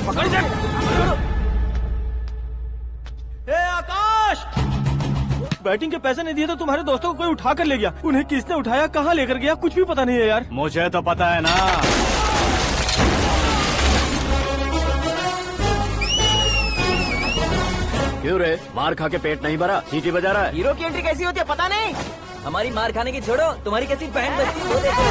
पकड़ जा। ए आकाश, बैटिंग के पैसे नहीं दिए तो तुम्हारे दोस्तों को कोई उठा कर ले गया। उन्हें किसने उठाया, कहाँ लेकर गया, कुछ भी पता नहीं है यार। मुझे तो पता है ना। क्यों रे, मार खा के पेट नहीं भरा, सीटी बजा रहा है? हीरो की एंट्री कैसी होती है पता नहीं। हमारी मार खाने की छोड़ो, तुम्हारी कैसी बहन बचती है वो देखो।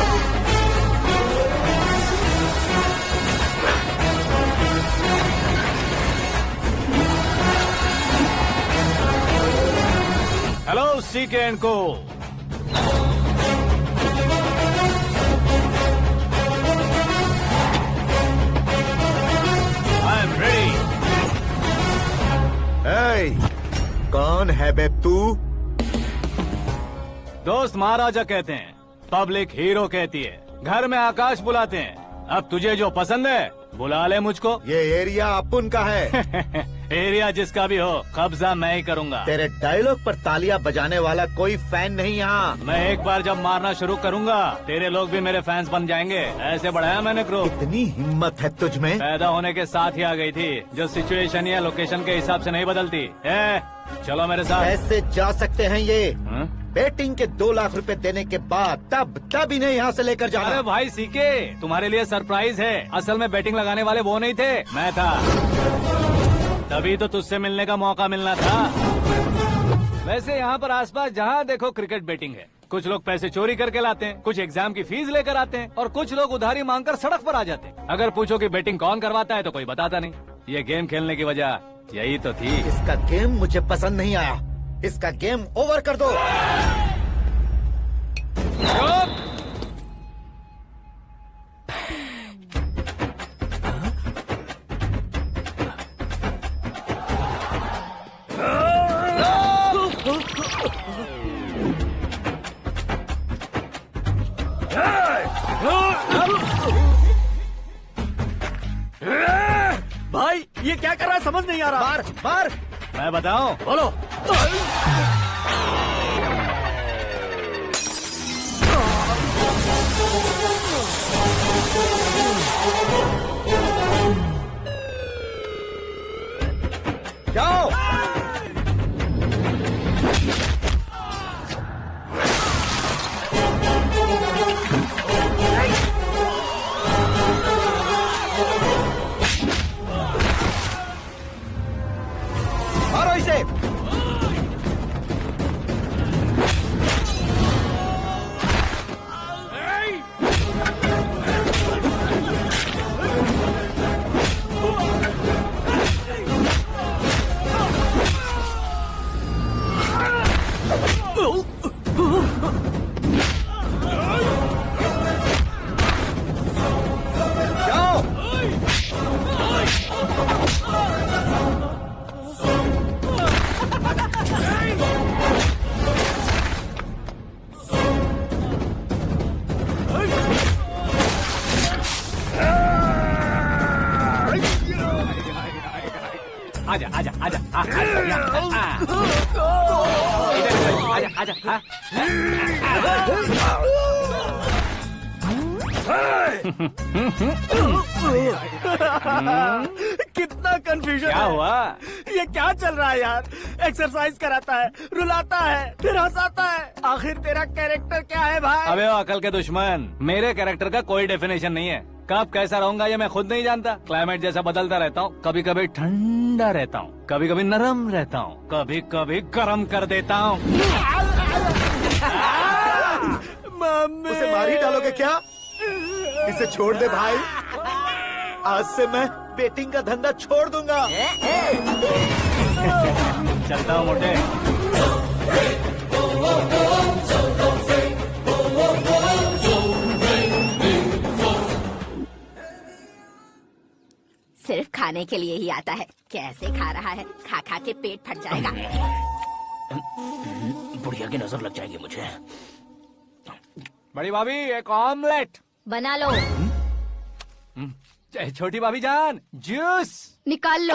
हेलो सीके एंड को। I am ready. कौन है बे तू? दोस्त महाराजा कहते हैं, पब्लिक हीरो कहती है, घर में आकाश बुलाते हैं। अब तुझे जो पसंद है बुला ले मुझको। ये एरिया अपुन का है। एरिया जिसका भी हो, कब्जा मैं ही करूंगा। तेरे डायलॉग पर तालियां बजाने वाला कोई फैन नहीं यहाँ। मैं एक बार जब मारना शुरू करूंगा, तेरे लोग भी मेरे फैंस बन जाएंगे। ऐसे बढ़ाया मैंने ग्रुप। इतनी हिम्मत है तुझ में? पैदा होने के साथ ही आ गई थी, जो सिचुएशन या लोकेशन के हिसाब से नहीं बदलती। चलो मेरे साथ। कैसे जा सकते हैं ये? हाँ? बेटिंग के 2 लाख रुपए देने के बाद तब इन्हें यहाँ से लेकर जाना। अरे भाई सीके, तुम्हारे लिए सरप्राइज है। असल में बैटिंग लगाने वाले वो नहीं थे, मैं था। तभी तो तुझसे मिलने का मौका मिलना था। वैसे यहाँ पर आसपास जहाँ देखो क्रिकेट बैटिंग है। कुछ लोग पैसे चोरी करके लाते हैं, कुछ एग्जाम की फीस लेकर आते हैं, और कुछ लोग उधारी मांगकर सड़क पर आ जाते हैं। अगर पूछो कि बैटिंग कौन करवाता है तो कोई बताता नहीं। ये गेम खेलने की वजह यही तो थी। इसका गेम मुझे पसंद नहीं आया। इसका गेम ओवर कर दो। भाई ये क्या कर रहा है, समझ नहीं आ रहा। मार मार। मैं बताऊं? बोलो। जाओ। मारो इसे। आजा आजा आजा आजा आजा। कितना कंफ्यूजन क्या है। हुआ? ये क्या चल रहा है यार? एक्सरसाइज कराता है, रुलाता है, फिर हंसाता है। आखिर तेरा कैरेक्टर क्या है भाई? अबे ओ अकल के दुश्मन, मेरे कैरेक्टर का कोई डेफिनेशन नहीं है। कब कैसा रहूंगा ये मैं खुद नहीं जानता। क्लाइमेट जैसा बदलता रहता हूँ। कभी कभी ठंडा रहता हूँ, कभी कभी नरम रहता हूँ, कभी कभी गर्म कर देता हूँ। मम्मी, उसे मार ही डालोगे क्या? इसे छोड़ दे भाई। आज से मैं बेटिंग का धंधा छोड़ दूंगा। चलता हूँ मोटे। सिर्फ खाने के लिए ही आता है। कैसे खा रहा है, खा खा के पेट फट जाएगा। बुढ़िया की नजर लग जाएगी मुझे। बड़ी भाभी एक ऑमलेट। बना लो। छोटी भाभी जान जूस निकाल लो।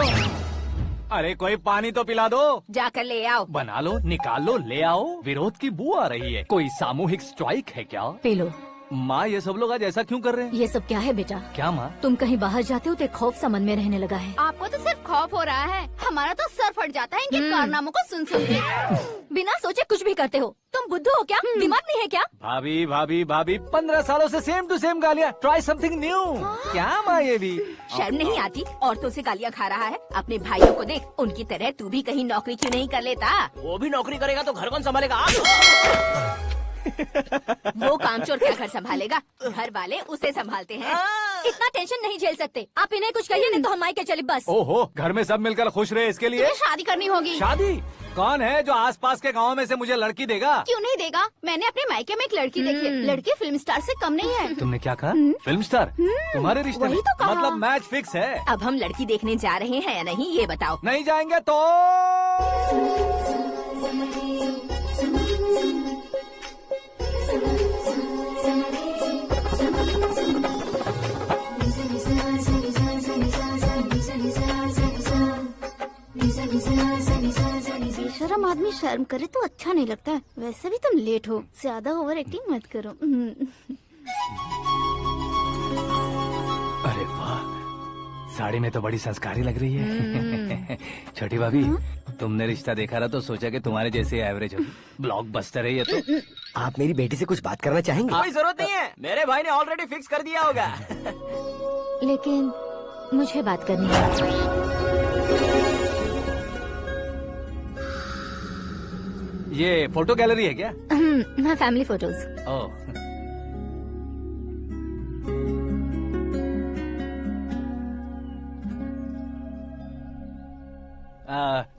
अरे कोई पानी तो पिला दो। जाकर ले आओ। बना लो, निकाल लो, ले आओ। विरोध की बू आ रही है। कोई सामूहिक स्ट्राइक है क्या? P low. माँ ये सब लोग आज ऐसा क्यों कर रहे हैं? ये सब क्या है बेटा? क्या माँ? तुम कहीं बाहर जाते हो तो एक खौफ सा मन में रहने लगा है। आपको तो सिर्फ खौफ हो रहा है, हमारा तो सर फट जाता है इनके कारनामों को सुन सुन के। बिना सोचे कुछ भी करते हो। तुम बुद्धू हो क्या? दिमाग नहीं है क्या? भाभी भाभी भाभी 15 सालों से सेम टू सेम गालियाँ। Try something new. क्या माँ ये भी? शर्म नहीं आती? औरतों से गालियाँ खा रहा है। अपने भाइयों को देख, उनकी तरह तू भी कहीं नौकरी क्यों नहीं कर लेता? वो भी नौकरी करेगा तो घर कौन संभालेगा? वो कामचोर क्या घर संभालेगा? घर वाले उसे संभालते हैं। इतना टेंशन नहीं झेल सकते। आप इन्हें कुछ कहिए नहीं तो हम मायके चले बस। ओहो, घर में सब मिलकर खुश रहे इसके लिए। तुम्हें शादी करनी होगी। शादी? कौन है जो आसपास के गाँव में से मुझे लड़की देगा? क्यों नहीं देगा? मैंने अपने मायके में एक लड़की देखी है। लड़की फिल्म स्टार से कम नहीं है। तुमने क्या कहा? Film star? तुम्हारे रिश्ते में? वही तो कहा। मतलब मैच फिक्स है? अब हम लड़की देखने जा रहे हैं या नहीं, ये बताओ। नहीं जाएंगे तो? बेशरम आदमी शर्म करे तो अच्छा नहीं लगता है। वैसे भी तुम लेट हो, ज्यादा ओवर एक्टिंग मत करो। अरे वाह, साड़ी में तो बड़ी संस्कारी लग रही है। छोटी भाभी, तुमने रिश्ता देखा ना तो सोचा कि तुम्हारे जैसे एवरेज होगी। ब्लॉकबस्टर है ये तो। आप मेरी बेटी से कुछ बात करना चाहेंगे? कोई जरूरत नहीं है, मेरे भाई ने ऑलरेडी फिक्स कर दिया होगा। लेकिन मुझे बात करनी है। ये फोटो गैलरी है क्या? हाँ, फैमिली फोटोज। ओह,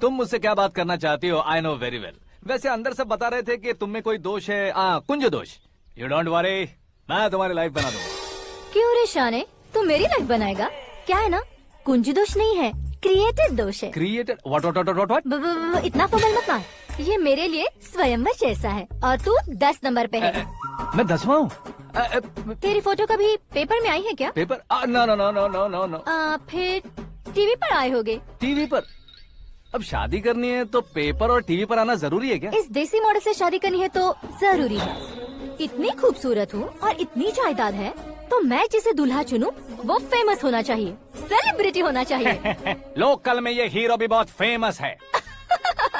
तुम मुझसे क्या बात करना चाहती हो? I know very well. वैसे अंदर सब बता रहे थे कि तुम में कोई दोष है, कुंज दोष। यू डोंट वरी, मैं तुम्हारी लाइफ बना दूंगा। क्यों रे शाने, तू मेरी लाइफ बनाएगा? क्या है ना, कुंज दोष नहीं है, क्रिएटेड दोष है। क्रिएटेड? व्हाट? इतना फबल मत मार। ये मेरे लिए स्वयंवर जैसा है और तू 10 नंबर पे है। मैं 10वां हूँ? तेरी फोटो कभी पेपर में आई है क्या? Paper? No no no no no no no. फिर टीवी पर आए होगे। टीवी पर? अब शादी करनी है तो पेपर और टीवी पर आना जरूरी है क्या? इस देसी मॉडल से शादी करनी है तो जरूरी है। इतनी खूबसूरत हूँ और इतनी जायदाद है तो मैं जिसे दूल्हा चुनूं वो फेमस होना चाहिए, सेलिब्रिटी होना चाहिए। लोकल में ये हीरो भी बहुत फेमस है।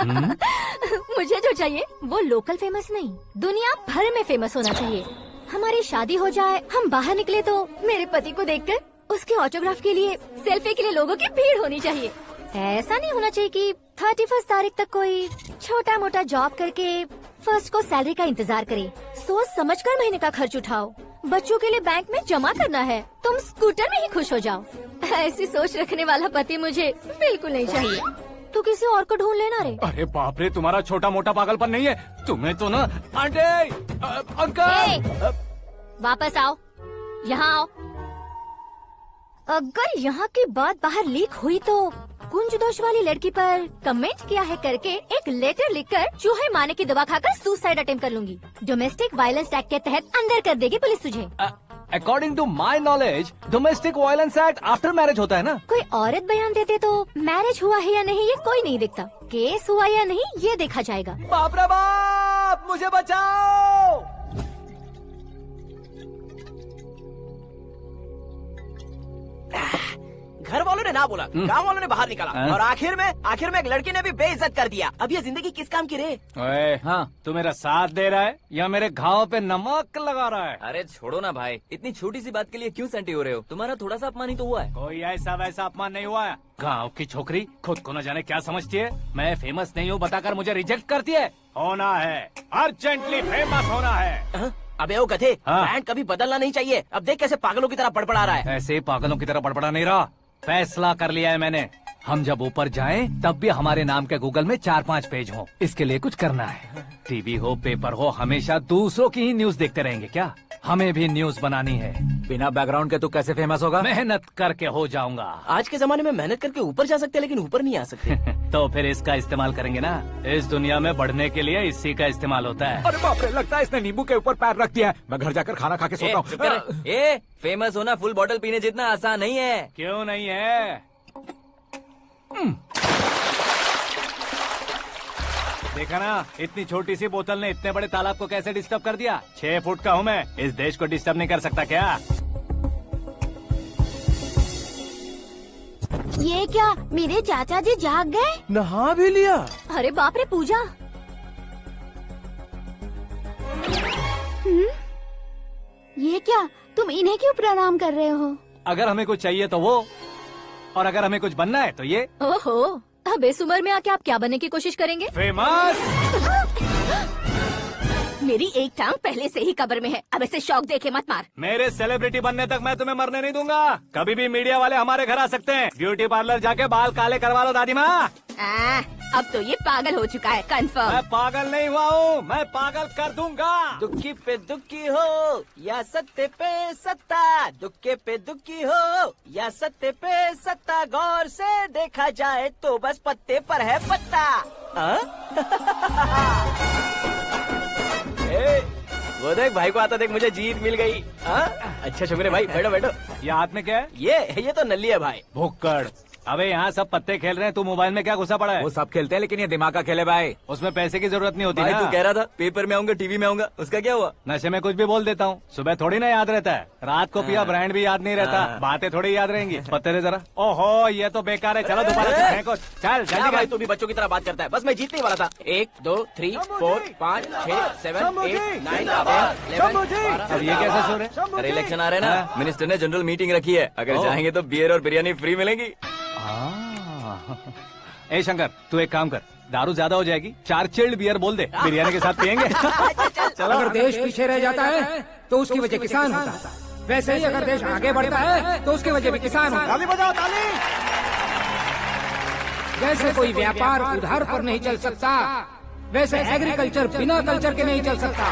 मुझे जो चाहिए वो लोकल फेमस नहीं, दुनिया भर में फेमस होना चाहिए। हमारी शादी हो जाए, हम बाहर निकले तो मेरे पति को देखकर उसके ऑटोग्राफ के लिए, सेल्फी के लिए लोगों की भीड़ होनी चाहिए। ऐसा नहीं होना चाहिए कि 31 तारीख तक कोई छोटा मोटा जॉब करके फर्स्ट को सैलरी का इंतजार करे। सोच समझकर महीने का खर्च उठाओ। बच्चों के लिए बैंक में जमा करना है, तुम स्कूटर में ही खुश हो जाओ। ऐसी सोच रखने वाला पति मुझे बिल्कुल नहीं चाहिए। तू किसी और को ढूंढ लेना रे। अरे बाप रे, तुम्हारा छोटा मोटा पागलपन नहीं है? तुम्हें तो ना आंटी, अंकल। वापस आओ, यहाँ आओ। अगर यहाँ की बात बाहर लीक हुई तो कुंज दोष वाली लड़की पर कमेंट किया है करके एक लेटर लिखकर चूहे मारने की दवा खाकर सुसाइड अटेम्प्ट कर लूंगी। डोमेस्टिक वायलेंस एक्ट के तहत अंदर कर देगी पुलिस तुझे। According to my knowledge domestic violence act after marriage होता है ना? कोई औरत बयान देते तो मैरिज हुआ है या नहीं ये कोई नहीं देखता, केस हुआ या नहीं ये देखा जाएगा। बाप रे बाप, मुझे बचाओ। घर वालों ने ना बोला, गांव वालों ने बाहर निकाला और आखिर में एक लड़की ने भी बेइज्जत कर दिया। अब ये जिंदगी किस काम की रे? ओए, हाँ, तू मेरा साथ दे रहा है या मेरे घाव पे नमक लगा रहा है? अरे छोड़ो ना भाई, इतनी छोटी सी बात के लिए क्यों सेंटी हो रहे हो? तुम्हारा थोड़ा सा अपमान ही तो हुआ है। कोई ऐसा वैसा अपमान नहीं हुआ है। गाँव की छोकरी खुद को न जाने क्या समझती है। मैं फेमस नहीं हूँ बताकर मुझे रिजेक्ट करती है। होना है, अर्जेंटली फेमस होना है। अबे ओ गधे, हाँ। ब्रांड कभी बदलना नहीं चाहिए। अब देख कैसे पागलों की तरह बड़बड़ा रहा है। ऐसे पागलों की तरह बड़बड़ा नहीं रहा। फैसला कर लिया है मैंने। हम जब ऊपर जाएं तब भी हमारे नाम के गूगल में 4-5 पेज हो। इसके लिए कुछ करना है। टीवी हो, पेपर हो, हमेशा दूसरों की ही न्यूज देखते रहेंगे क्या? हमें भी न्यूज बनानी है। बिना बैकग्राउंड के तू कैसे फेमस होगा? मेहनत करके हो जाऊंगा। आज के जमाने में मेहनत करके ऊपर जा सकते हैं लेकिन ऊपर नहीं आ सकते। तो फिर इसका इस्तेमाल करेंगे ना। इस दुनिया में बढ़ने के लिए इसी का इस्तेमाल होता है। अरे बाप रे, लगता है इसने नींबू के ऊपर पैर रख दिया है। मैं घर जाकर खाना खा के सोता चुप कर। फेमस होना फुल बॉटल पीने जितना आसान नहीं है। क्यों नहीं है? देखा ना, इतनी छोटी सी बोतल ने इतने बड़े तालाब को कैसे डिस्टर्ब कर दिया। 6 फुट का हूँ मैं, इस देश को डिस्टर्ब नहीं कर सकता क्या? ये क्या, मेरे चाचा जी जाग गए? नहा भी लिया? अरे बाप रे पूजा। ये क्या, तुम इन्हें क्यों प्रणाम कर रहे हो? अगर हमें कुछ चाहिए तो वो, और अगर हमें कुछ बनना है तो ये। ओहो, अब इस उम्र में आके आप क्या बनने की कोशिश करेंगे? फेमस। मेरी एक टांग पहले से ही कब्र में है, अब ऐसे शौक देखे मत मार। मेरे सेलिब्रिटी बनने तक मैं तुम्हें मरने नहीं दूंगा। कभी भी मीडिया वाले हमारे घर आ सकते हैं। ब्यूटी पार्लर जाके बाल काले करवा लो दादी माँ। अब तो ये पागल हो चुका है, कंफर्म। मैं पागल नहीं हुआ हूँ, मैं पागल कर दूंगा। दुखी पे दुखी हो या सत्य पे सत्ता, दुखे पे दुखी हो या सत्य पे सत्ता, गौर से देखा जाए तो बस पत्ते पर है पत्ता। वो देख भाई को आता देख, मुझे जीत मिल गई। अच्छा शुक्र भाई, बैठो बैठो। ये हाथ में क्या है? ये तो नल्ली है भाई। भुक्कड़। अबे यहाँ सब पत्ते खेल रहे हैं, तू मोबाइल में क्या घुसा पड़ा है? वो सब खेलते हैं लेकिन ये दिमाग का खेल है भाई। उसमें पैसे की जरूरत नहीं होती भाई ना। तू कह रहा था पेपर में आऊंगा, टीवी में आऊंगा, उसका क्या हुआ? नशे में कुछ भी बोल देता हूँ, सुबह थोड़ी ना याद रहता है। रात को पिया ब्रांड भी याद नहीं रहता, बातें थोड़ी याद रहेंगी। पत्ते दे जरा। ओहो ये तो बेकार है, चलो दोबारा से फेंको। चल क्या जल्दी भाई कर। तू भी बच्चों की तरह बात करता है। बस मैं जीतने ही वाला था। 1 2 3 4 5 6 7 8 9 10 11 अब ये कैसे सो रहे? अरे इलेक्शन आ रहे हैं ना, मिनिस्टर ने जनरल मीटिंग रखी है, अगर जाएंगे तो बियर और बिरयानी फ्री मिलेगी। ए शंकर, तू एक काम कर, दारू ज्यादा हो जाएगी, 4 चिल्ड बियर बोल दे, बिरयानी के साथ पियेंगे। चलो। अगर देश पीछे रह जाता है तो उसकी वजह किसान होता है, वैसे ही अगर देश आगे बढ़ता है तो उसकी वजह भी किसान होता है। ताली बजाओ, ताली। जैसे कोई व्यापार उधार पर नहीं चल सकता, वैसे एग्रीकल्चर बिना कल्चर के नहीं चल सकता।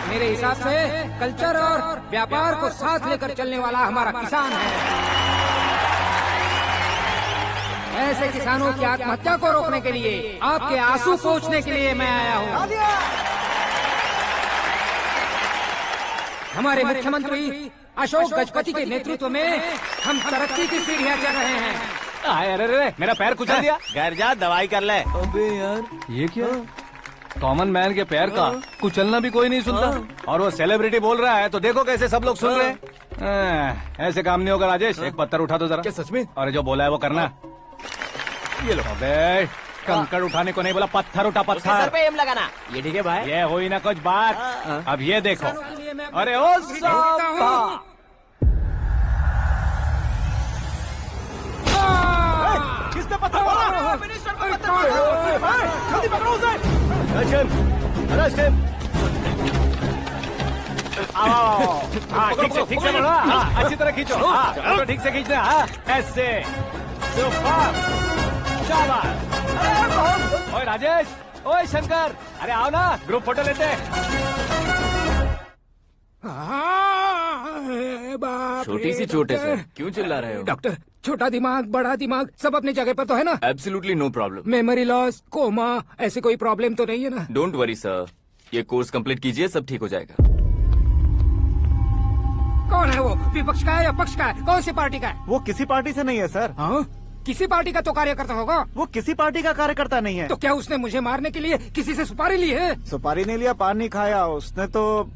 मेरे हिसाब से कल्चर और व्यापार को साथ लेकर चलने वाला हमारा किसान है। ऐसे किसानों की आत्महत्या को रोकने के लिए, आपके आंसू पोंछने के लिए मैं आया हूँ। हमारे मुख्यमंत्री अशोक गजपति के नेतृत्व में हम तरक्की की सीढ़ियाँ चढ़ रहे हैं। अरे अरे मेरा पैर कुचल दिया। घर जा, दवाई कर ले। अबे यार ये क्या? कॉमन मैन के पैर का कुचलना भी कोई नहीं सुनता, और वो सेलिब्रिटी बोल रहा है तो देखो कैसे सब लोग सुन रहे हैं। ऐसे काम नहीं होगा राजेश, एक पत्थर उठा दो जरा। क्या सच में? और जो बोला है वो करना। ये लो। अबे कंकड़ उठाने को नहीं बोला, पत्थर उठा, उसके सर पत्थर। पे एम लगाना। ये ठीक है भाई। ये हुई ना कुछ बात। अब ये देखो। अरे ओ साहब, किसने पत्थर मारा? जल्दी पकड़ो उसे। हाँ ठीक से बढ़ो, हाँ अच्छी तरह खींचो, हाँ तो ठीक से खींचना, हाँ ऐसे। शाबाश। ओए राजेश, ओए शंकर, अरे आओ ना, ग्रुप फोटो लेते हैं। छोटी सी चोट है सर, क्यों चिल्ला रहे हो? डॉक्टर, छोटा दिमाग बड़ा दिमाग सब अपनी जगह पर तो है ना? Absolutely no problem. Memory loss, coma, ऐसी कोई प्रॉब्लम तो नहीं है ना? डोंट वरी सर, ये कोर्स कंप्लीट कीजिए, सब ठीक हो जाएगा। कौन है वो? विपक्ष का है या पक्ष का है? कौन सी पार्टी का है? वो किसी पार्टी से नहीं है सर। हाँ? किसी पार्टी का तो कार्यकर्ता होगा। वो किसी पार्टी का कार्यकर्ता नहीं है। तो क्या उसने मुझे मारने के लिए किसी से सुपारी ली है? सुपारी नहीं लिया, पान नहीं खाया। उसने तो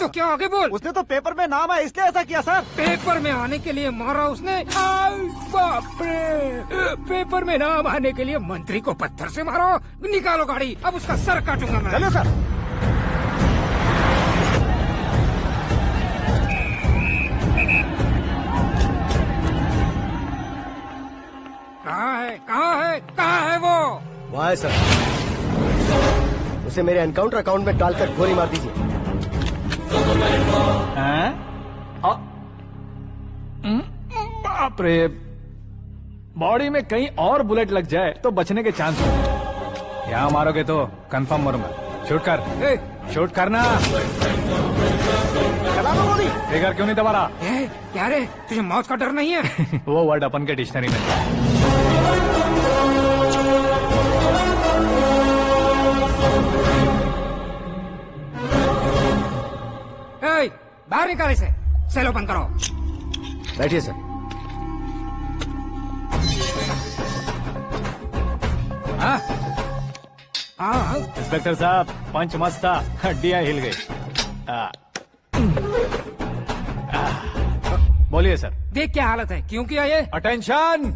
क्या आगे बोल? उसने तो पेपर में नाम है इसलिए ऐसा किया सर। पेपर में आने के लिए मारा उसने? आई बाप रे! पेपर में नाम आने के लिए मंत्री को पत्थर से मारो? निकालो गाड़ी, अब उसका सर काटूंगा मैं। चलो सर। कहाँ है वो? वहाँ है सर, उसे मेरे एनकाउंटर अकाउंट में डालकर गोली मार दीजिए। बाप रे, बॉडी में कहीं और बुलेट लग जाए तो बचने के चांस हो। यहाँ मारोगे तो कंफर्म मरूंगा। शूट कर, शूट करना। फिगर क्यों नहीं दबा रहा? क्या रे, तुझे मौत का डर नहीं है? वो वर्ड अपन के डिक्शनरी में है। बाहर निकाल इसे, सेल ओपन करो। बैठिए सर। हाँ हाँ इंस्पेक्टर साहब, पंच मस्त था, हड्डियां हिल गई। बोलिए सर। देख क्या हालत है, क्यों किया ये? अटेंशन,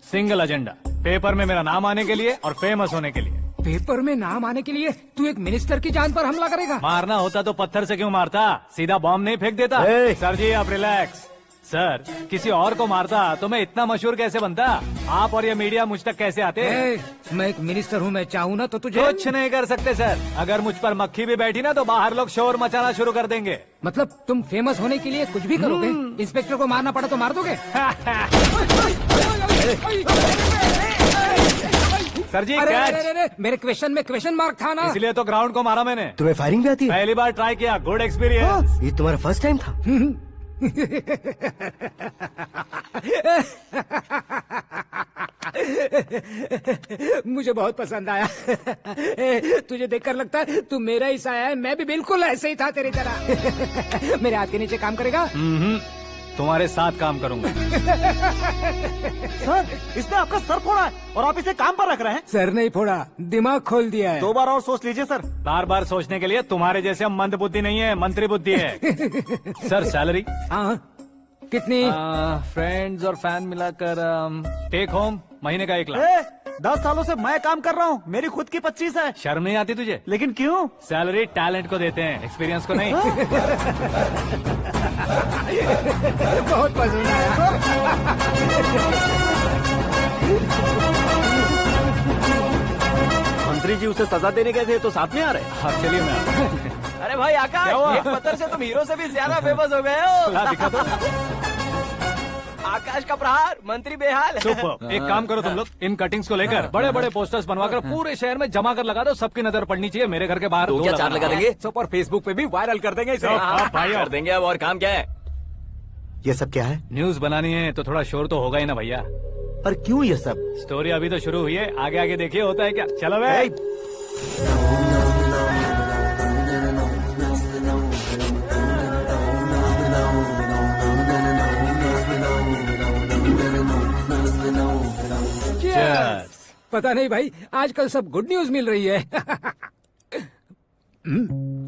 सिंगल एजेंडा, पेपर में मेरा नाम आने के लिए और फेमस होने के लिए। पेपर में नाम आने के लिए तू एक मिनिस्टर की जान पर हमला करेगा? मारना होता तो पत्थर से क्यों मारता, सीधा बॉम्ब नहीं फेंक देता। सर जी आप रिलैक्स। सर, किसी और को मारता तो मैं इतना मशहूर कैसे बनता? आप और ये मीडिया मुझ तक कैसे आते? मैं एक मिनिस्टर हूँ, मैं चाहूँ ना तो तुझे कुछ नहीं कर सकते सर। अगर मुझ पर मक्खी भी बैठी ना तो बाहर लोग शोर मचाना शुरू कर देंगे। मतलब तुम फेमस होने के लिए कुछ भी करोगे? इंस्पेक्टर को मारना पड़ा तो मार दोगे? सर जी अरे, कैच। अरे, अरे, मेरे क्वेश्चन में क्वेश्चन मार्क था ना, इसलिए तो ग्राउंड को मारा मैंने। तुम्हें फायरिंग भी आती है? पहली बार ट्राई किया, गुड एक्सपीरियंस। ये तुम्हारा फर्स्ट टाइम था? मुझे बहुत पसंद आया। तुझे देखकर लगता है तू मेरा ही साया है, मैं भी बिल्कुल ऐसे ही था तेरी तरह। मेरे हाथ के नीचे काम करेगा? तुम्हारे साथ काम करूंगा। सर, इसने आपका सर फोड़ा है और आप इसे काम पर रख रहे हैं। सर नहीं फोड़ा, दिमाग खोल दिया है। 2 बार और सोच लीजिए सर। बार बार सोचने के लिए तुम्हारे जैसे मंद बुद्धि नहीं है, मंत्री बुद्धि है। Sir salary? हाँ कितनी? फ्रेंड्स और फैन मिलाकर टेक होम महीने का 1 लाख। 10 सालों से मैं काम कर रहा हूँ, मेरी खुद की 25 है। शर्म नहीं आती तुझे? लेकिन क्यों? सैलरी टैलेंट को देते हैं, एक्सपीरियंस को नहीं। बहुत पसंद आया। मंत्री जी उसे सजा देने गए थे तो साथ में आ रहे। हाँ चलिए मैं। अरे भाई आकाश, एक पत्थर से तुम हीरो से भी ज्यादा फेमस हो गए हो। दिखा दो। आकाश का प्रहार, मंत्री बेहाल। सुपर। एक काम करो तुम लोग, इन कटिंग्स को लेकर बड़े बड़े पोस्टर्स बनवाकर पूरे शहर में जमा कर लगा दो, सबकी नजर पड़नी चाहिए। मेरे घर के बाहर तो क्या 4 लगा देंगे? सुपर, फेसबुक पे भी वायरल कर देंगे इसे। भाई कर देंगे। अब और काम क्या है? ये सब क्या है? न्यूज बनानी है तो थोड़ा शोर तो होगा ही ना भैया। पर क्यों ये सब? स्टोरी अभी तो शुरू हुई है, आगे आगे देखिए होता है क्या। चलो भाई। पता नहीं भाई, आजकल सब गुड न्यूज मिल रही है।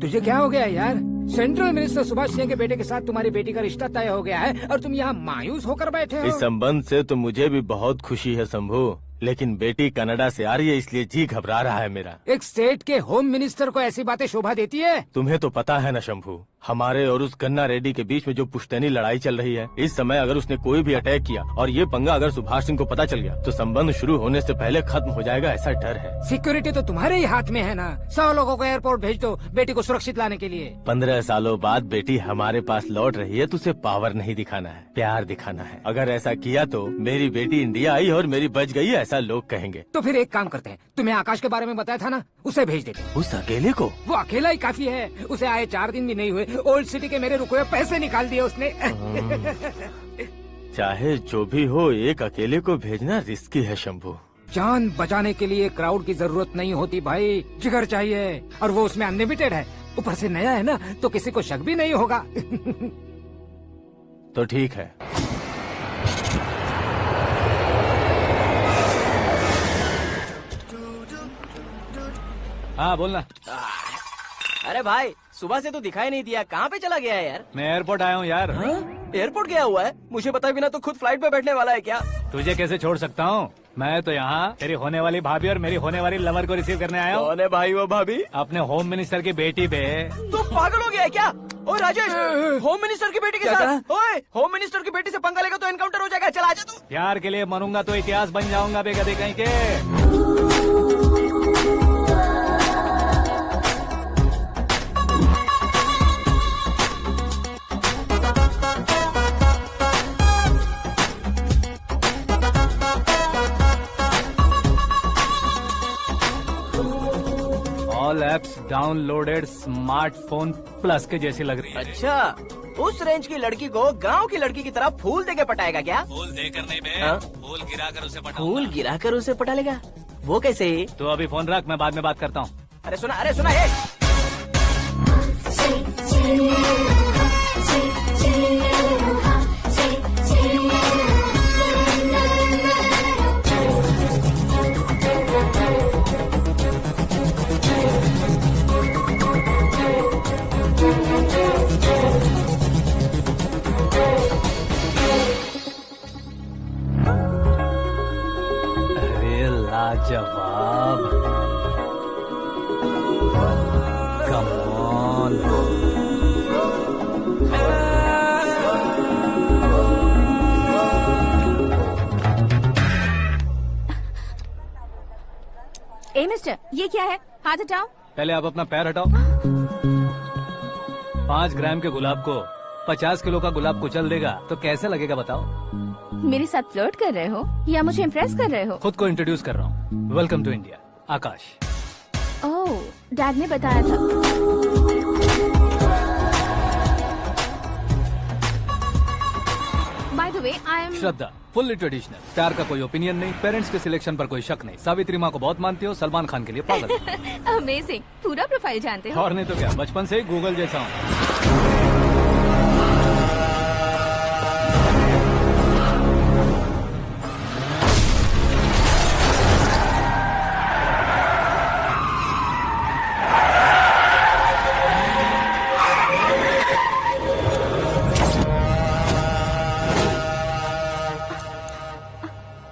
तुझे क्या हो गया यार? सेंट्रल मिनिस्टर सुभाष सिंह के बेटे के साथ तुम्हारी बेटी का रिश्ता तय हो गया है और तुम यहाँ मायूस होकर बैठे हो। इस संबंध से तो मुझे भी बहुत खुशी है शंभू, लेकिन बेटी कनाडा से आ रही है इसलिए जी घबरा रहा है मेरा। एक स्टेट के होम मिनिस्टर को ऐसी बातें शोभा देती है? तुम्हें तो पता है ना शंभू, हमारे और उस गन्ना रेड्डी के बीच में जो पुश्तैनी लड़ाई चल रही है, इस समय अगर उसने कोई भी अटैक किया और ये पंगा अगर सुभाष सिंह को पता चल गया तो संबंध शुरू होने से पहले खत्म हो जाएगा, ऐसा डर है। सिक्योरिटी तो तुम्हारे ही हाथ में है ना। 100 लोगों को एयरपोर्ट भेज दो बेटी को सुरक्षित लाने के लिए। 15 सालों बाद बेटी हमारे पास लौट रही है तो उसे पावर नहीं दिखाना है, प्यार दिखाना है। अगर ऐसा किया तो मेरी बेटी इंडिया आई और मेरी बच गई, ऐसा लोग कहेंगे। तो फिर एक काम करते हैं, तुम्हें आकाश के बारे में बताया था ना, उसे भेज देते। उस अकेले को? वो अकेला ही काफी है, उसे आए 4 दिन भी नहीं हुए, ओल्ड सिटी के मेरे रुके हुए पैसे निकाल दिए उसने। चाहे जो भी हो, एक अकेले को भेजना रिस्की है शंभू। जान बचाने के लिए क्राउड की जरूरत नहीं होती भाई, जिगर चाहिए, और वो उसमें अनलिमिटेड है। ऊपर से नया है ना तो किसी को शक भी नहीं होगा। तो ठीक है। हाँ बोलना। अरे भाई, सुबह से तो दिखाई नहीं दिया, कहाँ पे चला गया है यार? मैं एयरपोर्ट आया हूँ यार। एयरपोर्ट गया हुआ है? मुझे बताए बिना तो खुद फ्लाइट पे बैठने वाला है क्या? तुझे कैसे छोड़ सकता हूँ? मैं तो यहाँ तेरी होने वाली भाभी और मेरी होने वाली लवर को रिसीव करने आया हूँ। कौन है भाई वो भाभी? अपने होम मिनिस्टर की बेटी बे। तू पागल हो गया है क्या? ओए राजेश, होम मिनिस्टर की बेटी के साथ? ओए, होम मिनिस्टर की बेटी से पंगा लेगा तो एनकाउंटर हो जाएगा, चल आजा तू। प्यार के लिए मरूंगा तो इतिहास बन जाऊंगा बेगदे कहीं के। All apps downloaded smartphone plus के जैसी लग रही है। अच्छा, उस रेंज की लड़की को गांव की लड़की की तरह फूल देके पटाएगा क्या? फूल देकर नहीं बे, हाँ? फूल गिराकर उसे पटा। फूल गिराकर उसे पटा लेगा? वो कैसे? तो अभी फोन रख, मैं बाद में बात करता हूँ। अरे सुना ये। ये क्या है? हाथ हटाओ। पहले आप अपना पैर हटाओ। 5 ग्राम के गुलाब को 50 किलो का गुलाब कुचल देगा तो कैसे लगेगा बताओ? मेरे साथ फ्लर्ट कर रहे हो या मुझे इम्प्रेस कर रहे हो? खुद को इंट्रोड्यूस कर रहा हूँ। Welcome to India, Akash. Oh, dad ने बताया था। By the way, I am Shraddha, fully traditional. प्यार का कोई ओपिनियन नहीं, पेरेंट्स के सिलेक्शन पर कोई शक नहीं। सावित्री माँ को बहुत मानती हो, सलमान खान के लिए पागल। अमेजिंग, पूरा प्रोफाइल जानते हो। और नहीं तो क्या, बचपन से ही गूगल जैसा हूँ।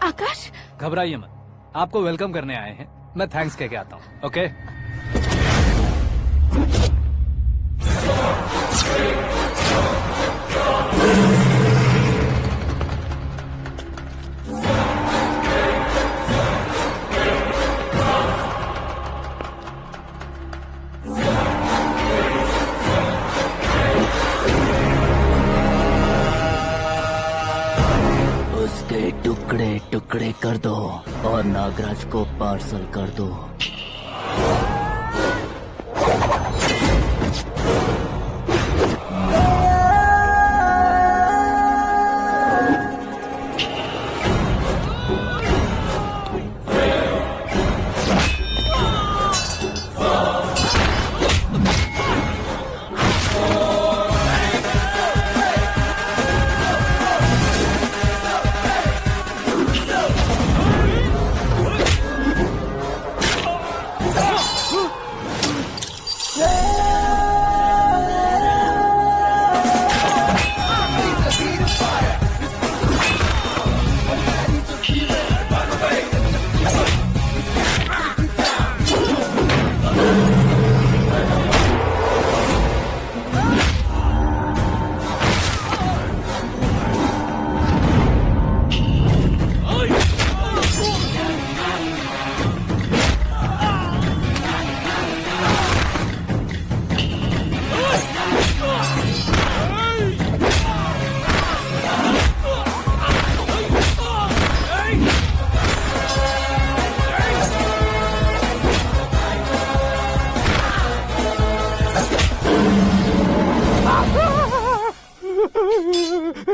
आकाश, घबराइए मत, आपको वेलकम करने आए हैं। मैं थैंक्स कह के आता हूँ, ओके? उसके टुकड़े टुकड़े कर दो और नागराज को पार्सल कर दो।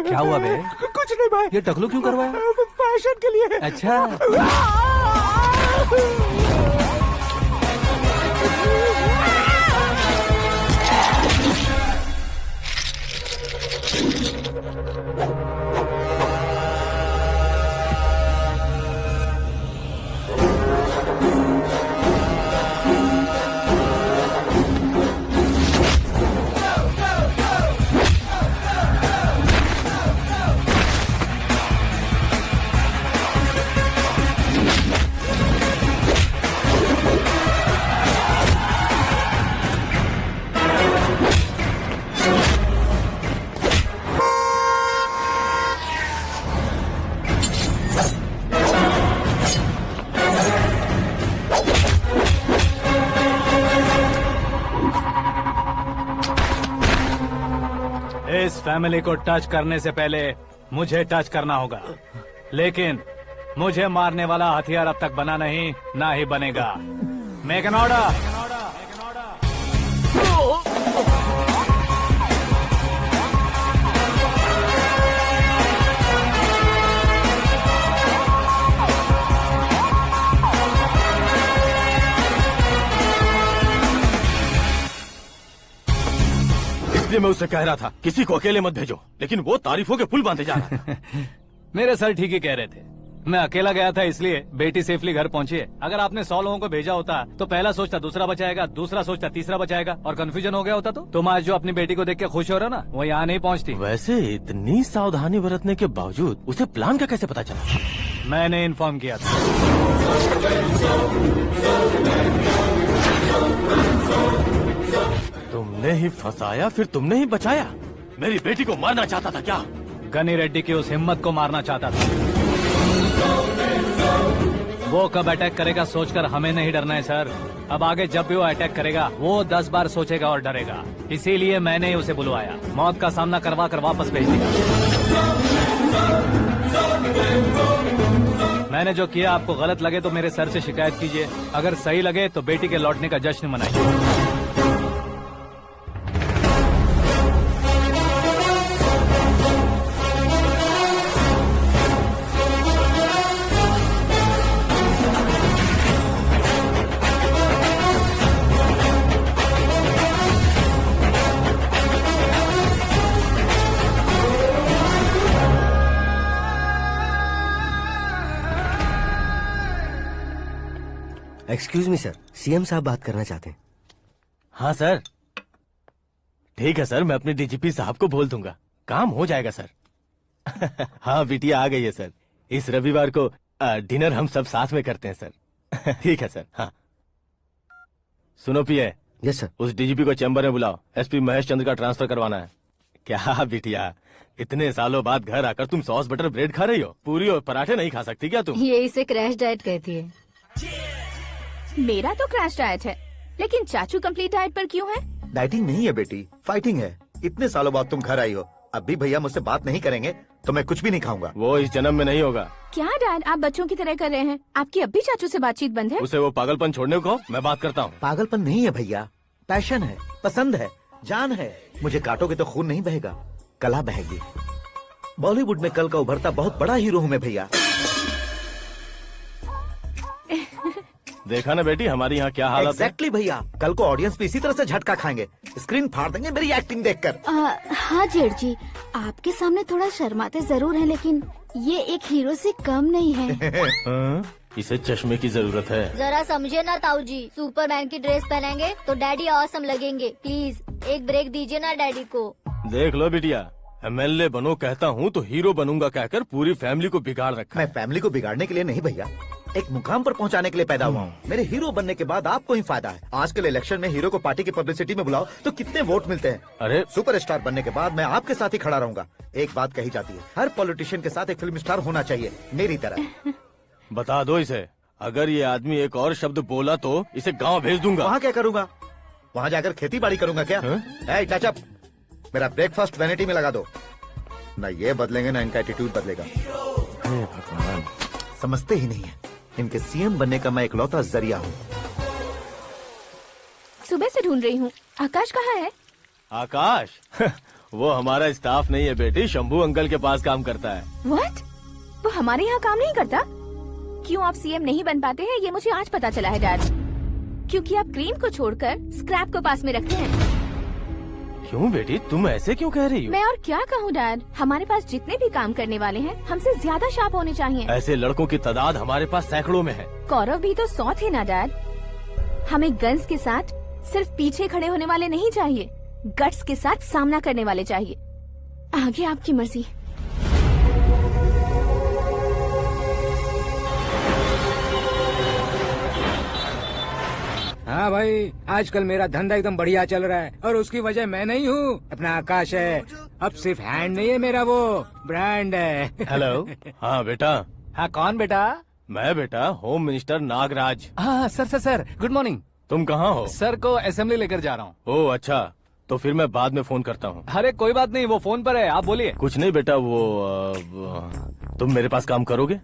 क्या हुआ बे? कुछ नहीं भाई। ये टकलू क्यों करवाया? फैशन के लिए। अच्छा, इस फैमिली को टच करने से पहले मुझे टच करना होगा, लेकिन मुझे मारने वाला हथियार अब तक बना नहीं, ना ही बनेगा। Make an order. इसलिए मैं उससे कह रहा था किसी को अकेले मत भेजो, लेकिन वो तारीफों के पुल बांधे जा रहा है। मेरे सर ठीक ही कह रहे थे। मैं अकेला गया था इसलिए बेटी सेफली घर पहुंची है। अगर आपने 100 लोगों को भेजा होता तो पहला सोचता दूसरा बचाएगा, दूसरा सोचता तीसरा बचाएगा, और कंफ्यूजन हो गया होता तो तुम आज जो अपनी बेटी को देख के खुश हो रहे हो ना, वो यहाँ नहीं पहुँचती। वैसे इतनी सावधानी बरतने के बावजूद उसे प्लान का कैसे पता चला? मैंने इन्फॉर्म किया था। तुमने ही फंसाया, फिर तुमने ही बचाया। मेरी बेटी को मारना चाहता था क्या? गनी रेड्डी की उस हिम्मत को मारना चाहता था। वो कब अटैक करेगा सोचकर हमें नहीं डरना है सर। अब आगे जब भी वो अटैक करेगा वो 10 बार सोचेगा और डरेगा। इसीलिए मैंने ही उसे बुलवाया। मौत का सामना करवा कर वापस भेज दिया। मैंने जो किया आपको गलत लगे तो मेरे सर से शिकायत कीजिए, अगर सही लगे तो बेटी के लौटने का जश्न मनाइए। एक्सक्यूज मी सर, सीएम साहब बात करना चाहते हैं। हाँ सर, ठीक है सर, मैं अपने डीजीपी साहब को बोल दूंगा, काम हो जाएगा सर। हाँ बिटिया आ गई है सर। इस रविवार को डिनर हम सब साथ में करते हैं सर। ठीक है सर। हाँ सुनो पिए। Yes sir. उस डीजीपी को चैम्बर में बुलाओ, एसपी महेश चंद्र का ट्रांसफर करवाना है। क्या बिटिया, इतने सालों बाद घर आकर तुम सॉस बटर ब्रेड खा रही हो? पूरी और पराठे नहीं खा सकती क्या तुम? ये इसे क्रैश डाइट कहती है। मेरा तो क्रैश डाइट है, लेकिन चाचू कंप्लीट डाइट पर क्यों है? डाइटिंग नहीं है बेटी, फाइटिंग है। इतने सालों बाद तुम घर आई हो, अब भी भैया मुझसे बात नहीं करेंगे तो मैं कुछ भी नहीं खाऊंगा। वो इस जन्म में नहीं होगा। क्या डैड, आप बच्चों की तरह कर रहे हैं? आपकी अब भी चाचू से बातचीत बंद है? उसे वो पागलपन छोड़ने को मैं बात करता हूँ। पागलपन नहीं है भैया, पैशन है, पसंद है, जान है। मुझे काटोगे तो खून नहीं बहेगा, कला बहेगी। बॉलीवुड में कल का उभरता बहुत बड़ा हीरो हूँ मैं भैया। देखा ना बेटी हमारी यहाँ क्या हालत है। एग्जैक्टली भैया, कल को ऑडियंस भी इसी तरह से झटका खाएंगे, स्क्रीन फाड़ देंगे मेरी एक्टिंग देखकर। हाँ जेठ जी, आपके सामने थोड़ा शर्माते जरूर हैं, लेकिन ये एक हीरो से कम नहीं है। इसे चश्मे की जरूरत है। जरा समझे ना ताऊ जी, सुपरमैन की ड्रेस पहनेंगे तो डैडी ऑसम लगेंगे। प्लीज एक ब्रेक दीजिए ना डैडी को। देख लो बिटिया, एमएलए बनो कहता हूँ तो हीरो बनूंगा कहकर पूरी फैमिली को बिगाड़ रखा। मैं फैमिली को बिगाड़ने के लिए नहीं भैया, एक मुकाम पर पहुंचाने के लिए पैदा हुआ हूँ। मेरे हीरो बनने के बाद आपको ही फायदा है। आजकल इलेक्शन में हीरो को पार्टी की पब्लिसिटी में बुलाओ तो कितने वोट मिलते हैं। अरे सुपरस्टार बनने के बाद मैं आपके साथ ही खड़ा रहूंगा। एक बात कही जाती है, हर पॉलिटिशियन के साथ एक फिल्म स्टार होना चाहिए, मेरी तरह। बता दो इसे, अगर ये आदमी एक और शब्द बोला तो इसे गाँव भेज दूंगा। वहाँ क्या करूँगा? वहाँ जाकर खेती बाड़ी करूँगा क्या? चाचा, मेरा ब्रेकफास्ट वैनिटी में लगा दो। न ये बदलेंगे न इनका एटीट्यूड बदलेगा। भगवान, समझते ही नहीं है, इनके सीएम बनने का मैं इकलौता जरिया हूँ। सुबह से ढूंढ रही हूँ, आकाश कहाँ है? आकाश? वो हमारा स्टाफ नहीं है बेटी, शंभू अंकल के पास काम करता है। व्हाट? वो हमारे यहाँ काम नहीं करता? क्यों आप सीएम नहीं बन पाते हैं, ये मुझे आज पता चला है डैड। क्योंकि आप क्रीम को छोड़कर स्क्रैप को पास में रखते हैं। क्यों बेटी, तुम ऐसे क्यों कह रही हो? मैं और क्या कहूँ डैड, हमारे पास जितने भी काम करने वाले हैं हमसे ज्यादा शार्प होने चाहिए। ऐसे लड़कों की तादाद हमारे पास सैकड़ों में है। कौरव भी तो 100 थे ना डैड। हमें गन्स के साथ सिर्फ पीछे खड़े होने वाले नहीं चाहिए, गट्स के साथ सामना करने वाले चाहिए। आगे आपकी मर्जी। हाँ भाई, आजकल मेरा धंधा एकदम बढ़िया चल रहा है और उसकी वजह मैं नहीं हूँ, अपना आकाश है। अब सिर्फ हैंड नहीं है मेरा, वो ब्रांड है। हेलो। हाँ बेटा। हाँ कौन बेटा? मैं बेटा होम मिनिस्टर नागराज। हाँ सर गुड मॉर्निंग। तुम कहाँ हो? सर को असेंबली लेकर जा रहा हूँ। ओह अच्छा, तो फिर मैं बाद में फोन करता हूँ। अरे कोई बात नहीं, वो फोन पर है, आप बोलिए। कुछ नहीं बेटा, तुम मेरे पास काम करोगे?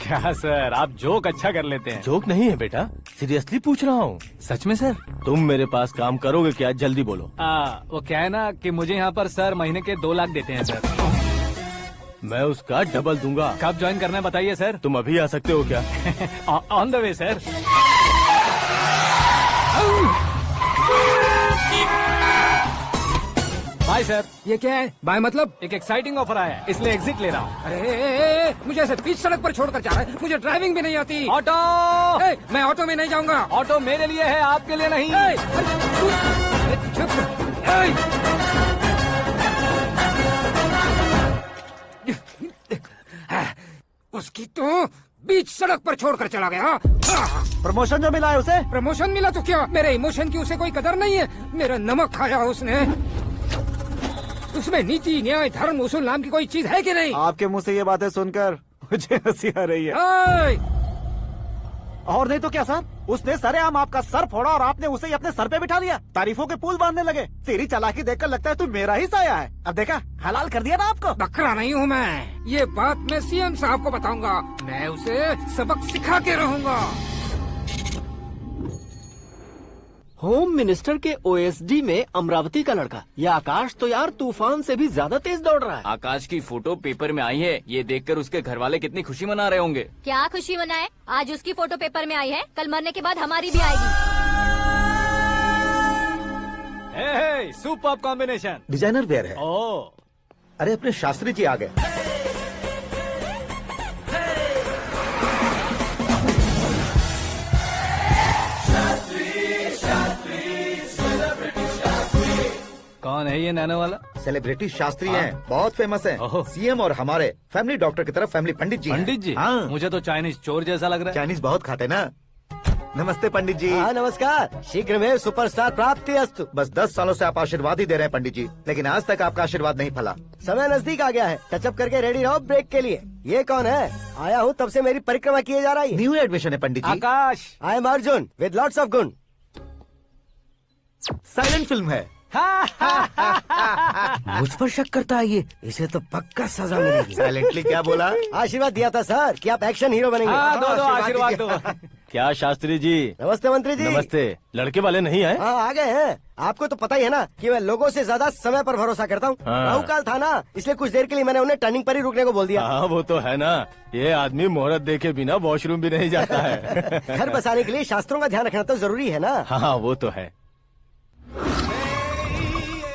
क्या सर, आप जोक अच्छा कर लेते हैं। जोक नहीं है बेटा, सीरियसली पूछ रहा हूँ। सच में सर? तुम मेरे पास काम करोगे क्या? जल्दी बोलो। वो क्या है ना कि मुझे यहाँ पर सर महीने के 2 लाख देते हैं सर। मैं उसका डबल दूंगा। कब ज्वाइन करना है बताइए सर। तुम अभी आ सकते हो क्या? On the way sir. Bye sir. ये क्या है? बाय मतलब? एक एक्साइटिंग ऑफर आया है, इसलिए एग्जिट ले रहा हूँ। अरे मुझे ऐसे बीच सड़क पर छोड़कर जा रहा है, मुझे ड्राइविंग भी नहीं आती। ऑटो! मैं ऑटो में नहीं जाऊंगा। ऑटो मेरे लिए है, आपके लिए नहीं। उसकी तो बीच सड़क पर छोड़कर चला गया। प्रमोशन जो मिला है उसे? प्रमोशन मिला तो क्या, मेरे इमोशन की उसे कोई कदर नहीं है। मेरा नमक खाया उसने। उसमें नीति, न्याय, धर्म, उसूल नाम की कोई चीज है कि नहीं? आपके मुंह से ये बातें सुनकर मुझे हंसी आ रही है। और नहीं तो क्या सर, उसने सरेआम आपका सर फोड़ा और आपने उसे ही अपने सर पे बिठा लिया। तारीफों के पुल बांधने लगे। तेरी चालाकी देखकर लगता है तू मेरा ही साया है। अब देखा, हलाल कर दिया ना आपको। बकरा नहीं हूँ मैं, ये बात मैं सीएम साहब को बताऊंगा। मैं उसे सबक सिखा के रहूंगा। होम मिनिस्टर के ओएसडी में अमरावती का लड़का, ये आकाश तो यार तूफान से भी ज्यादा तेज दौड़ रहा है। आकाश की फोटो पेपर में आई है, ये देखकर उसके घर वाले कितनी खुशी मना रहे होंगे। क्या खुशी मनाए, आज उसकी फोटो पेपर में आई है, कल मरने के बाद हमारी भी आएगी। Super combination. डिजाइनर वेयर है। ओह, अरे अपने शास्त्री जी आ गए। कौन है ये नैनो वाला? सेलिब्रिटी शास्त्री हैं, बहुत फेमस हैं। सीएम और हमारे फैमिली डॉक्टर की तरफ फैमिली पंडित जी हैं। पंडित जी? हाँ। मुझे तो चाइनीज चोर जैसा लग रहा है। चाइनीज बहुत खाते ना। नमस्ते पंडित जी। हाँ नमस्कार, शीघ्र में सुपरस्टार प्राप्ति अस्तु। बस 10 सालों से आप आशीर्वाद ही दे रहे हैं पंडित जी, लेकिन आज तक आपका आशीर्वाद नहीं फला। समय नजदीक आ गया है, टचअप करके रेडी रहो ब्रेक के लिए। ये कौन है? आया हूँ तब से मेरी परिक्रमा किए जा रही है। न्यू एडमिशन है Pandit ji. Aakash. I am Arjun with lots of गुण। साइलेंट फिल्म है। मुझ पर शक करता है ये, इसे तो पक्का सजा मिलेगी। साइलेंटली क्या बोला? आशीर्वाद दिया था सर कि आप एक्शन हीरो बनेंगे। हाँ, दो आशीर्वाद दो। क्या शास्त्री जी? नमस्ते मंत्री जी। नमस्ते। लड़के वाले नहीं आए? हाँ आ गए हैं। आपको तो पता ही है ना कि मैं लोगों से ज्यादा समय पर भरोसा करता हूँ। हाँ। राहु काल था ना, इसलिए कुछ देर के लिए मैंने उन्हें टर्निंग पर ही रुकने को बोल दिया। हाँ वो तो है ना, ये आदमी मुहूर्त देखे बिना वॉशरूम भी नहीं जाता है। घर बसाने के लिए शास्त्रों का ध्यान रखना तो जरूरी है ना। हाँ वो तो है।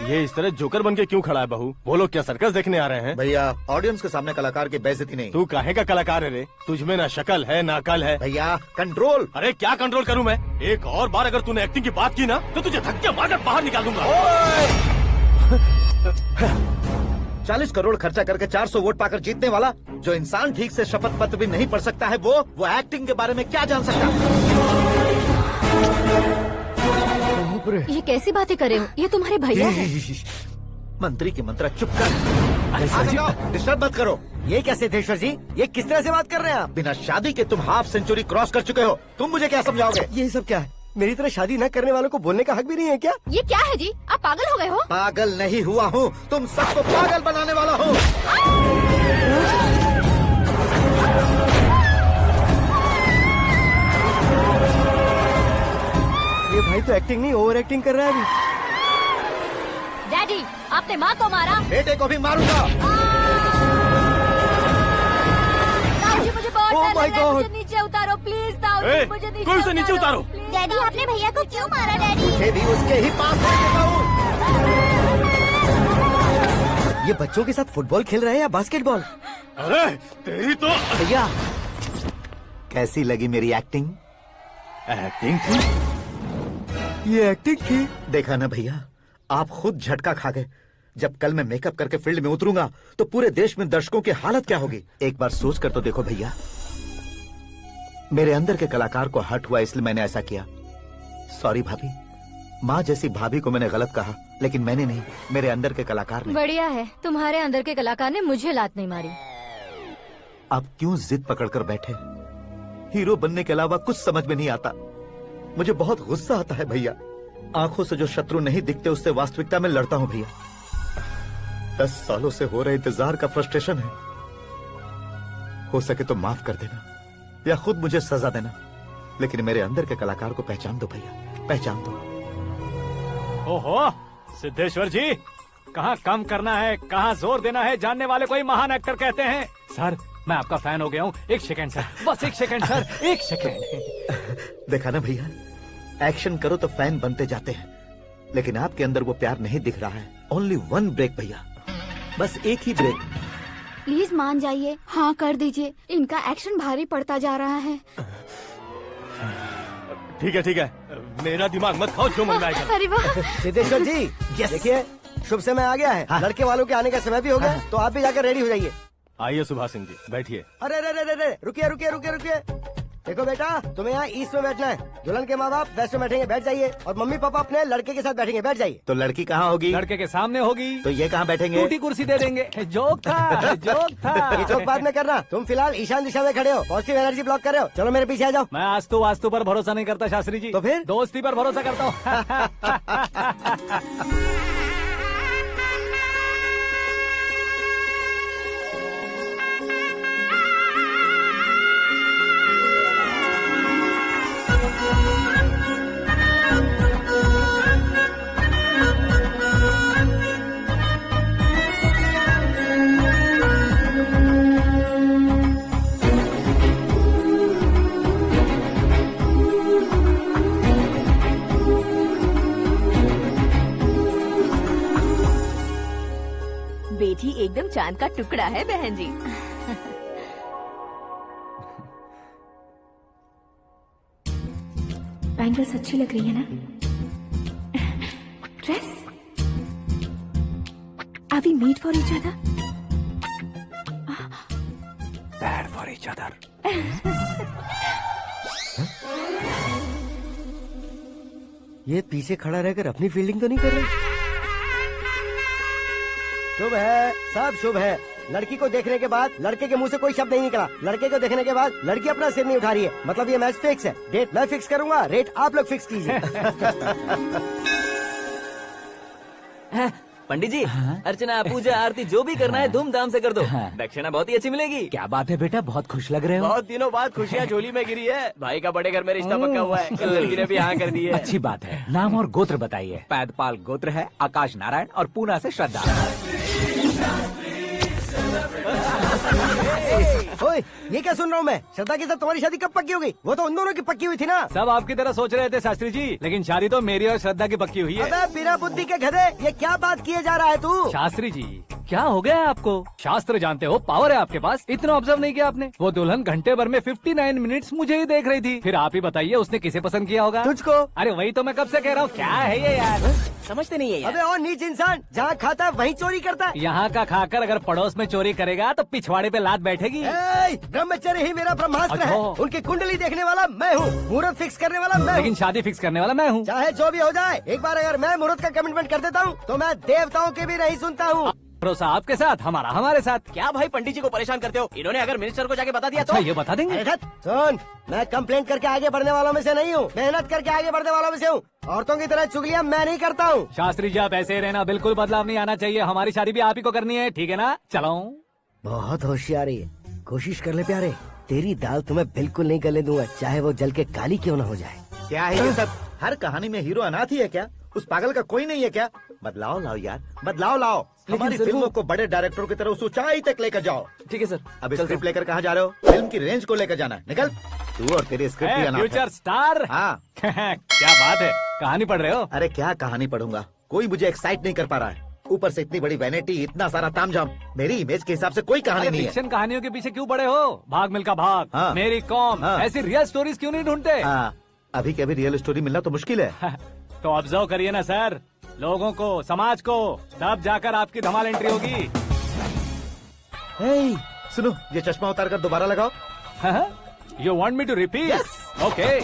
ये इस तरह जोकर बन के क्यों खड़ा है बहू? वो लोग क्या सर्कस देखने आ रहे हैं? भैया ऑडियंस के सामने कलाकार की बेइज्जती नहीं। तू काहे का कलाकार है रे? तुझ में ना शक्ल है ना अकल है। भैया कंट्रोल। अरे क्या कंट्रोल करूं मैं? एक और बार अगर तूने एक्टिंग की बात की ना तो तुझे धक्के मारकर बाहर निकाल दूंगा। 40 करोड़ खर्चा करके 400 वोट पाकर जीतने वाला, जो इंसान ठीक से शपथ पत्र भी नहीं पढ़ सकता है, वो एक्टिंग के बारे में क्या जान सकता है? ये कैसी बातें कर रहे हो? ये तुम्हारे भैया हैं। मंत्री की मंत्रा चुप कर। डिस्टर्ब मत करो। ये क्या सिद्धेश्वर जी, ये किस तरह से बात कर रहे हैं आप? बिना शादी के तुम हाफ सेंचुरी क्रॉस कर चुके हो, तुम मुझे क्या समझाओगे? ये सब क्या है? मेरी तरह शादी न करने वालों को बोलने का हक भी नहीं है क्या? ये क्या है जी, आप पागल हो गए हो? पागल नहीं हुआ हूँ, तुम सबको पागल बनाने वाला हूँ। ये भाई तो एक्टिंग नहीं ओवर एक्टिंग कर रहा है अभी। डैडी, आपने माँ को मारा। बेटे को भी मारूंगा। ताऊजी मुझे बहुत Oh डर my लग रहा है, God! मुझे नीचे उतारो प्लीज। ताऊजी मुझे नीचे कोई उसे नीचे उतारो। डैडी, आपने भैया को क्यों मारा? डैडी मुझे भी उसके ही पास लेके जाऊं। ये बच्चों के साथ फुटबॉल खेल रहे हैं या बास्केटबॉल? अरे तेरी तो भैया कैसी लगी मेरी एक्टिंग? एक्टिंग थी? ये एक्टिंग थी? देखा ना भैया, आप खुद झटका खा गए। जब कल मैं मेकअप करके फील्ड में उतरूंगा तो पूरे देश में दर्शकों की हालत क्या होगी? एक बार सोच कर तो देखो भैया। मेरे अंदर के कलाकार को हर्ट हुआ इसलिए मैंने ऐसा किया। सॉरी भाभी। माँ जैसी भाभी को मैंने गलत कहा, लेकिन मैंने नहीं, मेरे अंदर के कलाकार ने। बढ़िया है, तुम्हारे अंदर के कलाकार ने मुझे लात नहीं मारी। आप क्यों जिद पकड़कर बैठे? हीरो बनने के अलावा कुछ समझ में नहीं आता। मुझे बहुत गुस्सा आता है भैया। आंखों से जो शत्रु नहीं दिखते उससे वास्तविकता में लड़ता हूँ भैया। 10 सालों से हो रहे इंतजार का फ्रस्ट्रेशन है। हो सके तो माफ कर देना या खुद मुझे सजा देना, लेकिन मेरे अंदर के कलाकार को पहचान दो भैया, पहचान दो। ओहो सिद्धेश्वर जी, कहाँ कम करना है कहाँ जोर देना है जानने वाले को ही महान एक्टर कहते हैं। सर मैं आपका फैन हो गया हूँ। एक सेकंड सर, बस एक सेकंड सर, एक सेकंड। देखा ना भैया, एक्शन करो तो फैन बनते जाते हैं, लेकिन आपके अंदर वो प्यार नहीं दिख रहा है। ओनली 1 ब्रेक भैया, बस एक ही ब्रेक। प्लीज मान जाइए, हाँ कर दीजिए। इनका एक्शन भारी पड़ता जा रहा है। ठीक है, मेरा दिमाग मत खाओ, जो मंगाएगा। अरे वाह सिद्धेश्वर जी, देखिए शुभ समय आ गया है। लड़के वालों के आने का समय भी हो गया, तो आप भी जाकर रेडी हो जाइए। आइए सुभाष सिंह जी, बैठिए। अरे रुकिए। देखो बेटा, तुम्हें यहाँ ईस्ट में बैठना है। दुल्हन के माँ बाप वेस्ट में बैठेंगे, बैठ जाइए। और मम्मी पापा अपने लड़के के साथ बैठेंगे, बैठ जाइए। तो लड़की कहाँ होगी? लड़के के सामने होगी। तो ये कहाँ बैठेंगे? टूटी कुर्सी दे देंगे। जोक था, जोक था। ये जोक बाद में करना। तुम फिलहाल ईशान दिशा में खड़े हो, पॉजिटिव एनर्जी ब्लॉक कर रहे हो। चलो मेरे पीछे आ जाओ। मैं आस्तु वास्तु पर भरोसा नहीं करता शास्त्री जी। तो फिर? दोस्ती पर भरोसा करता हूँ। बेटी एकदम चांद का टुकड़ा है बहन जी। बैंगल्स अच्छी लग रही है ना? Dress? Are we made for each other? Bad for each other. ये पीछे खड़ा रहकर अपनी फील्डिंग तो नहीं कर रहा? शुभ है, सब शुभ है। लड़की को देखने के बाद लड़के के मुंह से कोई शब्द नहीं निकला। लड़के को देखने के बाद लड़की अपना सिर नहीं उठा रही है। मतलब ये मैच फिक्स है। डेट मैं फिक्स करूंगा, रेट आप लोग फिक्स कीजिए। पंडित जी, अर्चना पूजा आरती जो भी करना है धूमधाम से कर दो। दक्षिणा बहुत ही अच्छी मिलेगी। क्या बात है बेटा, बहुत खुश लग रहे हो। बहुत दिनों बाद खुशियाँ झोली में गिरी है। भाई का बड़े घर में रिश्ता पक्का हुआ है। कल लड़की ने भी हाँ कर दी है। अच्छी बात है। नाम और गोत्र बताइए। पैदपाल गोत्र है, आकाश नारायण और पूना से श्रद्धा। ओए, ये क्या सुन रहा हूँ मैं? श्रद्धा के साथ तुम्हारी शादी कब पक्की हो गई? वो तो उन दोनों की पक्की हुई थी ना। सब आपकी तरह सोच रहे थे शास्त्री जी, लेकिन शादी तो मेरी और श्रद्धा की पक्की हुई है। अबे बिना बुद्धि के गधे, ये क्या बात किए जा रहा है तू? शास्त्री जी, क्या हो गया है आपको? शास्त्र जानते हो, पावर है आपके पास। इतना ऑब्जर्व नहीं किया आपने? वो दुल्हन घंटे भर में 59 मिनट्स मुझे ही देख रही थी। फिर आप ही बताइए उसने किसे पसंद किया होगा? तुझको। अरे वही तो मैं कब से कह रहा हूँ, क्या है ये यार? समझते नहीं है यार। अबे और नीच इंसान, जहाँ खाता है वहीं चोरी करता है। यहाँ का खाकर अगर पड़ोस में चोरी करेगा तो पिछवाड़े पे लात बैठेगी। ब्रह्मचर्य ही मेरा ब्रह्मास्त्र है। अच्छा। उनकी कुंडली देखने वाला मैं हूँ, मुहूर्त फिक्स करने वाला मैं हूँ। लेकिन शादी फिक्स करने वाला मैं हूँ। चाहे जो भी हो जाए, एक बार अगर मैं मुहूर्त का कमिटमेंट कर देता हूँ तो मैं देवताओं के भी नहीं सुनता हूँ। भरोसा आपके साथ, हमारा हमारे साथ। क्या भाई पंडित जी को परेशान करते हो? इन्होंने अगर मिनिस्टर को जाके बता दिया अच्छा, तो ये बता देंगे? अरे सुन, मैं कंप्लेंट करके आगे बढ़ने वालों में से नहीं हूँ, मेहनत करके आगे बढ़ने वालों में से हूँ। औरतों की तरह चुगलियाँ मैं नहीं करता हूँ। शास्त्री जी आप ऐसे ही रहना, बिल्कुल बदलाव नहीं आना चाहिए। हमारी शादी भी आप ही को करनी है, ठीक है ना? चलो। बहुत होशियारी है, कोशिश कर ले प्यारे। तेरी दाल तुम्हें बिल्कुल नहीं गलने दूंगा, चाहे वो जल के काली क्यों न हो जाए। क्या है ये सब? हर कहानी में हीरो अनाथ ही है क्या? उस पागल का कोई नहीं है क्या? बदलाव लाओ यार, बदलाव लाओ। हमारी फिल्मों को बड़े डायरेक्टरों की तरह उस ऊंचाई तक लेकर जाओ। ठीक है सर। अब स्क्रिप्ट लेकर कहाँ जा रहे हो? फिल्म की रेंज को लेकर जाना है। निकल तू और तेरी स्क्रिप्ट भी अनाथ है। Future star. हाँ क्या बात है, कहानी पढ़ रहे हो? अरे क्या कहानी पढ़ूंगा, कोई मुझे एक्साइट नहीं कर पा रहा है। ऊपर से इतनी बड़ी वैनिटी, इतना सारा तामझाम। मेरी इमेज के हिसाब से कोई कहानी नहीं है। फिक्शन कहानियों के पीछे क्यों पड़े हो? भाग मिल्खा भाग, हाँ। मेरी कॉम, हाँ। ऐसी रियल स्टोरीज क्यों नहीं ढूंढते? हाँ, अभी के अभी रियल स्टोरी मिलना तो मुश्किल है। तो ऑब्जर्व करिए ना सर, लोगों को, समाज को, तब जाकर आपकी धमाल एंट्री होगी। सुनो, ये चश्मा उतार कर दोबारा लगाओ। You want me to repeat? Okay.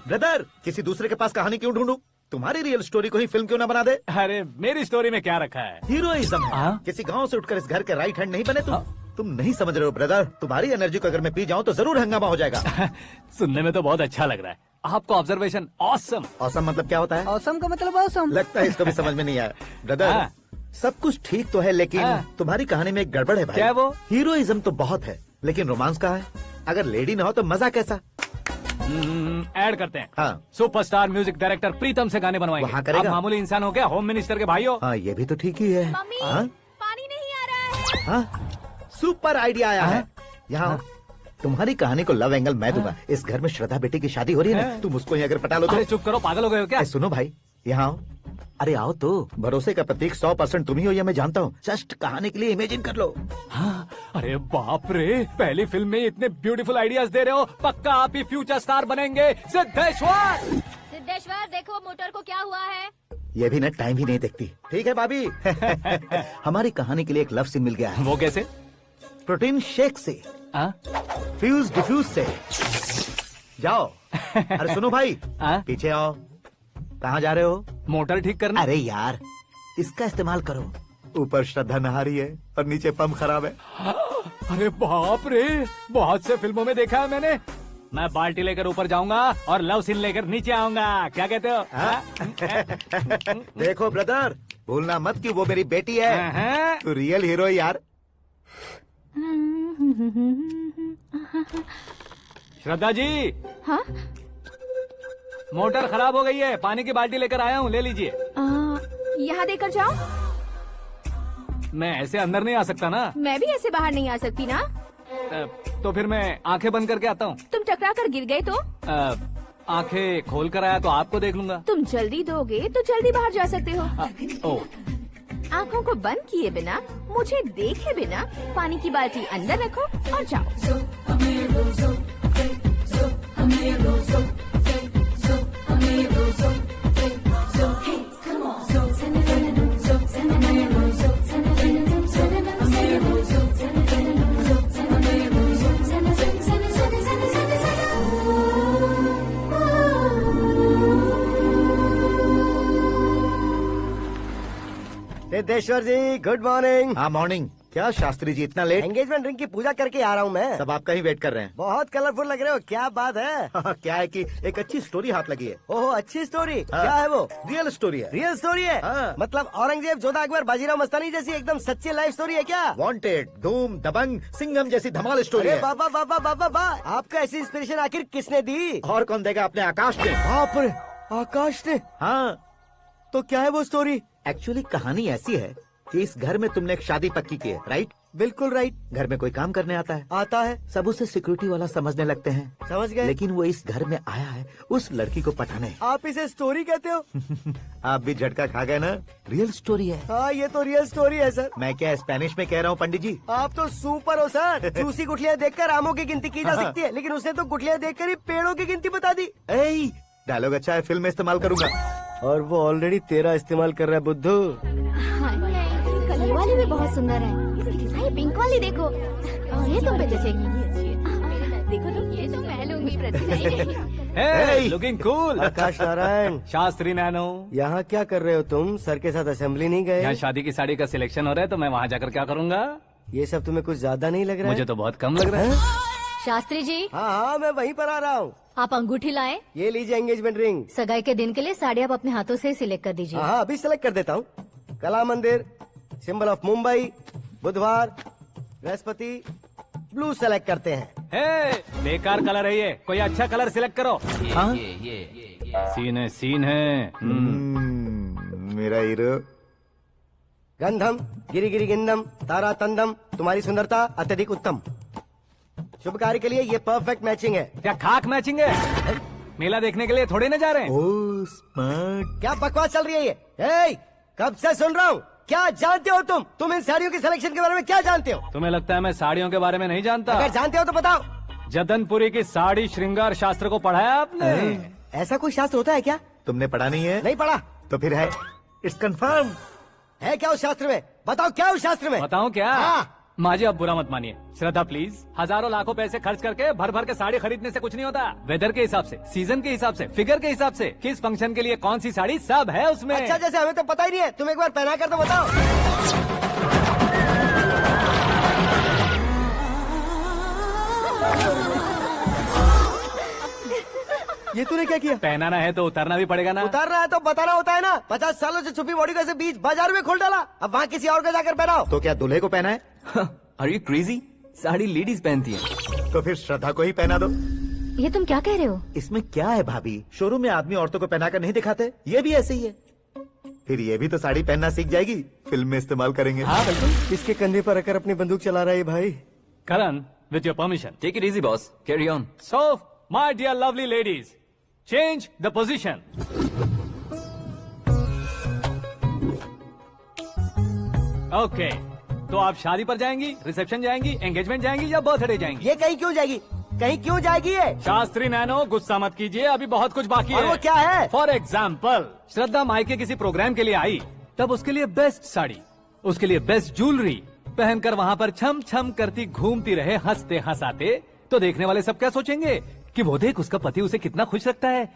Brother, किसी दूसरे के पास कहानी क्यों ढूंढूं? तुम्हारी रियल स्टोरी को ही फिल्म क्यों ना बना दे? अरे मेरी स्टोरी में क्या रखा है? हीरोइज्म है। किसी गांव से उठकर इस घर के राइट हैंड नहीं बने तुम नहीं समझ रहे हो ब्रदर। तुम्हारी एनर्जी को अगर मैं पी जाऊं तो जरूर हंगामा हो जाएगा। सुनने में तो बहुत अच्छा लग रहा है। आपको ऑब्जर्वेशन ऑसम। ऑसम मतलब क्या होता है? ऑसम का मतलब ऑसम। लगता है इसको भी समझ में नहीं आया। ब्रदर, सब कुछ ठीक तो है, लेकिन तुम्हारी कहानी में एक गड़बड़ है भाई। क्या वो? हीरोइज्म तो बहुत है, लेकिन रोमांस कहाँ है? अगर लेडी ना हो तो मजा कैसा? ऐड करते हैं। हाँ। सुपरस्टार म्यूजिक डायरेक्टर प्रीतम से गाने बनवाएंगे। वहाँ करेगा? आप मामूली इंसान हो क्या? होम मिनिस्टर के भाई हो। हाँ, ये भी तो ठीक ही है। मम्मी, हाँ? पानी नहीं आ रहा है। हाँ? सुपर आइडिया आया है। यहाँ तुम्हारी कहानी को लव एंगल मैं दूंगा। इस घर में श्रद्धा बेटी की शादी हो रही है ना, तुम उसको ही अगर पटा लो तो। अरे चुप करो, पागल हो गए हो क्या? सुनो भाई, यहाँ आओ। अरे आओ तो। भरोसे का प्रतीक 100% तुम ही हो, यह मैं जानता हूँ। जस्ट कहानी के लिए इमेजिन कर लो। हाँ, अरे बाप रे, पहली फिल्म में इतने ब्यूटीफुल आइडियाज दे रहे हो। पक्का आप ही फ्यूचर स्टार बनेंगे। सिद्धेश्वर, सिद्धेश्वर देखो मोटर को क्या हुआ है। ये भी ना टाइम ही नहीं देखती। ठीक है भाभी। हमारी कहानी के लिए एक लव सीन मिल गया है। वो कैसे? प्रोटीन शेक से फ्यूज डिफ्यूज से जाओ। अरे सुनो भाई, पीछे आओ। कहाँ जा रहे हो? मोटर ठीक करना। अरे यार, इसका इस्तेमाल करो। ऊपर श्रद्धा नहा रही है और नीचे पंप खराब है। अरे बाप रे, बहुत से फिल्मों में देखा है मैंने। मैं बाल्टी लेकर ऊपर जाऊंगा और लव सीन लेकर नीचे आऊंगा। क्या कहते हो? देखो ब्रदर, भूलना मत कि वो मेरी बेटी है। तू रियल हीरो है यार। श्रद्धा जी। हाँ? मोटर खराब हो गई है, पानी की बाल्टी लेकर आया हूँ, ले लीजिए। यहाँ देकर जाओ। मैं ऐसे अंदर नहीं आ सकता ना। मैं भी ऐसे बाहर नहीं आ सकती ना। तो फिर मैं आंखें बंद करके आता हूँ। तुम टकरा कर गिर गए तो? आंखें खोल कर आया तो आपको देख लूंगा। तुम जल्दी दोगे तो जल्दी बाहर जा सकते हो। आँखों को बंद किए बिना, मुझे देखे बिना पानी की बाल्टी अंदर रखो और जाओ। सिद्धेश्वर जी, गुड मॉर्निंग। हाँ मॉर्निंग। क्या शास्त्री जी, इतना लेट? एंगेजमेंट रिंग की पूजा करके आ रहा हूँ मैं। सब आपका ही वेट कर रहे हैं। बहुत कलरफुल लग रहे हो, क्या बात है? क्या है कि एक अच्छी स्टोरी हाथ लगी है। ओह, अच्छी स्टोरी। क्या है वो? रियल स्टोरी है। रियल स्टोरी है? मतलब औरंगजेब, जोधा अकबर, बाजीराव मस्तानी जैसी एकदम सच्ची लाइफ स्टोरी है क्या? वांटेड, धूम, दबंग, सिंघम जैसी धमाल स्टोरी है। बाबा बाबा बाबा बाबा, आपको ऐसी इंस्पिरेशन आखिर किसने दी? और कौन देगा? अपने आकाश ने। बाप रे, आकाश ने? हाँ। तो क्या है वो स्टोरी? एक्चुअली कहानी ऐसी है कि इस घर में तुमने एक शादी पक्की की है, राइट? बिल्कुल राइट। घर में कोई काम करने आता है? आता है। सब उसे सिक्योरिटी वाला समझने लगते हैं। समझ गए। लेकिन वो इस घर में आया है उस लड़की को पटाने। आप इसे स्टोरी कहते हो? आप भी झटका खा गए ना? रियल स्टोरी है। हाँ, ये तो रियल स्टोरी है सर। मैं क्या स्पेनिश में कह रहा हूँ पंडित जी? आप तो सुपर हो सर। चूसी गुठलियाँ देखकर आमों की गिनती की जा सकती है, लेकिन उसने तो गुठलियाँ देखकर ही पेड़ों की गिनती बता दी। डायलॉग अच्छा है, फिल्म में इस्तेमाल करूंगा। और वो ऑलरेडी तेरा इस्तेमाल कर रहा है बुद्धू। ये वाली भी बहुत सुंदर है। ये पिंक वाली देखो, और ये तुम पे जचेगी। देखो तो, ये तो मैं लूंगी। Hey, looking cool। आकाश नारायण। शास्त्री नैनो। यहाँ क्या कर रहे हो तुम? सर के साथ असेंबली नहीं गए? यहाँ शादी की साड़ी का सिलेक्शन हो रहा है, तो मैं वहाँ जाकर क्या करूँगा? ये सब तुम्हें कुछ ज्यादा नहीं लग रहा है? मुझे तो बहुत कम लग रहा है। शास्त्री जी। हाँ, मैं वहीं पर आ रहा हूँ। आप अंगूठी लाए। ये लीजिए एंगेजमेंट रिंग। सगाई के दिन के लिए साड़ी आप अपने हाथों से सिलेक्ट कर दीजिए। हाँ, अभी सिलेक्ट कर देता हूँ। कला मंदिर, सिंबल ऑफ मुंबई, बुधवार, बृहस्पति, ब्लू सेलेक्ट करते हैं। बेकार कलर है ये, कोई अच्छा कलर सिलेक्ट करो। सीन है। मेरा हीरो। गंधम, गिरी गिरी गिंदम, तारा तंदम, तुम्हारी सुंदरता अत्यधिक उत्तम। शुभ कार्य के लिए ये परफेक्ट मैचिंग है। क्या खाक मैचिंग है? मेला देखने के लिए थोड़े न जा रहे हैं। Oh smart. क्या बकवास चल रही है ये? कब से सुन रहा हूँ। क्या जानते हो तुम इन साड़ियों की सिलेक्शन के बारे में क्या जानते हो? तुम्हें लगता है मैं साड़ियों के बारे में नहीं जानता? अगर जानते हो तो बताओ। जदनपुरी की साड़ी श्रृंगार शास्त्र को पढ़ा है आपने? ऐसा कोई शास्त्र होता है क्या? तुमने पढ़ा नहीं है? नहीं पढ़ा। तो फिर है, इट्स कंफर्म। है क्या उस शास्त्र में? बताओ क्या उस शास्त्र में? बताऊं क्या? हाँ। माजी, अब बुरा मत मानिए। श्रद्धा प्लीज, हजारों लाखों पैसे खर्च करके भर भर के साड़ी खरीदने से कुछ नहीं होता। वेदर के हिसाब से, सीजन के हिसाब से, फिगर के हिसाब से, किस फंक्शन के लिए कौन सी साड़ी, सब है उसमें। अच्छा, जैसे हमें तो पता ही नहीं है, तुम एक बार पहना कर तो बताओ। ये तूने क्या किया? पहनाना है तो उतारना भी पड़ेगा ना। उतारना है तो बताना होता है ना। 50 सालों से छुपी बॉडी को ऐसे बीच बाजार में खोल डाला, अब वहाँ किसी और को जाकर पहनाओ। तो क्या दूल्हे को पहना है? Are you crazy? Sari ladies पहनती है। तो फिर श्रद्धा को ही पहना दो। ये तुम क्या कह रहे हो? इसमें क्या है भाभी? शोरूम में आदमी औरतों को पहनाकर नहीं दिखाते? ये भी ऐसे ही है। फिर ये भी तो साड़ी पहनना सीख जाएगी, फिल्म में इस्तेमाल करेंगे। हाँ बिल्कुल। इसके कंधे पर रखकर अपनी बंदूक चला रहा है भाई। करण, with your permission. Take it easy, boss. Carry on. So, my dear lovely ladies, change the position. Okay. तो आप शादी पर जाएंगी, रिसेप्शन जाएंगी, एंगेजमेंट जाएंगी या बर्थडे जाएंगी? ये कहीं क्यों जाएगी? कहीं क्यों जाएगी ये? शास्त्री नैनो, गुस्सा मत कीजिए, अभी बहुत कुछ बाकी है। और वो क्या है? फॉर एग्जाम्पल, श्रद्धा मायके किसी प्रोग्राम के लिए आई, तब उसके लिए बेस्ट साड़ी, उसके लिए बेस्ट ज्वेलरी, पहनकर वहाँ पर छम छम करती घूमती रहे हंसते हंसाते, तो देखने वाले सब क्या सोचेंगे कि वो देख उसका पति उसे कितना खुश रखता है।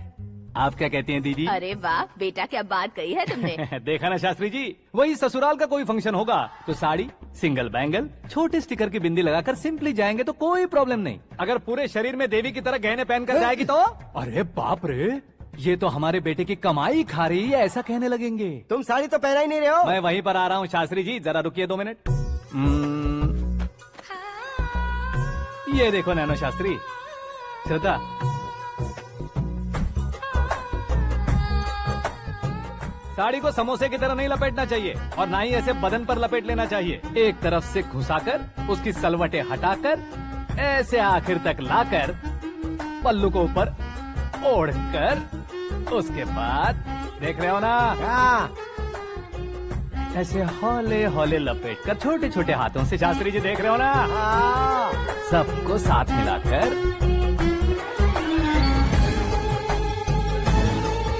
आप क्या कहती हैं दीदी? अरे वाह बेटा, क्या बात कही है तुमने। देखा ना शास्त्री जी, वही ससुराल का कोई फंक्शन होगा तो साड़ी, सिंगल बैंगल, छोटे स्टिकर की बिंदी लगाकर सिंपली जाएंगे तो कोई प्रॉब्लम नहीं। अगर पूरे शरीर में देवी की तरह गहने पहन कर जाएगी तो अरे बाप रे, ये तो हमारे बेटे की कमाई खा रही है, ऐसा कहने लगेंगे। तुम साड़ी तो पहना ही नहीं रहे हो। मैं वहीं पर आ रहा हूँ शास्त्री जी, जरा रुकिए 2 मिनट। ये देखो नैनो शास्त्री, श्रद्धा, साड़ी को समोसे की तरह नहीं लपेटना चाहिए और ना ही ऐसे बदन पर लपेट लेना चाहिए। एक तरफ से घुसाकर उसकी सलवटें हटाकर ऐसे आखिर तक लाकर पल्लू को ऊपर ओढ़कर, उसके बाद देख रहे हो ना, ऐसे हौले हौले लपेटकर छोटे छोटे हाथों से, शास्त्री जी देख रहे हो ना, सबको साथ मिलाकर,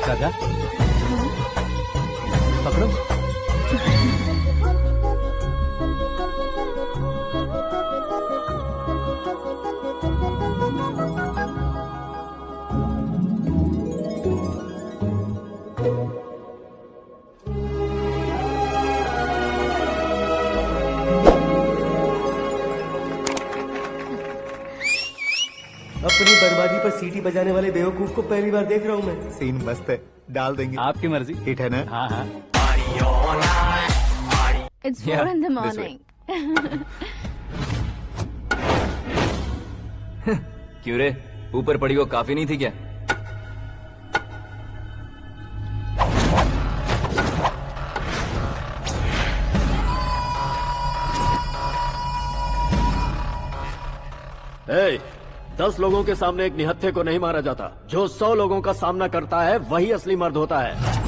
श्रद्धा पकड़ो। अपनी बर्बादी पर सीटी बजाने वाले बेवकूफ को पहली बार देख रहा हूँ मैं। सीन मस्त है, डाल देंगे। आपकी मर्जी। हिट है ना? हाँ हाँ। It's 4 in the morning. क्यों रे, ऊपर पड़ी वो काफी नहीं थी क्या? ए, 10 लोगों के सामने एक निहत्थे को नहीं मारा जाता। जो 100 लोगों का सामना करता है वही असली मर्द होता है।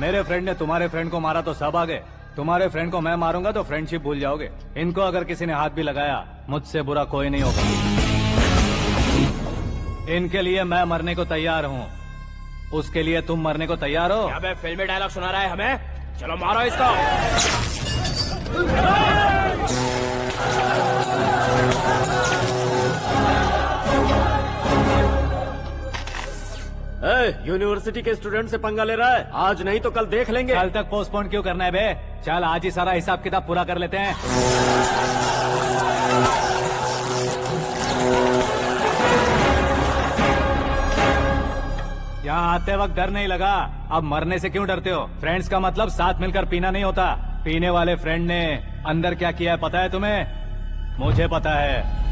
मेरे फ्रेंड ने तुम्हारे फ्रेंड को मारा तो सब आ गए, तुम्हारे फ्रेंड को मैं मारूंगा तो फ्रेंडशिप भूल जाओगे। इनको अगर किसी ने हाथ भी लगाया, मुझसे बुरा कोई नहीं होगा। इनके लिए मैं मरने को तैयार हूँ, उसके लिए तुम मरने को तैयार हो? क्या फिल्मी डायलॉग सुना रहा है हमें? चलो मारो इसको। यूनिवर्सिटी के स्टूडेंट से पंगा ले रहा है, आज नहीं तो कल देख लेंगे। कल तक पोस्टपोन क्यों करना है बे? चल आज ही सारा हिसाब किताब पूरा कर लेते हैं। यहाँ आते वक्त डर नहीं लगा, अब मरने से क्यों डरते हो? फ्रेंड्स का मतलब साथ मिलकर पीना नहीं होता। पीने वाले फ्रेंड ने अंदर क्या किया है पता है तुम्हें? मुझे पता है।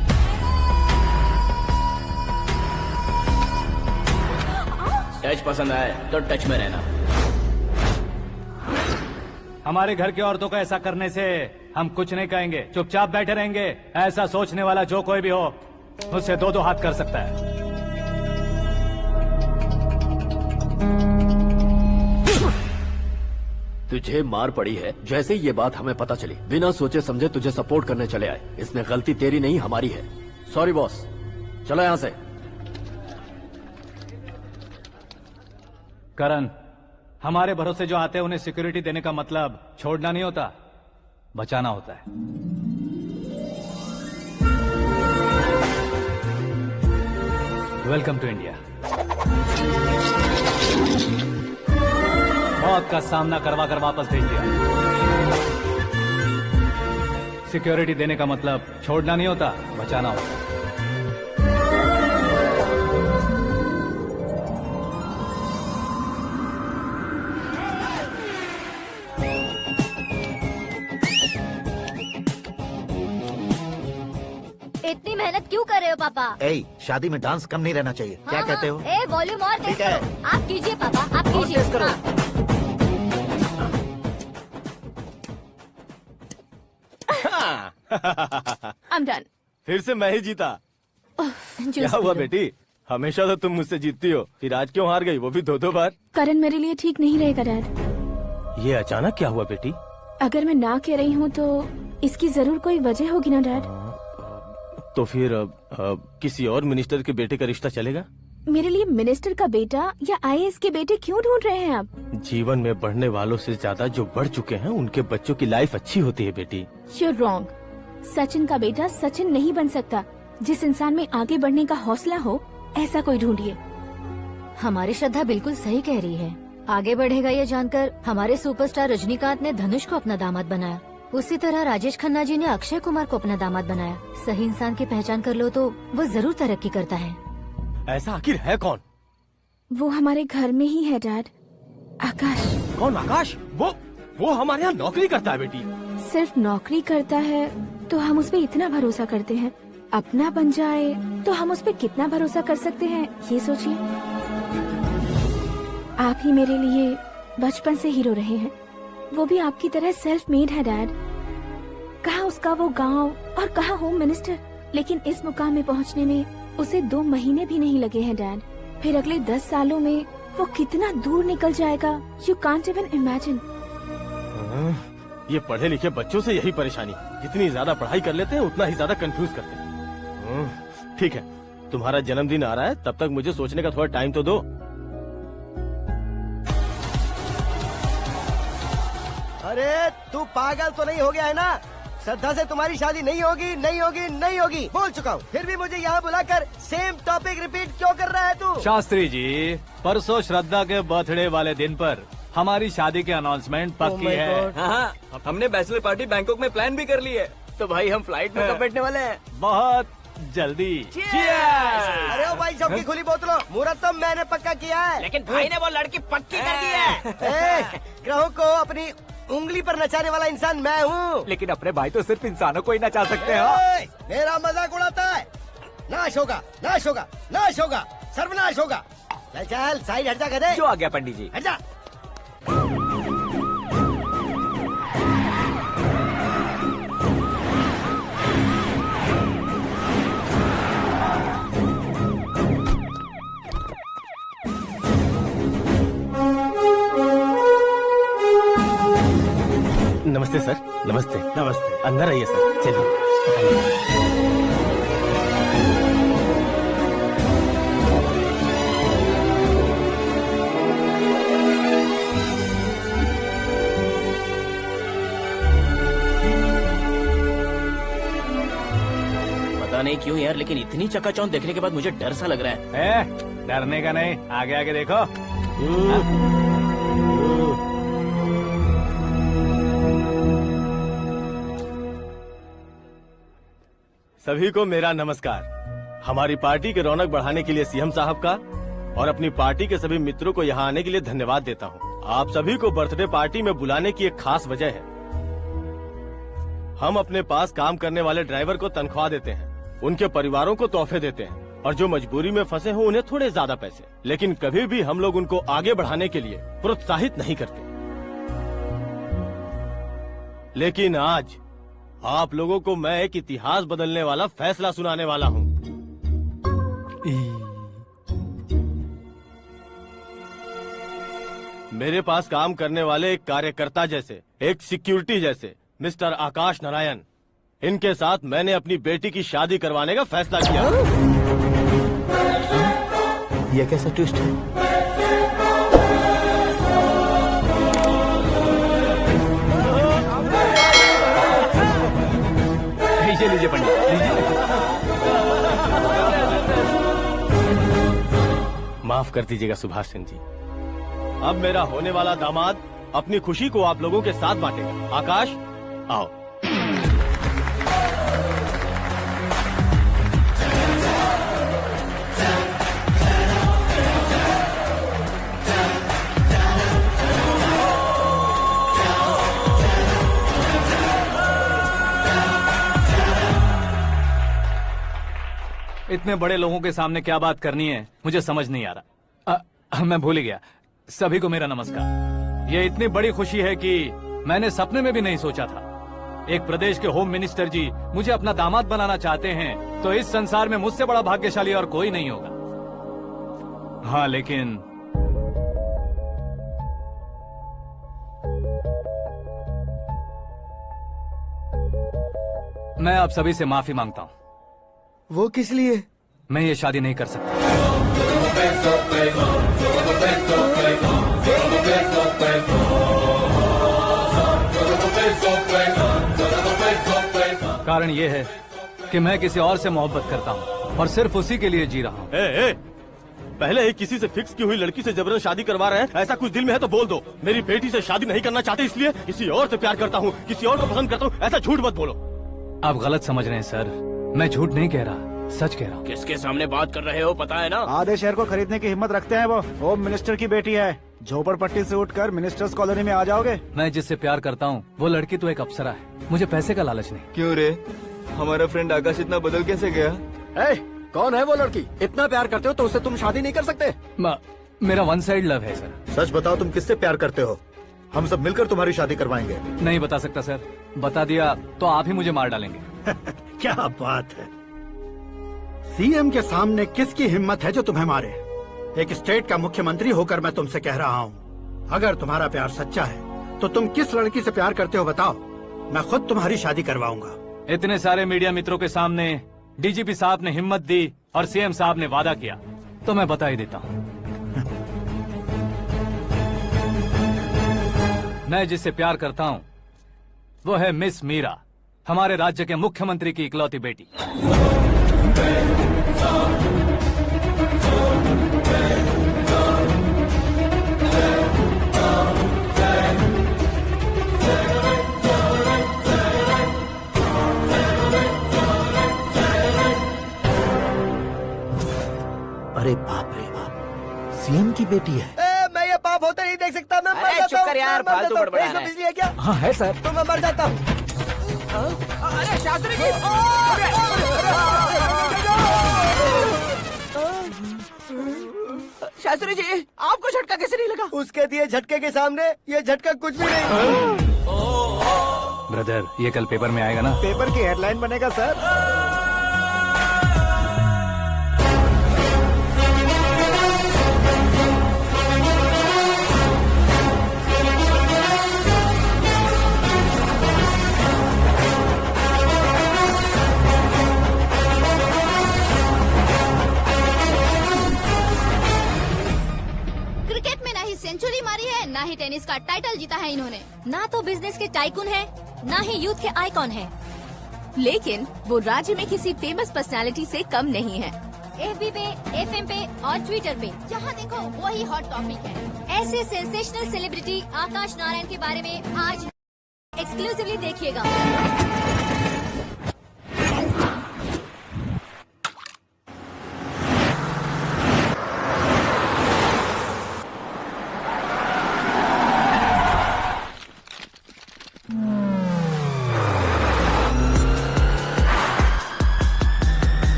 टच पसंद आए तो टच में रहना। हमारे घर की औरतों को ऐसा करने से हम कुछ नहीं कहेंगे, चुपचाप बैठे रहेंगे। ऐसा सोचने वाला जो कोई भी हो, उससे 2-2 हाथ कर सकता है। तुझे मार पड़ी है, जैसे ये बात हमें पता चली, बिना सोचे समझे तुझे सपोर्ट करने चले आए। इसमें गलती तेरी नहीं हमारी है। सॉरी बॉस, चलो यहाँ से। करण, हमारे भरोसे जो आते हैं उन्हें सिक्योरिटी देने का मतलब छोड़ना नहीं होता, बचाना होता है। Welcome to India. मौत का सामना करवा कर वापस भेज दिया। सिक्योरिटी देने का मतलब छोड़ना नहीं होता, बचाना होता है। इतनी मेहनत क्यों कर रहे हो पापा? ए, शादी में डांस कम नहीं रहना चाहिए। क्या कहते हो? ए, वॉल्यूम और तेज ठीक है। करो। आप कीजिए पापा, आप कीजिए। तेज करो। I'm done. फिर से मैं ही जीता। क्या हुआ बेटी? हमेशा तो तुम मुझसे जीतती हो, फिर आज क्यों हार गई, वो भी 2-2 बार? करण मेरे लिए ठीक नहीं रहेगा डैड। ये अचानक क्या हुआ बेटी? अगर मैं ना कह रही हूँ तो इसकी जरूर कोई वजह होगी ना डैड। तो फिर किसी और मिनिस्टर के बेटे का रिश्ता चलेगा? मेरे लिए मिनिस्टर का बेटा या आईएएस के बेटे क्यों ढूंढ रहे हैं आप? जीवन में बढ़ने वालों से ज्यादा जो बढ़ चुके हैं उनके बच्चों की लाइफ अच्छी होती है बेटी। You're wrong। सचिन का बेटा सचिन नहीं बन सकता। जिस इंसान में आगे बढ़ने का हौसला हो ऐसा कोई ढूंढिए। हमारी श्रद्धा बिल्कुल सही कह रही है। आगे बढ़ेगा ये जानकर हमारे सुपरस्टार रजनीकांत ने धनुष को अपना दामाद बनाया। उसी तरह राजेश खन्ना जी ने अक्षय कुमार को अपना दामाद बनाया। सही इंसान की पहचान कर लो तो वो जरूर तरक्की करता है। ऐसा आखिर है कौन? वो हमारे घर में ही है डैड, आकाश। कौन आकाश? वो हमारे यहाँ नौकरी करता है बेटी। सिर्फ नौकरी करता है तो हम उस पे इतना भरोसा करते हैं, अपना बन जाए तो हम उस पे कितना भरोसा कर सकते हैं ये सोचिए। आप ही मेरे लिए बचपन से हीरो रहे हैं, वो भी आपकी तरह सेल्फ मेड है डैड। कहाँ उसका वो गांव और कहाँ होम मिनिस्टर, लेकिन इस मुकाम में पहुँचने में उसे 2 महीने भी नहीं लगे हैं डैड। फिर अगले 10 सालों में वो कितना दूर निकल जाएगा, यू कांट इवन इमेजिन। ये पढ़े लिखे बच्चों से यही परेशानी, जितनी ज्यादा पढ़ाई कर लेते हैं उतना ही ज्यादा कंफ्यूज करते हैं। ठीक है, तुम्हारा जन्मदिन आ रहा है, तब तक मुझे सोचने का थोड़ा टाइम तो दो। अरे तू पागल तो नहीं हो गया है ना? श्रद्धा से तुम्हारी शादी नहीं होगी, नहीं होगी, नहीं होगी, बोल चुका हूँ। फिर भी मुझे यहाँ बुलाकर सेम टॉपिक रिपीट क्यों कर रहा है तू? शास्त्री जी, परसों श्रद्धा के बर्थडे वाले दिन पर हमारी शादी की अनाउंसमेंट पक्की है। हाँ, हमने बैचलर पार्टी बैंकॉक में प्लान भी कर ली है। तो भाई हम फ्लाइट में कब बैठने वाले हैं? बहुत जल्दी। अरे ओ भाई, सबकी खुली बोतलों, मुहूर्त तो मैंने पक्का किया है। लेकिन भाई ने वो लड़की पक्की कर दी है। ग्रहों को अपनी उंगली पर नचाने वाला इंसान मैं हूँ। लेकिन अपने भाई तो सिर्फ इंसानों को ही नचा सकते हैं। मेरा मजाक उड़ाता है? नाश होगा, नाश होगा, नाश होगा, सर्वनाश होगा। चल साइड हट जा, गधे। जो आ गया पंडित जी। हट जा। नमस्ते सर। नमस्ते। नमस्ते। अंदर आइए सर, चलिए। पता नहीं क्यों यार, लेकिन इतनी चकाचौंध देखने के बाद मुझे डर सा लग रहा है। डरने का नहीं, आगे आगे देखो। सभी को मेरा नमस्कार। हमारी पार्टी के रौनक बढ़ाने के लिए सीएम साहब का और अपनी पार्टी के सभी मित्रों को यहाँ आने के लिए धन्यवाद देता हूँ। आप सभी को बर्थडे पार्टी में बुलाने की एक खास वजह है। हम अपने पास काम करने वाले ड्राइवर को तनख्वाह देते हैं, उनके परिवारों को तोहफे देते हैं और जो मजबूरी में फंसे हो उन्हें थोड़े ज्यादा पैसे। लेकिन कभी भी हम लोग उनको आगे बढ़ाने के लिए प्रोत्साहित नहीं करते। लेकिन आज आप लोगों को मैं एक इतिहास बदलने वाला फैसला सुनाने वाला हूँ। मेरे पास काम करने वाले एक कार्यकर्ता जैसे, एक सिक्योरिटी जैसे मिस्टर आकाश नारायण, इनके साथ मैंने अपनी बेटी की शादी करवाने का फैसला किया। यह कैसा ट्विस्ट है? लीजिए पंडित, माफ कर दीजिएगा सुभाष सिंह जी। अब मेरा होने वाला दामाद अपनी खुशी को आप लोगों के साथ बांटेगा। आकाश, आओ। इतने बड़े लोगों के सामने क्या बात करनी है मुझे समझ नहीं आ रहा। मैं भूल ही गया। सभी को मेरा नमस्कार। ये इतनी बड़ी खुशी है कि मैंने सपने में भी नहीं सोचा था। एक प्रदेश के होम मिनिस्टर जी मुझे अपना दामाद बनाना चाहते हैं तो इस संसार में मुझसे बड़ा भाग्यशाली और कोई नहीं होगा। हाँ लेकिन मैं आप सभी से माफी मांगता हूँ। वो किस लिए? मैं ये शादी नहीं कर सकता। कारण ये है कि मैं किसी और से मोहब्बत करता हूँ और सिर्फ उसी के लिए जी रहा हूँ। पहले ही किसी से फिक्स की हुई लड़की से जबरन शादी करवा रहे हैं, ऐसा कुछ दिल में है तो बोल दो। मेरी बेटी से शादी नहीं करना चाहते इसलिए किसी और से प्यार करता हूँ, किसी और को पसंद करता हूँ, ऐसा झूठ मत बोलो। आप गलत समझ रहे हैं सर, मैं झूठ नहीं कह रहा, सच कह रहा हूँ। किसके सामने बात कर रहे हो पता है ना? आधे शहर को खरीदने की हिम्मत रखते हैं वो। होम मिनिस्टर की बेटी है, झोपड़पट्टी से उठकर मिनिस्टर्स कॉलोनी में आ जाओगे। मैं जिससे प्यार करता हूँ वो लड़की तो एक अप्सरा है, मुझे पैसे का लालच नहीं। क्यों रे, हमारा फ्रेंड आकाश इतना बदल कैसे गया? कौन है वो लड़की? इतना प्यार करते हो तो उससे तुम शादी नहीं कर सकते? मेरा वन साइड लव है सर। सच बताओ, तुम किससे प्यार करते हो? हम सब मिलकर तुम्हारी शादी करवाएंगे। नहीं बता सकता सर, बता दिया तो आप ही मुझे मार डालेंगे। क्या बात है, सीएम के सामने किसकी हिम्मत है जो तुम्हें मारे? एक स्टेट का मुख्यमंत्री होकर मैं तुमसे कह रहा हूँ, अगर तुम्हारा प्यार सच्चा है तो तुम किस लड़की से प्यार करते हो बताओ, मैं खुद तुम्हारी शादी करवाऊंगा। इतने सारे मीडिया मित्रों के सामने डीजीपी साहब ने हिम्मत दी और सीएम साहब ने वादा किया तो मैं बता ही देता हूँ। मैं जिससे प्यार करता हूँ वो है मिस मीरा, हमारे राज्य के मुख्यमंत्री की इकलौती बेटी। अरे बाप रे बाप, सीएम की बेटी है। मैं ये पाप होते नहीं देख सकता। मैं मर जाता चुप कर यार, मैं मर फालतू जाता हूँ। बड़बड़ा रहा है। बिजली है क्या? हाँ है सर। तो मैं मर जाता हूँ। अरे शास्त्री जी, शास्त्री जी आपको झटका कैसे नहीं लगा? उसके दिए झटके के सामने ये झटका कुछ भी नहीं। ब्रदर, ये कल पेपर में आएगा ना? पेपर की हेडलाइन बनेगा सर। क्रिकेट में ना ही सेंचुरी मारी है, ना ही टेनिस का टाइटल जीता है इन्होंने। ना तो बिजनेस के टाइकून है, ना ही यूथ के आइकॉन है। लेकिन वो राज्य में किसी फेमस पर्सनालिटी से कम नहीं है। FB पे, FM पे और ट्विटर पे जहाँ देखो वही हॉट टॉपिक है। ऐसे सेंसेशनल सेलिब्रिटी आकाश नारायण के बारे में आज एक्सक्लूसिवली देखिएगा।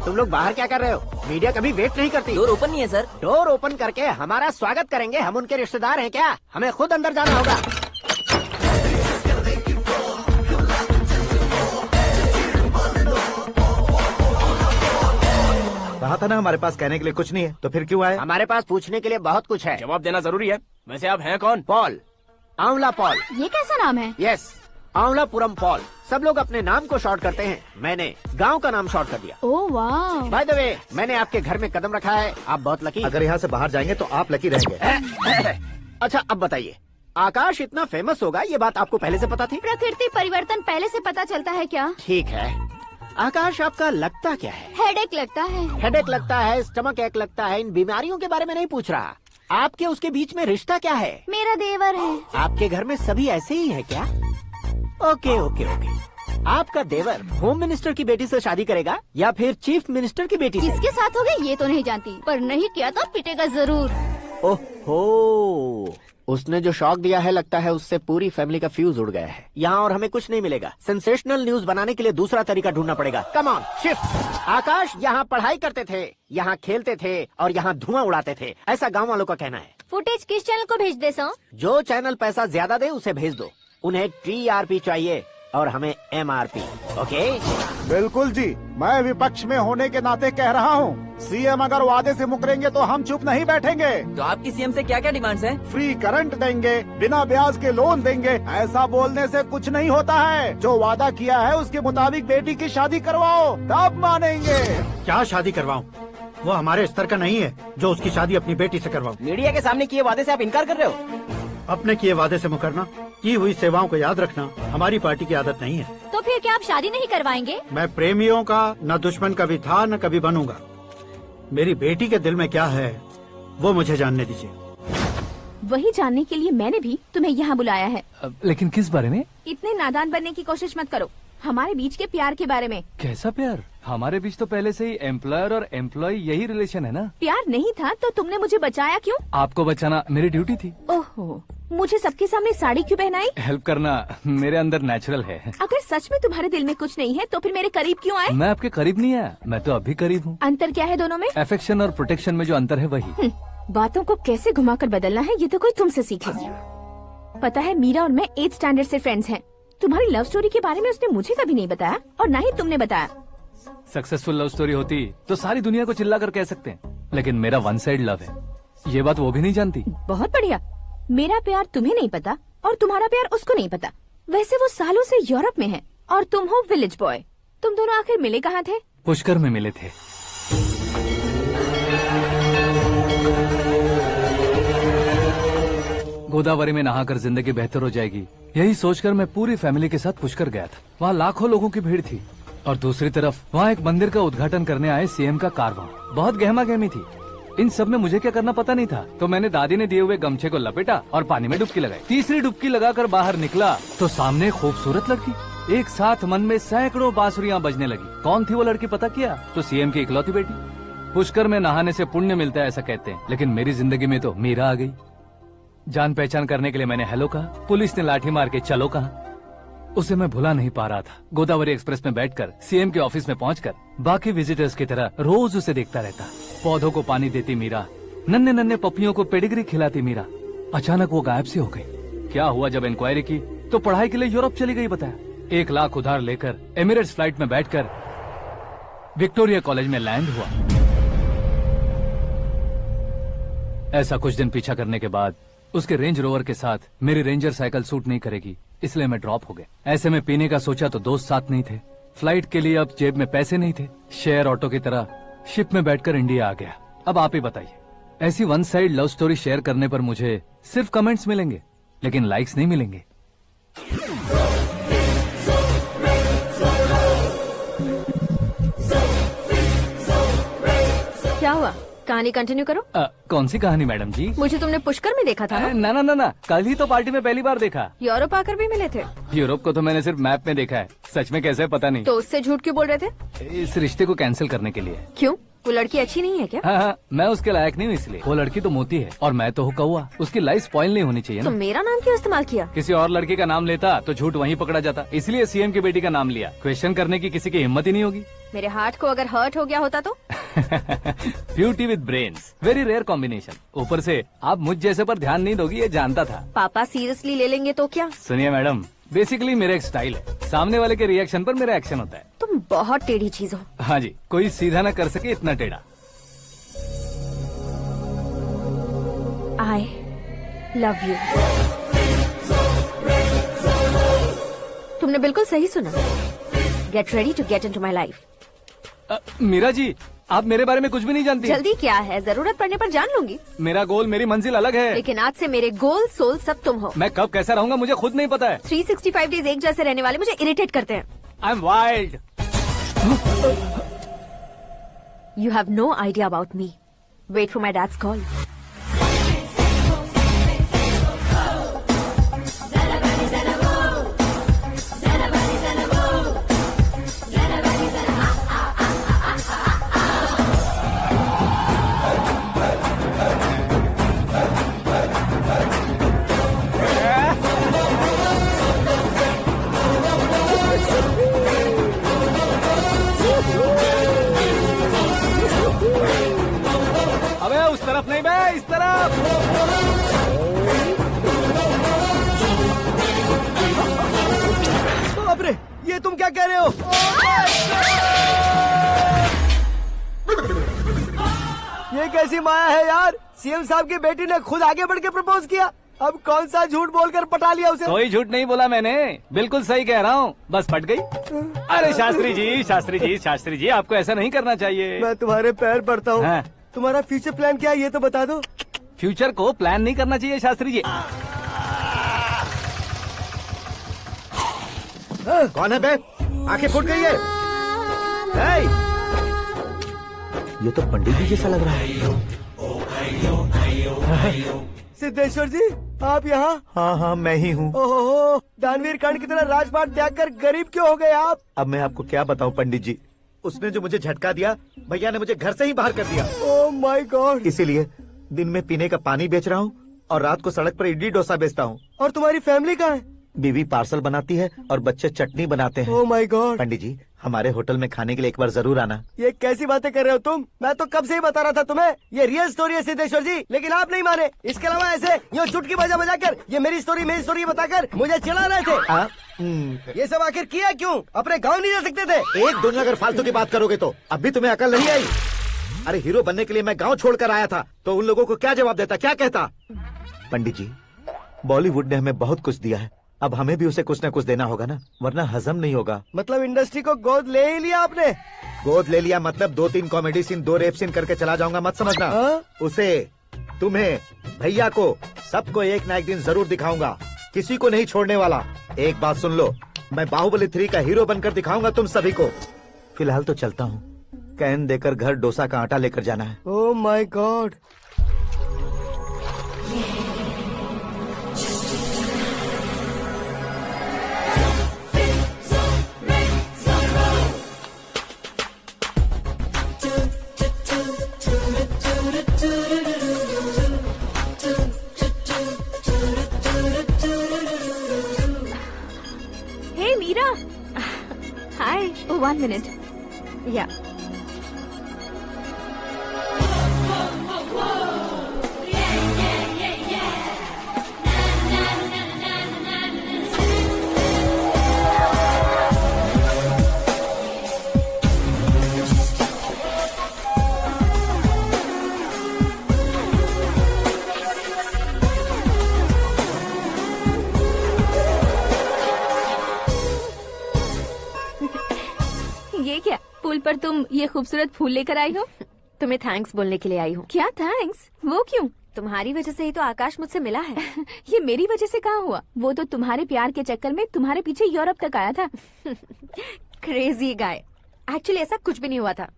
तुम लोग बाहर क्या कर रहे हो? मीडिया कभी वेट नहीं करती। डोर ओपन नहीं है सर। डोर ओपन करके हमारा स्वागत करेंगे? हम उनके रिश्तेदार हैं क्या? हमें खुद अंदर जाना होगा। कहा था ना हमारे पास कहने के लिए कुछ नहीं है, तो फिर क्यों आए? हमारे पास पूछने के लिए बहुत कुछ है। जवाब देना जरूरी है। वैसे आप हैं कौन? पॉल, आंवला पॉल। ये कैसा नाम है? Yes, Aanwlapuram Paul. सब लोग अपने नाम को शॉर्ट करते हैं, मैंने गांव का नाम शॉर्ट कर दिया। ओह वाह। बाय द वे, मैंने आपके घर में कदम रखा है, आप बहुत लकी। अगर यहाँ से बाहर जाएंगे तो आप लकी रहेंगे। अच्छा अब बताइए, आकाश इतना फेमस होगा ये बात आपको पहले से पता थी? प्रकृति परिवर्तन पहले से पता चलता है क्या? ठीक है, आकाश आपका लगता क्या है? हेडेक लगता है। हेडेक लगता है, स्टमक एक लगता है, इन बीमारियों के बारे में नहीं पूछ रहा। आपके उसके बीच में रिश्ता क्या है? मेरा देवर है। आपके घर में सभी ऐसे ही है क्या? Okay okay okay. आपका देवर होम मिनिस्टर की बेटी से शादी करेगा या फिर चीफ मिनिस्टर की बेटी से? किसके साथ होगा ये तो नहीं जानती, पर नहीं किया तो पिटेगा जरूर। ओहो, उसने जो शॉक दिया है लगता है उससे पूरी फैमिली का फ्यूज उड़ गया है। यहाँ और हमें कुछ नहीं मिलेगा। सेंसेशनल न्यूज बनाने के लिए दूसरा तरीका ढूंढना पड़ेगा। Come on shift. आकाश यहाँ पढ़ाई करते थे, यहाँ खेलते थे और यहाँ धुआं उड़ाते थे, ऐसा गाँव वालों का कहना है। फुटेज किस चैनल को भेज दे सो? जो चैनल पैसा ज्यादा दे उसे भेज दो। उन्हें TRP चाहिए और हमें MRP। ओके? बिल्कुल जी, मैं विपक्ष में होने के नाते कह रहा हूँ, सीएम अगर वादे से मुकरेंगे तो हम चुप नहीं बैठेंगे। तो आपकी सीएम से क्या क्या डिमांड्स हैं? फ्री करंट देंगे, बिना ब्याज के लोन देंगे। ऐसा बोलने से कुछ नहीं होता है। जो वादा किया है उसके मुताबिक बेटी की शादी करवाओ, तब मानेंगे। क्या शादी करवाऊं? वो हमारे स्तर का नहीं है जो उसकी शादी अपनी बेटी से करवाऊं। मीडिया के सामने किए वादे से आप इनकार कर रहे हो? अपने किए वादे से मुकरना, की हुई सेवाओं को याद रखना हमारी पार्टी की आदत नहीं है। तो फिर क्या आप शादी नहीं करवाएंगे? मैं प्रेमियों का न दुश्मन कभी था न कभी बनूंगा। मेरी बेटी के दिल में क्या है वो मुझे जानने दीजिए। वही जानने के लिए मैंने भी तुम्हें यहाँ बुलाया है। लेकिन किस बारे में? इतने नादान बनने की कोशिश मत करो। हमारे बीच के प्यार के बारे में। कैसा प्यार? हमारे बीच तो पहले से ही एम्प्लॉयर और एम्प्लॉय यही रिलेशन है ना। प्यार नहीं था तो तुमने मुझे बचाया क्यों? आपको बचाना मेरी ड्यूटी थी। ओहो, मुझे सबके सामने साड़ी क्यों पहनाई? हेल्प करना मेरे अंदर नेचुरल है। अगर सच में तुम्हारे दिल में कुछ नहीं है तो फिर मेरे करीब क्यों आए? मैं आपके करीब नहीं आया, मैं तो अभी करीब हूँ। अंतर क्या है दोनों में? अफेक्शन और प्रोटेक्शन में जो अंतर है वही। बातों को कैसे घुमाकर बदलना है ये तो कोई तुमसे सीखे। पता है मीरा और मैं 8th स्टैंडर्ड से फ्रेंड्स हैं। तुम्हारी लव स्टोरी के बारे में उसने मुझे कभी नहीं बताया और न ही तुमने बताया। सक्सेसफुल लव स्टोरी होती तो सारी दुनिया को चिल्ला कर कह सकते हैं, लेकिन मेरा वन साइड लव है, ये बात वो भी नहीं जानती। बहुत बढ़िया। मेरा प्यार तुम्हें नहीं पता और तुम्हारा प्यार उसको नहीं पता। वैसे वो सालों से यूरोप में है और तुम हो विलेज बॉय। तुम दोनों आखिर मिले कहाँ थे? पुष्कर में मिले थे। गोदावरी में नहाकर जिंदगी बेहतर हो जाएगी, यही सोचकर मैं पूरी फैमिली के साथ पुष्कर गया था। वहाँ लाखों लोगों की भीड़ थी और दूसरी तरफ वहाँ एक मंदिर का उद्घाटन करने आए सीएम का कारवां। बहुत गहमा गहमी थी। इन सब में मुझे क्या करना पता नहीं था, तो मैंने दादी ने दिए हुए गमछे को लपेटा और पानी में डुबकी लगाई। तीसरी डुबकी लगाकर बाहर निकला तो सामने खूबसूरत लड़की। एक साथ मन में सैकड़ों बांसुरियां बजने लगी। कौन थी वो लड़की पता किया? तो सीएम की इकलौती बेटी। पुष्कर में नहाने से पुण्य मिलता है ऐसा कहते हैं, लेकिन मेरी जिंदगी में तो मीरा आ गई। जान पहचान करने के लिए मैंने हेलो कहा, पुलिस ने लाठी मार के चलो कहा। उसे मैं भुला नहीं पा रहा था। गोदावरी एक्सप्रेस में बैठकर सीएम के ऑफिस में पहुंचकर बाकी विजिटर्स की तरह रोज उसे देखता रहता। पौधों को पानी देती मीरा, नन्हे नन्हे पपियों को पेडिग्री खिलाती मीरा। अचानक वो गायब सी हो गई। क्या हुआ? जब इंक्वायरी की तो पढ़ाई के लिए यूरोप चली गई बताया। 1 लाख उधार लेकर एमिरेट्स फ्लाइट में बैठकर विक्टोरिया कॉलेज में लैंड हुआ। ऐसा कुछ दिन पीछा करने के बाद उसके रेंज रोवर के साथ मेरी रेंजर साइकिल सूट नहीं करेगी, इसलिए मैं ड्रॉप हो गया। ऐसे में पीने का सोचा तो दोस्त साथ नहीं थे। फ्लाइट के लिए अब जेब में पैसे नहीं थे। शेयर ऑटो की तरह शिप में बैठकर इंडिया आ गया। अब आप ही बताइए, ऐसी one side love story share करने पर मुझे सिर्फ कमेंट्स मिलेंगे, लेकिन लाइक्स नहीं मिलेंगे। क्या हुआ? कहानी कंटिन्यू करो। कौन सी कहानी मैडम जी? मुझे तुमने पुष्कर में देखा था ना? ना, कल ही तो पार्टी में पहली बार देखा। यूरोप आकर भी मिले थे? यूरोप को तो मैंने सिर्फ मैप में देखा है, सच में कैसे पता नहीं। तो उससे झूठ क्यों बोल रहे थे? इस रिश्ते को कैंसिल करने के लिए। क्यों? वो लड़की अच्छी नहीं है क्या? हाँ, मैं उसके लायक नहीं हूँ इसलिए। वो लड़की तो मोती है और मैं तो हूँ कौवा। उसकी लाइफ स्पॉइल नहीं होनी चाहिए ना। तो मेरा नाम क्यों इस्तेमाल किया? किसी और लड़की का नाम लेता तो झूठ वहीं पकड़ा जाता, इसलिए सीएम की बेटी का नाम लिया। क्वेश्चन करने की किसी की हिम्मत ही नहीं होगी। मेरे हार्ट को अगर हर्ट हो गया होता तो? Beauty with brains, very rare combination. ऊपर से आप मुझ जैसे पर ध्यान नहीं दोगी ये जानता था। पापा सीरियसली ले लेंगे तो क्या? सुनिए मैडम, बेसिकली मेरा एक स्टाइल है, सामने वाले के रिएक्शन पर मेरा एक्शन होता है। तुम बहुत टेढ़ी चीज हो। हाँ जी, कोई सीधा न कर सके इतना टेढ़ा। I love you। तुमने बिल्कुल सही सुना। Get ready to get into my life। Meera ji, आप मेरे बारे में कुछ भी नहीं जानती। जल्दी क्या है, जरूरत पड़ने पर जान लूंगी। मेरा गोल, मेरी मंजिल अलग है। लेकिन आज से मेरे गोल सोल सब तुम हो। मैं कब कैसा रहूंगा मुझे खुद नहीं पता है। 365 डेज एक जैसे रहने वाले मुझे इरिटेट करते हैं। I am wild. You have no idea about me। Wait for my dad's call। ये तुम क्या कह रहे हो? ये कैसी माया है यार? सीएम साहब की बेटी ने खुद आगे बढ़ के प्रपोज किया, अब कौन सा झूठ बोलकर पटा लिया उसे? कोई झूठ नहीं बोला मैंने, बिल्कुल सही कह रहा हूँ, बस फट गई। अरे शास्त्री जी, शास्त्री जी, शास्त्री जी, आपको ऐसा नहीं करना चाहिए। मैं तुम्हारे पैर पड़ता हूँ। हाँ। तुम्हारा फ्यूचर प्लान क्या है ये तो बता दो। फ्यूचर को प्लान नहीं करना चाहिए शास्त्री जी। कौन है बे? आंखें फूट गई है। ये तो पंडित जी जैसा लग रहा है। सिद्धेश्वर जी, आप यहाँ? हाँ हाँ, मैं ही हूँ। ओहो, दानवीर कांड की तरह राजपाट त्याग कर गरीब क्यों हो गए आप? अब मैं आपको क्या बताऊँ पंडित जी, उसने जो मुझे झटका दिया, भैया ने मुझे घर से ही बाहर कर दिया। Oh my God. इसीलिए दिन में पीने का पानी बेच रहा हूँ और रात को सड़क पर इडली डोसा बेचता हूँ। और तुम्हारी फैमिली कहाँ है? बीवी पार्सल बनाती है और बच्चे चटनी बनाते हैं। Oh my God. पंडित जी, हमारे होटल में खाने के लिए एक बार जरूर आना। ये कैसी बातें कर रहे हो तुम? मैं तो कब से ही बता रहा था तुम्हें, ये रियल स्टोरी है सिद्धेश्वर जी, लेकिन आप नहीं माने। इसके अलावा ऐसे यूँ चुटकी बजा कर ये मेरी स्टोरी बताकर मुझे चिढ़ा रहे थे। ये सब आखिर किया क्यों? अपने गाँव नहीं जा सकते थे? एक दिन अगर फालतू की बात करोगे तो अब भी तुम्हें अकल नहीं आई। अरे हीरो बनने के लिए मैं गाँव छोड़कर आया था, तो उन लोगों को क्या जवाब देता, क्या कहता? पंडित जी, बॉलीवुड ने हमें बहुत कुछ दिया है, अब हमें भी उसे कुछ न कुछ देना होगा ना, वरना हजम नहीं होगा। मतलब इंडस्ट्री को गोद ले ही लिया आपने? गोद ले लिया मतलब 2-3 कॉमेडी सीन, 2 रेप सीन करके चला जाऊंगा मत समझना। उसे, तुम्हें, भैया को, सबको एक ना एक दिन जरूर दिखाऊंगा, किसी को नहीं छोड़ने वाला। एक बात सुन लो, मैं बाहुबली 3 का हीरो बनकर दिखाऊंगा तुम सभी को। फिलहाल तो चलता हूँ, कैन देकर घर डोसा का आटा लेकर जाना है। Oh my God. Hey Meera. Hi. Oh, 1 minute. Yeah. ये क्या, पुल पर तुम ये खूबसूरत फूल लेकर आई हो? तुम्हें थैंक्स बोलने के लिए आई हूँ। क्या थैंक्स? वो क्यों? तुम्हारी वजह से ही तो आकाश मुझसे मिला है। ये मेरी वजह से कहाँ हुआ? वो तो तुम्हारे प्यार के चक्कर में तुम्हारे पीछे यूरोप तक आया था। Crazy guy. एक्चुअली ऐसा कुछ भी नहीं हुआ था,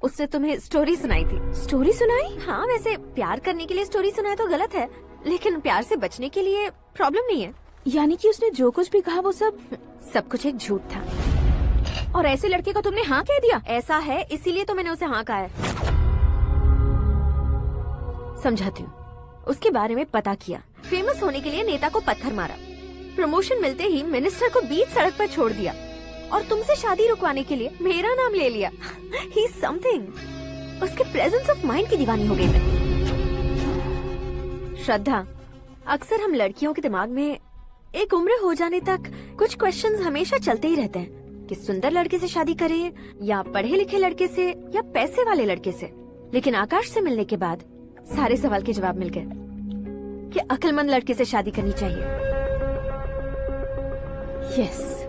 उसने तुम्हें स्टोरी सुनाई थी। स्टोरी सुनाई? हाँ, वैसे प्यार करने के लिए स्टोरी सुनाए तो गलत है, लेकिन प्यार से बचने के लिए प्रॉब्लम नहीं है। यानी कि उसने जो कुछ भी कहा वो सब कुछ एक झूठ था। और ऐसे लड़के को तुमने हाँ कह दिया? ऐसा है, इसीलिए तो मैंने उसे हाँ कहा है। समझाती हूँ। उसके बारे में पता किया, फेमस होने के लिए नेता को पत्थर मारा, प्रमोशन मिलते ही मिनिस्टर को बीच सड़क पर छोड़ दिया, और तुमसे शादी रुकवाने के लिए मेरा नाम ले लिया। ही समथिंग। उसके प्रेजेंस ऑफ माइंड की दीवानी हो गई मैं। श्रद्धा, अक्सर हम लड़कियों के दिमाग में एक उम्र हो जाने तक कुछ क्वेश्चंस हमेशा चलते ही रहते हैं कि सुंदर लड़के से शादी करें या पढ़े लिखे लड़के से या पैसे वाले लड़के से। लेकिन आकाश से मिलने के बाद सारे सवाल के जवाब मिल गए कि अक्लमंद लड़के से शादी करनी चाहिए। यस,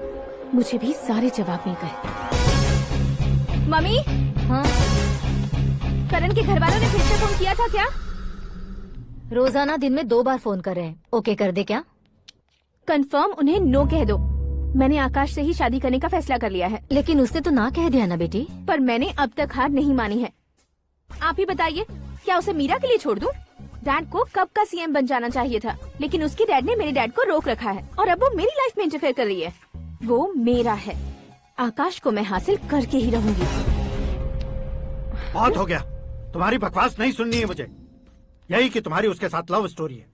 मुझे भी सारे जवाब मिल गए। मम्मी, हाँ? करण के घर वालों ने फिर से फोन किया था क्या? रोजाना दिन में 2 बार फोन कर रहे हैं। ओके कर दे क्या? कंफर्म उन्हें नो कह दो। मैंने आकाश से ही शादी करने का फैसला कर लिया है। लेकिन उसने तो ना कह दिया ना बेटी। पर मैंने अब तक हार नहीं मानी है। आप ही बताइए, क्या उसे मीरा के लिए छोड़ दूं? डैड को कब का सीएम बन जाना चाहिए था, लेकिन उसके डैड ने मेरे डैड को रोक रखा है और अब वो मेरी लाइफ में इंटरफेयर कर रही है। वो मेरा है, आकाश को मैं हासिल करके ही रहूंगी। बहुत हो गया, तुम्हारी बकवास नहीं सुननी है मुझे। यही कि तुम्हारी उसके साथ लव स्टोरी है।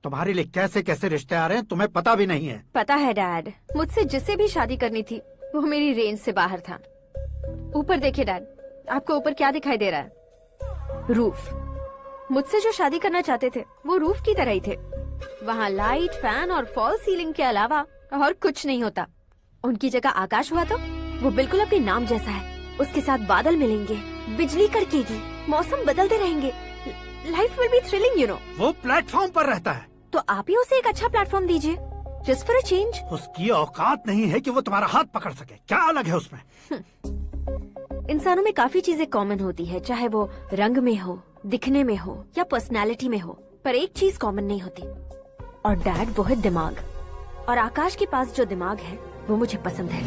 तुम्हारे लिए कैसे कैसे रिश्ते आ रहे हैं तुम्हें पता भी नहीं है। पता है डैड, मुझसे जिसे भी शादी करनी थी वो मेरी रेंज से बाहर था। ऊपर देखिए डैड, आपको ऊपर क्या दिखाई दे रहा है? रूफ। मुझसे जो शादी करना चाहते थे वो रूफ की तरह ही थे। वहाँ लाइट, फैन और फॉल सीलिंग के अलावा और कुछ नहीं होता। उनकी जगह आकाश हुआ तो वो बिल्कुल अपने नाम जैसा है। उसके साथ बादल मिलेंगे, बिजली कड़केगी, मौसम बदलते रहेंगे, life will be thrilling you know. वो प्लेटफॉर्म पर रहता है तो आप ही उसे एक अच्छा प्लेटफॉर्म दीजिए, जस्ट फॉर अ चेंज। उसकी औकात नहीं है कि वो तुम्हारा हाथ पकड़ सके। क्या अलग है उसमें? इंसानों में काफी चीजें कॉमन होती है, चाहे वो रंग में हो, दिखने में हो या पर्सनालिटी में हो, पर एक चीज कॉमन नहीं होती, और डैड वो है दिमाग। और आकाश के पास जो दिमाग है वो मुझे पसंद है।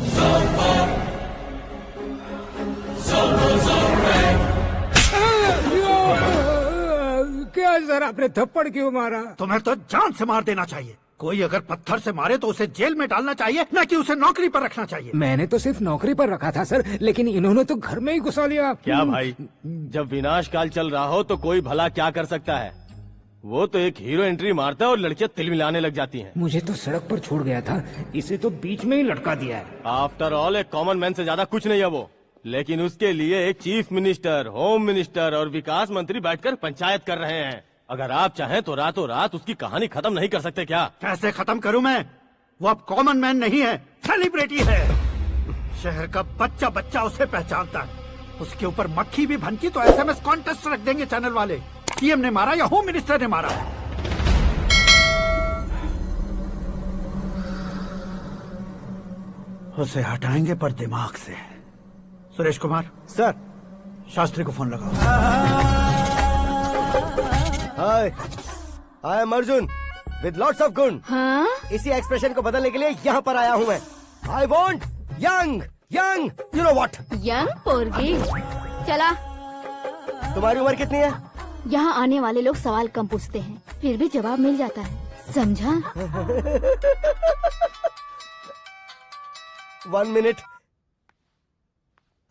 क्या सर, आपने थप्पड़ क्यों मारा? तुम्हें तो जान से मार देना चाहिए। कोई अगर पत्थर से मारे तो उसे जेल में डालना चाहिए, न कि उसे नौकरी पर रखना चाहिए। मैंने तो सिर्फ नौकरी पर रखा था सर, लेकिन इन्होंने तो घर में ही घुसा लिया। क्या भाई, जब विनाश काल चल रहा हो तो कोई भला क्या कर सकता है? वो तो एक हीरो एंट्री मारता है और लड़कियां तिल मिलाने लग जाती हैं। मुझे तो सड़क पर छोड़ गया था, इसे तो बीच में ही लटका दिया है। आफ्टर ऑल एक कॉमन मैन से ज्यादा कुछ नहीं है वो, लेकिन उसके लिए एक चीफ मिनिस्टर, होम मिनिस्टर और विकास मंत्री बैठकर पंचायत कर रहे हैं। अगर आप चाहें तो रातों रात उसकी कहानी खत्म नहीं कर सकते क्या? कैसे खत्म करूं मैं? वो अब कॉमन मैन नहीं है, सेलिब्रिटी है। शहर का बच्चा बच्चा उसे पहचानता है। उसके ऊपर मक्खी भी भनकी तो SMS कॉन्टेस्ट रख देंगे चैनल वाले। सीएम ने मारा या होम मिनिस्टर ने मारा? उसे हटाएंगे पर दिमाग से। सुरेश कुमार सर, शास्त्री को फोन लगाओ। Hi, I am Arjun with lots of गुण। हाँ? इसी एक्सप्रेशन को बदलने के लिए यहाँ पर आया हूँ मैं। I want young young, you know what? Young पोरगी। चला। तुम्हारी उम्र कितनी है? यहाँ आने वाले लोग सवाल कम पूछते हैं, फिर भी जवाब मिल जाता है, समझा? 1 मिनट।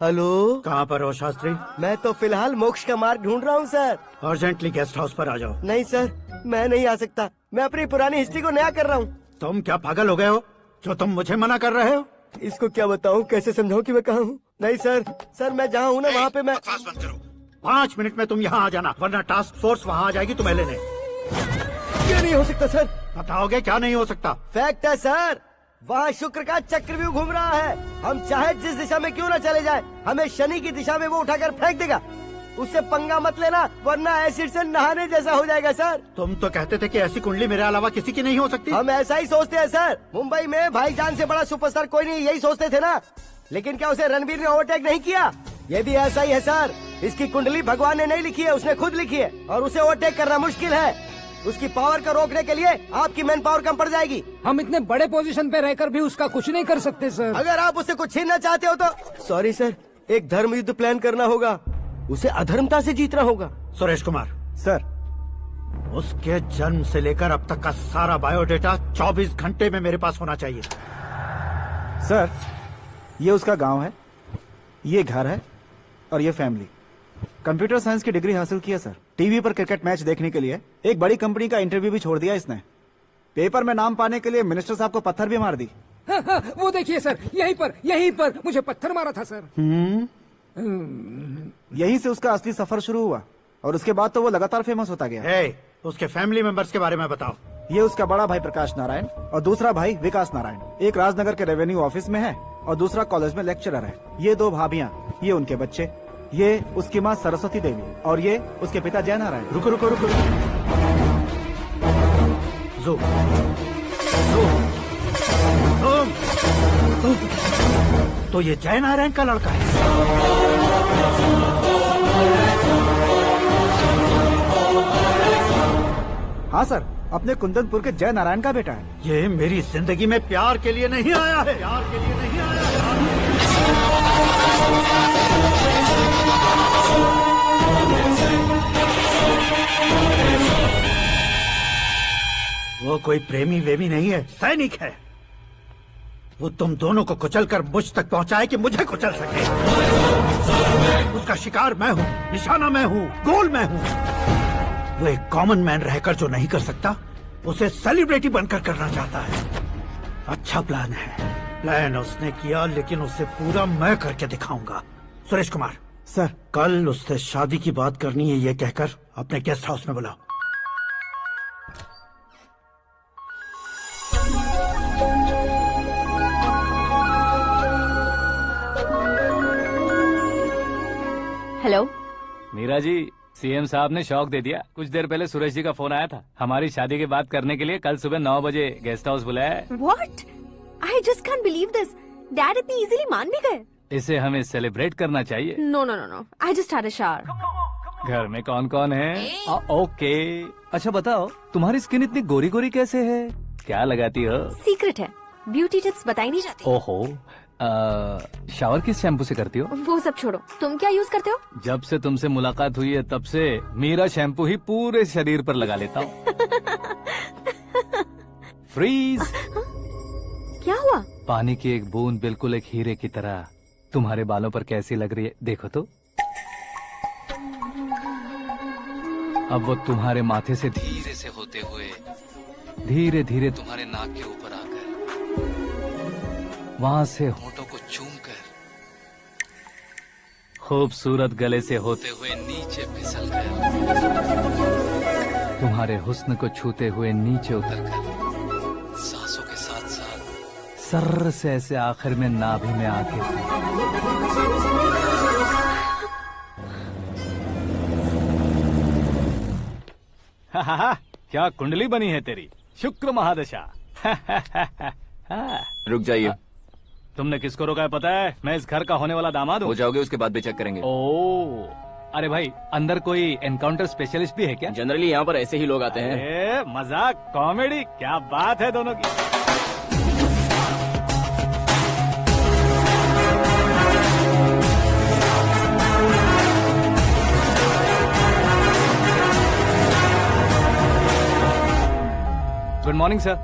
हेलो, कहाँ पर हो शास्त्री? मैं तो फिलहाल मोक्ष का मार्ग ढूंढ रहा हूँ सर। अर्जेंटली गेस्ट हाउस पर आ जाओ। नहीं सर, मैं नहीं आ सकता। मैं अपनी पुरानी हिस्ट्री को नया कर रहा हूँ। तुम क्या पागल हो गए हो जो तुम मुझे मना कर रहे हो? इसको क्या बताऊँ, कैसे समझाऊँ कि मैं कहाँ हूँ? नहीं सर, सर मैं जहाँ हूँ ना वहाँ पे मैं। 5 मिनट में तुम यहाँ आ जाना, वरना टास्क फोर्स वहाँ आ जाएगी तुम्हें लेने। क्या नहीं हो सकता सर? बताओगे क्या नहीं हो सकता? फैक्ट है सर, वहाँ शुक्र का चक्रव्यूह घूम रहा है। हम चाहे जिस दिशा में क्यों न चले जाए, हमें शनि की दिशा में वो उठाकर फेंक देगा। उससे पंगा मत लेना, वरना एसिड से नहाने जैसा हो जाएगा सर। तुम तो कहते थे कि ऐसी कुंडली मेरे अलावा किसी की नहीं हो सकती। हम ऐसा ही सोचते हैं सर। मुंबई में भाईजान से बड़ा सुपरस्टार कोई नहीं, यही सोचते थे ना। लेकिन क्या उसे रणवीर ने ओवरटेक नहीं किया? ये भी ऐसा ही है सर। इसकी कुंडली भगवान ने नहीं लिखी है, उसने खुद लिखी है, और उसे ओवरटेक करना मुश्किल है। उसकी पावर को रोकने के लिए आपकी मैन पावर कम पड़ जाएगी। हम इतने बड़े पोजीशन पे रहकर भी उसका कुछ नहीं कर सकते सर। अगर आप उससे कुछ छीनना चाहते हो तो सॉरी सर, एक धर्म युद्ध प्लान करना होगा। उसे अधर्मता से जीतना होगा। सुरेश कुमार सर, उसके जन्म से लेकर अब तक का सारा बायोडेटा 24 घंटे में मेरे पास होना चाहिए। सर, ये उसका गांव है, ये घर है और ये फैमिली। कंप्यूटर साइंस की डिग्री हासिल की है सर। टीवी पर क्रिकेट मैच देखने के लिए एक बड़ी कंपनी का इंटरव्यू भी छोड़ दिया इसने। पेपर में नाम पाने के लिए मिनिस्टर साहब को पत्थर भी मार दी। हाँ, वो देखिए सर, यहीं पर मुझे पत्थर मारा था सर। यहीं से उसका असली सफर शुरू हुआ और उसके बाद तो वो लगातार फेमस होता गया। उसके फैमिली मेंबर्स के बारे में बताओ। ये उसका बड़ा भाई प्रकाश नारायण और दूसरा भाई विकास नारायण। एक राजनगर के रेवेन्यू ऑफिस में है और दूसरा कॉलेज में लेक्चरर है। ये 2 भाभियां, ये उनके बच्चे, ये उसकी माँ सरस्वती देवी और ये उसके पिता जय नारायण। रुको रुको रुको, तो ये जय नारायण का लड़का है। हाँ सर, अपने कुंदनपुर के जय नारायण का बेटा है। ये मेरी जिंदगी में प्यार के लिए नहीं आया है। प्यार के लिए नहीं आया है। वो कोई प्रेमी वेमी नहीं है, सैनिक है। वो तुम दोनों को कुचलकर मुझ तक पहुंचाए कि मुझे कुचल सके। उसका शिकार मैं हूँ, निशाना मैं हूँ, गोल मैं हूँ। वो एक कॉमन मैन रहकर जो नहीं कर सकता, उसे सेलिब्रिटी बनकर करना चाहता है। अच्छा प्लान है। प्लान उसने किया, लेकिन उसे पूरा मैं करके दिखाऊंगा। सुरेश कुमार सर, कल उससे शादी की बात करनी है, ये कहकर अपने गेस्ट हाउस में बुलाओ। हेलो। मीरा जी, सीएम साहब ने शौक दे दिया। कुछ देर पहले सुरेश जी का फोन आया था, हमारी शादी की बात करने के लिए कल सुबह 9 बजे गेस्ट हाउस बुलाया है। What? I just can't believe this. Dad इतनी इजीली मान भी गए। इसे हमें सेलिब्रेट करना चाहिए। No, no, no, no. I just had a shower. घर में कौन कौन है? ओके। अच्छा बताओ, तुम्हारी स्किन इतनी गोरी गोरी कैसे है? क्या लगाती हो? सीक्रेट है, ब्यूटी टिप्स बताई नहीं जाती। ओहो, शावर किस शैम्पू से करती हो? वो सब छोड़ो, तुम क्या यूज करते हो? जब से तुमसे मुलाकात हुई है तब से मेरा शैम्पू ही पूरे शरीर पर लगा लेता हूँ। फ्रीज। क्या हुआ? पानी की एक बूंद बिल्कुल एक हीरे की तरह तुम्हारे बालों पर कैसी लग रही है, देखो तो। अब वो तुम्हारे माथे से धीरे से होते हुए धीरे धीरे तुम्हारे नाक के ऊपर आकर वहां से होठों को चूमकर खूबसूरत गले से होते हुए नीचे फिसलकर तुम्हारे हुस्न को छूते हुए नीचे उतरकर सांसों के साथ साथ सर्र से ऐसे आखिर में नाभि में आके क्या कुंडली बनी है तेरी, शुक्र महादशा। रुक जाइए। तुमने किसको रोका है पता है? मैं इस घर का होने वाला दामाद हूँ। हो जाओगे उसके बाद भी चेक करेंगे। ओ, अरे भाई, अंदर कोई एनकाउंटर स्पेशलिस्ट भी है क्या? जनरली यहाँ पर ऐसे ही लोग आते हैं। मजाक, कॉमेडी, क्या बात है दोनों की। Good morning sir.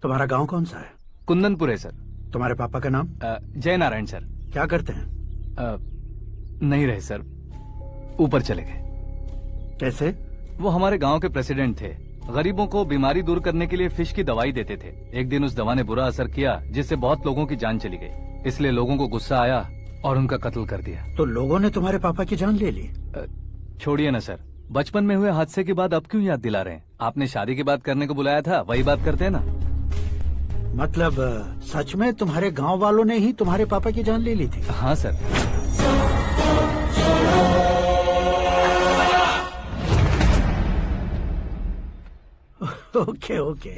तुम्हारा गांव कौन सा है? कुंदनपुर है सर। तुम्हारे पापा का नाम? जय नारायण सर। क्या करते हैं? नहीं रहे सर, ऊपर चले गए। कैसे? वो हमारे गांव के प्रेसिडेंट थे। गरीबों को बीमारी दूर करने के लिए फिश की दवाई देते थे। एक दिन उस दवा ने बुरा असर किया जिससे बहुत लोगों की जान चली गई। इसलिए लोगों को गुस्सा आया और उनका कत्ल कर दिया। तो लोगों ने तुम्हारे पापा की जान ले ली? छोड़िए ना सर, बचपन में हुए हादसे की बात अब क्यों याद दिला रहे हैं? आपने शादी की बात करने को बुलाया था, वही बात करते हैं ना। मतलब सच में तुम्हारे गांव वालों ने ही तुम्हारे पापा की जान ले ली थी? हाँ सर। ओके ओके,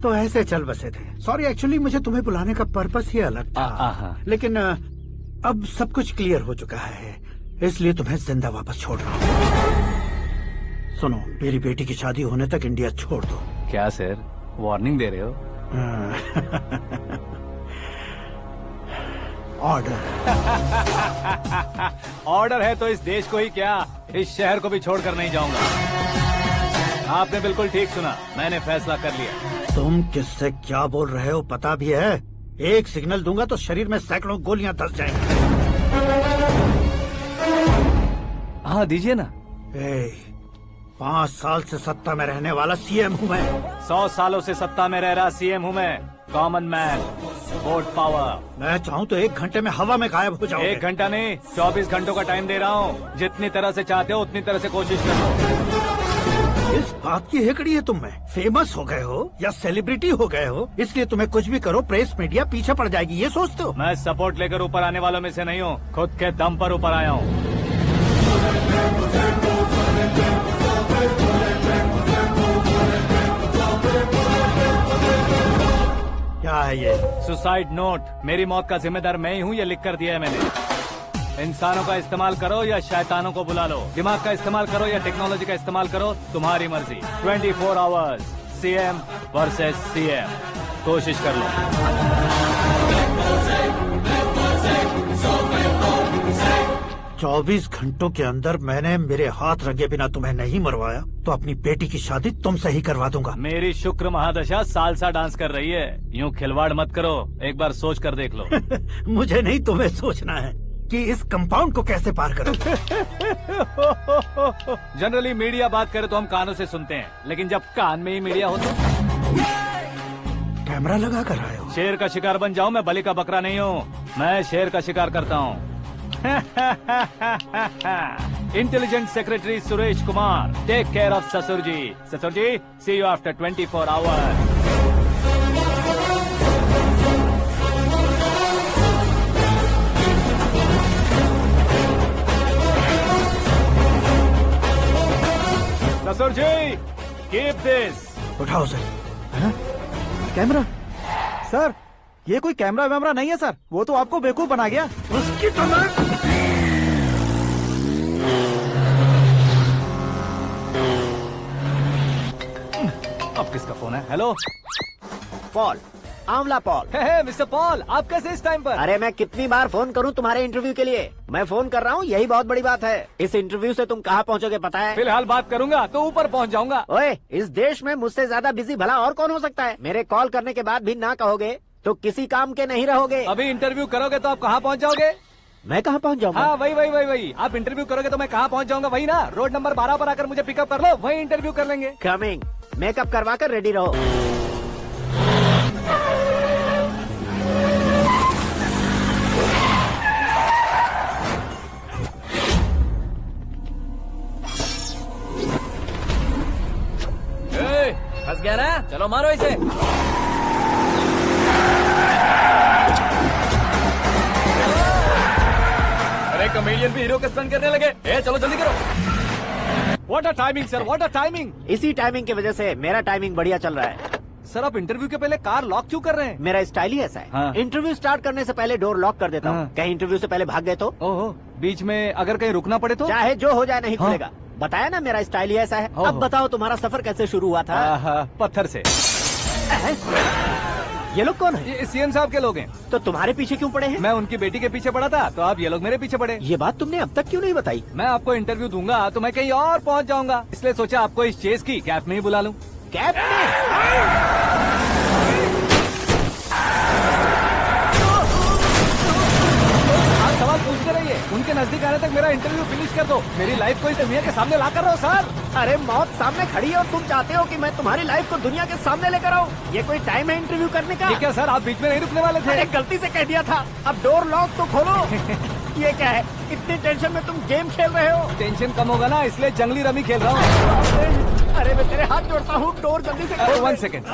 तो ऐसे चल बसे थे। सॉरी, एक्चुअली मुझे तुम्हें बुलाने का पर्पस ही अलग था। लेकिन अब सब कुछ क्लियर हो चुका है, इसलिए तुम्हें जिंदा वापस छोड़ रहा हूँ। सुनो, मेरी बेटी की शादी होने तक इंडिया छोड़ दो। क्या सर, वार्निंग दे रहे हो? ऑर्डर। ऑर्डर है तो इस देश को ही क्या, इस शहर को भी छोड़कर नहीं जाऊंगा। आपने बिल्कुल ठीक सुना, मैंने फैसला कर लिया। तुम किससे क्या बोल रहे हो पता भी है? एक सिग्नल दूंगा तो शरीर में सैकड़ों गोलियां धस जाएंगी। हाँ दीजिए ना। 5 साल से सत्ता में रहने वाला सीएम हूँ मैं। 100 सालों से सत्ता में रह रहा सीएम हूँ मैं। Common man, vote power. मैं चाहूँ तो 1 घंटे में हवा में गायब हो जाऊँ। 1 घंटा नहीं, 24 घंटों का टाइम दे रहा हूँ। जितनी तरह से चाहते हो उतनी तरह से कोशिश करो। इस बात की हेकड़ी है तुम में? फेमस हो गए हो या सेलिब्रिटी हो गए हो, इसलिए तुम्हें कुछ भी करो प्रेस मीडिया पीछे पड़ जाएगी, ये सोचते हो? मैं सपोर्ट लेकर ऊपर आने वालों में से नहीं हूँ, खुद के दम पर ऊपर आया हूँ। क्या है ये? Suicide note. मेरी मौत का जिम्मेदार मैं ही हूँ, ये लिख कर दिया है मैंने। इंसानों का इस्तेमाल करो या शैतानों को बुला लो, दिमाग का इस्तेमाल करो या टेक्नोलॉजी का इस्तेमाल करो, तुम्हारी मर्जी। 24 आवर्स, सीएम वर्सेस सीएम, कोशिश कर लो। 24 घंटों के अंदर मैंने मेरे हाथ रंगे बिना तुम्हें नहीं मरवाया तो अपनी बेटी की शादी तुमसे ही करवा दूंगा। मेरी शुक्र महादशा सालसा डांस कर रही है, यूँ खिलवाड़ मत करो, एक बार सोच कर देख लो। मुझे नहीं, तुम्हें सोचना है कि इस कंपाउंड को कैसे पार करो। जनरली मीडिया बात करे तो हम कानों से सुनते हैं, लेकिन जब कान में ही मीडिया हो तो कैमरा लगा कर आए हो। शेर का शिकार बन जाऊं, मैं बलि का बकरा नहीं हूँ। मैं शेर का शिकार करता हूँ। Intelligent secretary Suresh Kumar, take care of ससुर जी। ससुर जी, सी यू आफ्टर 24 आवर्स। ससुर जी, कीप दिस। उठाओ सर। कैमरा? सर, ये कोई कैमरा वैमरा नहीं है सर, वो तो आपको बेवकूफ बना गया। उसकी तो मैं अब किसका फोन है? हेलो पॉल, आंवला पॉल। हे मिस्टर पॉल, आप कैसे इस टाइम पर? अरे मैं कितनी बार फोन करूं तुम्हारे इंटरव्यू के लिए? मैं फोन कर रहा हूं, यही बहुत बड़ी बात है। इस इंटरव्यू से तुम कहां पहुंचोगे पता है? फिलहाल बात करूंगा तो ऊपर पहुंच जाऊंगा। ओए, इस देश में मुझसे ज्यादा बिजी भला और कौन हो सकता है? मेरे कॉल करने के बाद भी ना कहोगे तो किसी काम के नहीं रहोगे। अभी इंटरव्यू करोगे तो आप कहाँ पहुँच जाओगे? मैं कहाँ पहुँच जाऊंगा? हाँ, वही। आप इंटरव्यू करोगे तो मैं कहाँ पहुँच जाऊंगा? वही ना, रोड नंबर 12 पर आकर मुझे पिकअप कर लो, वही इंटरव्यू कर लेंगे। कमिंग। मेकअप करवा कर रेडी रहो। फंस गया ना? चलो मारो इसे। अरे कमेडियन भी हीरो का स्टंट करने लगे। चलो जल्दी करो। What a timing sir, what a timing. इसी टाइमिंग की वजह से मेरा टाइमिंग बढ़िया चल रहा है। सर, आप इंटरव्यू के पहले कार लॉक क्यों कर रहे हैं? मेरा स्टाइल ही ऐसा है। हाँ। इंटरव्यू स्टार्ट करने से पहले डोर लॉक कर देता हूँ। हाँ। कहीं इंटरव्यू से पहले भाग गए तो? ओहो, बीच में अगर कहीं रुकना पड़े तो? चाहे जो हो जाए नहीं हाँ। खुलेगा। बताया ना, मेरा स्टाइल ही ऐसा है। ओहो। अब बताओ तुम्हारा सफर कैसे शुरू हुआ था? पत्थर से। ये लोग कौन है? ये सीएम साहब के लोग हैं। तो तुम्हारे पीछे क्यों पड़े हैं? मैं उनकी बेटी के पीछे पड़ा था, तो आप ये लोग मेरे पीछे पड़े। ये बात तुमने अब तक क्यों नहीं बताई? मैं आपको इंटरव्यू दूंगा तो मैं कहीं और पहुंच जाऊंगा, इसलिए सोचा आपको इस चेस की कैब में ही बुला लूं। कैब में? आप सवाल पूछते रहिए, उनके नजदीक आने तक मेरा इंटरव्यू फिनिश कर दो। मेरी लाइफ को इस दुनिया के सामने ला कर रहो सर। अरे मौत सामने खड़ी है और तुम चाहते हो कि मैं तुम्हारी लाइफ को दुनिया के सामने लेकर आऊं? ये कोई टाइम है इंटरव्यू करने का? ये क्या सर, आप बीच में नहीं रुकने वाले थे? अरे गलती से कह दिया था। अब डोर लॉक तो खोलो। ये क्या है? इतनी टेंशन में तुम गेम खेल रहे हो? टेंशन कम होगा ना, इसलिए जंगली रमी खेल रहा हूँ। अरे मैं तेरे हाथ जोड़ता हूँ, डोर जल्दी से खोलो। 1 second.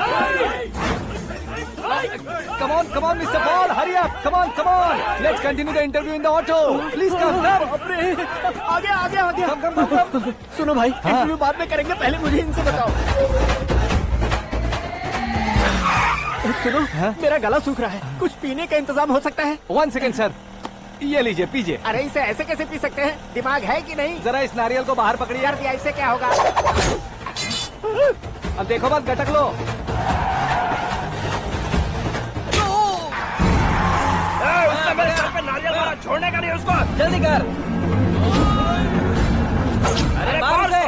Come on, Mr. Paul, hurry up. Come on. Let's continue the interview in the auto. Please come. आगे। Come. सुनो भाई, इंटरव्यू बाद में करेंगे, पहले मुझे इनसे बताओ। सुनो, मेरा गला सूख रहा है, कुछ पीने का इंतजाम हो सकता है? 1 सेकेंड सर, ये लीजिए पीजिए। अरे इसे ऐसे कैसे पी सकते हैं? दिमाग है कि नहीं? जरा इस नारियल को बाहर पकड़िए। यार दिया, इससे क्या होगा? अब देखो बात, गटक लो। उसने मेरे सर पे नारियल मारा, छोड़ने का नहीं उसको। जल्दी कर। अरे मार उसे।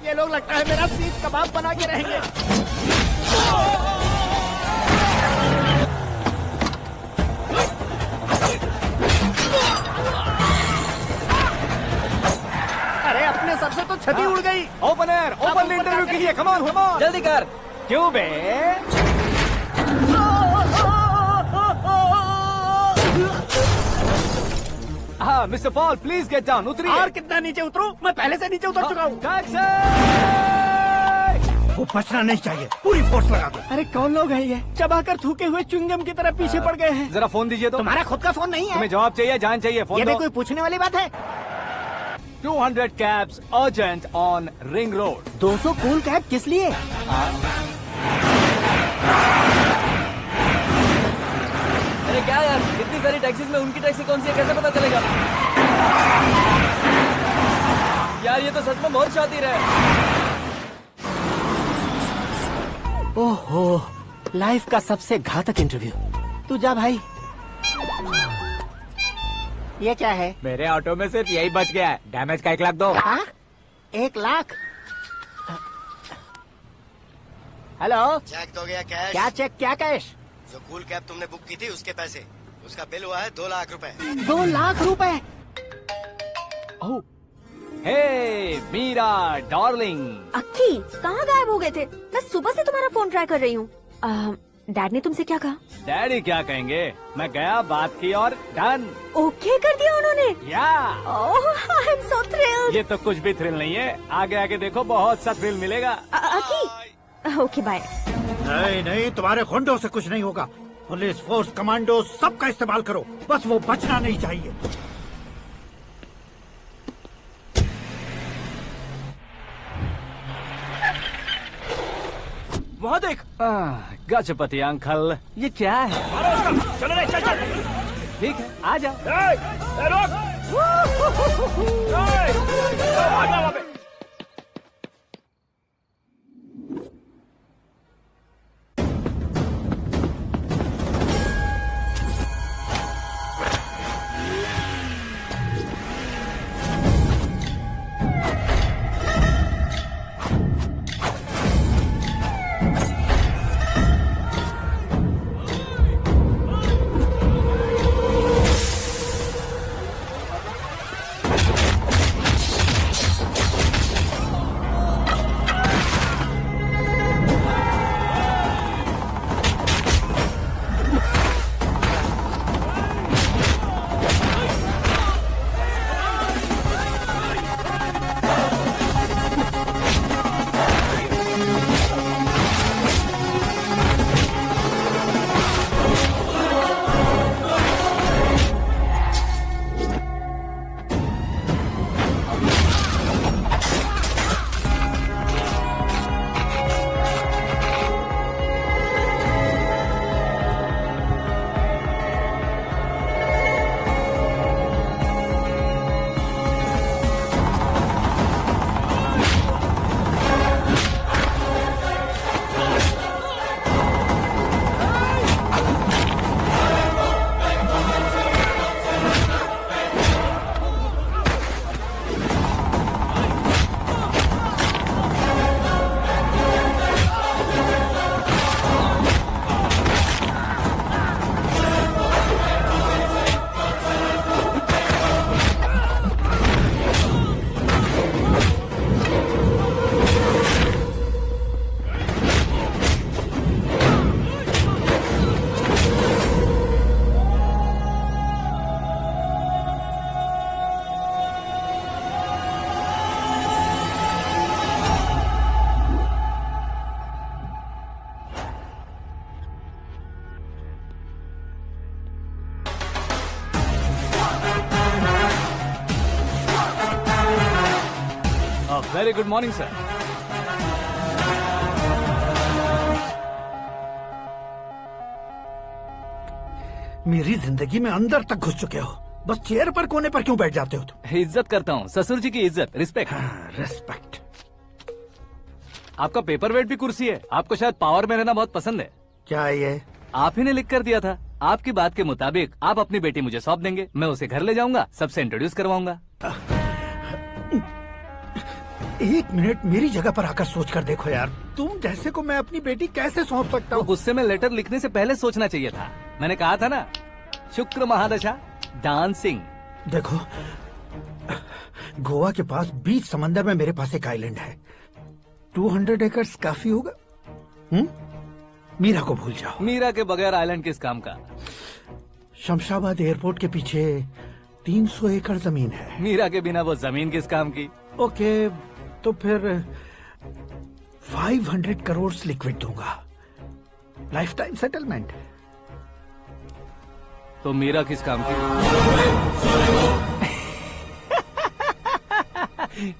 ये लोग लगता है मेरा सीख कबाब बना के रहेंगे। अरे अपने सर से तो छती उड़ गई। ओपन इंटरव्यू कीजिए। कम ऑन जल्दी कर। क्यों बे? हाँ mister Paul, please get down. उतरिए। और कितना नीचे उतरूं? मैं पहले से नीचे उतर चुका हूँ। वो बचना नहीं चाहिए, पूरी फोर्स लगा दो। अरे कौन लोग हैं ये? चबाकर थूके हुए च्युइंगम की तरह पीछे पड़ गए हैं। जरा फोन दीजिए तो। तुम्हारा खुद का फोन नहीं है? तुम्हें जवाब चाहिए, जान चाहिए, फोन ये भी दो। कोई पूछने वाली बात है? 200 cabs urgent on Ring Road. 200 cool cab किस लिए? अरे क्या यार, इतनी सारी टैक्सीज में उनकी टैक्सी कौन सी है, कैसे पता चलेगा? यार ये तो सच में बहुत शातिर है। ओहो, लाइफ का सबसे घातक इंटरव्यू। तू जा भाई। ये क्या है? मेरे ऑटो में सिर्फ यही बच गया है, डैमेज का 1 लाख दो। 1 लाख? हेलो, चेक तो गया कैश। क्या चेक, क्या कैश? जो कूल कैब तुमने बुक की थी उसके पैसे, उसका बिल हुआ है 2 लाख रुपए। 2 लाख रुपए? हे मीरा डार्लिंग। अक्की, कहाँ गायब हो गए थे? मैं सुबह से तुम्हारा फोन ट्राई कर रही हूँ। डैड ने तुमसे क्या कहा? डैडी क्या कहेंगे, मैं गया, बात की और डन। ओके कर दिया उन्होंने? या आई एम सो थ्रिल्ड। ये तो कुछ भी थ्रिल नहीं है, आगे आगे देखो बहुत सा थ्रिल मिलेगा। Okay bye. नहीं नहीं, तुम्हारे गुंडों से कुछ नहीं होगा। पुलिस फोर्स, कमांडो, सबका इस्तेमाल करो, बस वो बचना नहीं चाहिए। वहाँ देख। गजपति अंकल, ये क्या है? चलो रे, चल चल। ठीक है, आ जाओ। Very good morning sir. मेरी जिंदगी में अंदर तक घुस चुके हो, बस चेयर पर कोने पर क्यों बैठ जाते हो तुम? इज्जत करता हूँ, ससुर जी की इज्जत, रिस्पेक्ट। रिस्पेक्ट। आपका पेपर वेट भी कुर्सी है, आपको शायद पावर में रहना बहुत पसंद है। क्या ये? आप ही ने लिख कर दिया था। आपकी बात के मुताबिक आप अपनी बेटी मुझे सौंप देंगे, मैं उसे घर ले जाऊंगा, सबसे इंट्रोड्यूस करवाऊंगा। एक मिनट मेरी जगह पर आकर सोच कर देखो यार, तुम जैसे को मैं अपनी बेटी कैसे सौंप सकता हूँ? तो गुस्से में लेटर लिखने से पहले सोचना चाहिए था। मैंने कहा था ना, शुक्र महादशा डांसिंग। देखो, गोवा के पास बीच समंदर में मेरे पास एक आइलैंड है, 200 एकर्स काफी होगा। मीरा को भूल जाओ। मीरा के बगैर आइलैंड किस काम का? शमशाबाद एयरपोर्ट के पीछे 300 एकड़ जमीन है। मीरा के बिना वो जमीन किस काम की? ओके, तो फिर 500 करोड़ लिक्विड दूंगा, लाइफ टाइम सेटलमेंट। तो मीरा किस काम की?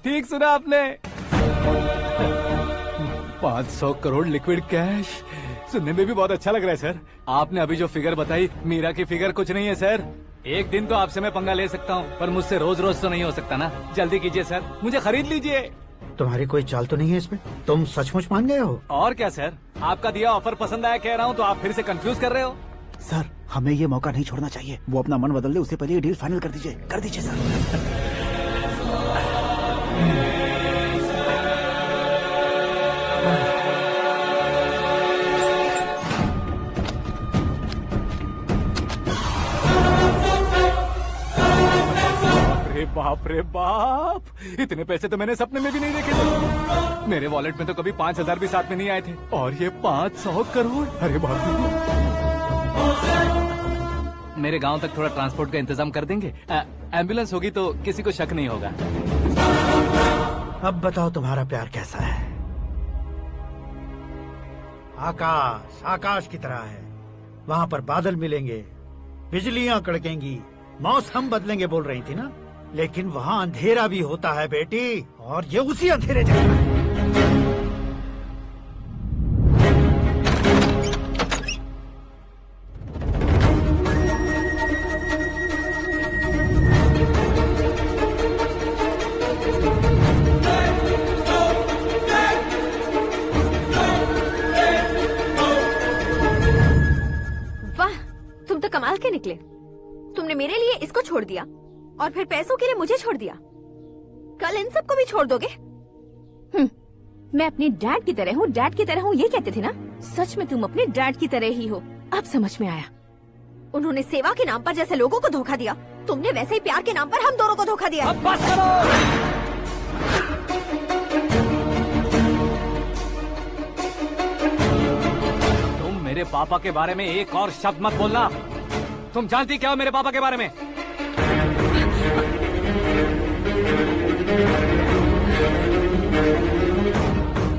ठीक सुना आपने, 500 करोड़ लिक्विड कैश। सुनने में भी बहुत अच्छा लग रहा है सर। आपने अभी जो फिगर बताई, मीरा की फिगर कुछ नहीं है सर। एक दिन तो आपसे मैं पंगा ले सकता हूँ, पर मुझसे रोज रोज तो नहीं हो सकता ना। जल्दी कीजिए सर, मुझे खरीद लीजिए। तुम्हारी कोई चाल तो नहीं है इसमें? तुम सचमुच मान गए हो? और क्या सर, आपका दिया ऑफर पसंद आया कह रहा हूँ, तो आप फिर से कंफ्यूज कर रहे हो। सर, हमें ये मौका नहीं छोड़ना चाहिए। वो अपना मन बदल दे, उससे पहले ये डील फाइनल कर दीजिए। कर दीजिए सर। बाप बाप रे बाप, इतने पैसे तो मैंने सपने में भी नहीं देखे थे। मेरे वॉलेट में तो कभी 5,000 भी साथ में नहीं आए थे, और ये 500 करोड़। अरे बाप रे। मेरे गांव तक थोड़ा ट्रांसपोर्ट का इंतजाम कर देंगे? एम्बुलेंस होगी तो किसी को शक नहीं होगा। अब बताओ तुम्हारा प्यार कैसा है? आकाश आकाश की तरह है, वहाँ पर बादल मिलेंगे, बिजलियां कड़केंगी, मौसम बदलेंगे बोल रही थी ना, लेकिन वहाँ अंधेरा भी होता है बेटी, और ये उसी अंधेरे जैसा है। कमाल के निकले। तुमने मेरे लिए इसको छोड़ दिया और फिर पैसों के लिए मुझे छोड़ दिया। कल इन सबको भी छोड़ दोगे? मैं अपने डैड की तरह हूँ, डैड की तरह हूँ, ये कहते थे ना। सच में तुम अपने डैड की तरह ही हो, अब समझ में आया। उन्होंने सेवा के नाम पर जैसे लोगों को धोखा दिया, तुमने वैसे ही प्यार के नाम पर हम दोनों को धोखा दिया। अब बस करो। तुम मेरे पापा के बारे में एक और शब्द मत बोलना। तुम जानती क्या हो मेरे पापा के बारे में?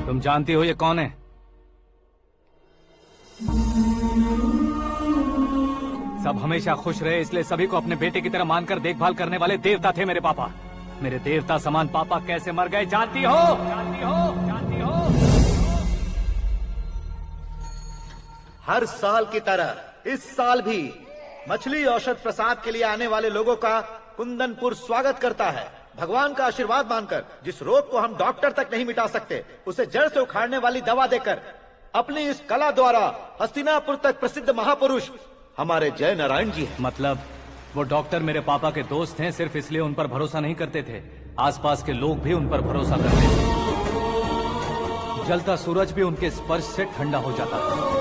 तुम जानती हो ये कौन है? सब हमेशा खुश रहे इसलिए सभी को अपने बेटे की तरह मानकर देखभाल करने वाले देवता थे मेरे पापा। मेरे देवता समान पापा कैसे मर गए जानती हो? जानती हो? जानती हो? हर साल की तरह इस साल भी मछली औषध प्रसाद के लिए आने वाले लोगों का कुंदनपुर स्वागत करता है। भगवान का आशीर्वाद मानकर जिस रोग को हम डॉक्टर तक नहीं मिटा सकते, उसे जड़ से उखाड़ने वाली दवा देकर अपनी इस कला द्वारा हस्तिनापुर तक प्रसिद्ध महापुरुष हमारे जय नारायण जी हैं। मतलब वो डॉक्टर मेरे पापा के दोस्त हैं, सिर्फ इसलिए उन पर भरोसा नहीं करते थे, आसपास के लोग भी उन पर भरोसा करते थे। जलता सूरज भी उनके स्पर्श से ठंडा हो जाता था।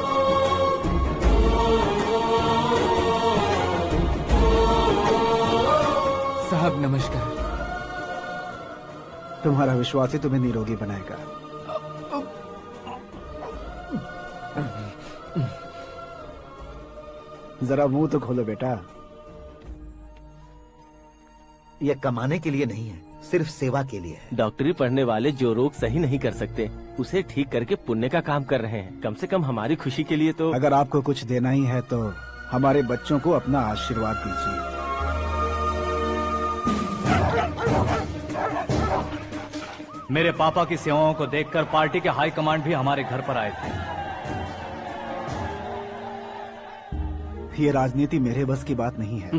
साहब नमस्कार। तुम्हारा विश्वास ही तुम्हें निरोगी बनाएगा। जरा मुंह तो खोलो बेटा। यह कमाने के लिए नहीं है, सिर्फ सेवा के लिए है। डॉक्टरी पढ़ने वाले जो रोग सही नहीं कर सकते उसे ठीक करके पुण्य का काम कर रहे हैं। कम से कम हमारी खुशी के लिए तो। अगर आपको कुछ देना ही है तो हमारे बच्चों को अपना आशीर्वाद दीजिए। मेरे पापा की सेवाओं को देखकर पार्टी के हाई कमांड भी हमारे घर पर आए थे। ये राजनीति मेरे बस की बात नहीं है।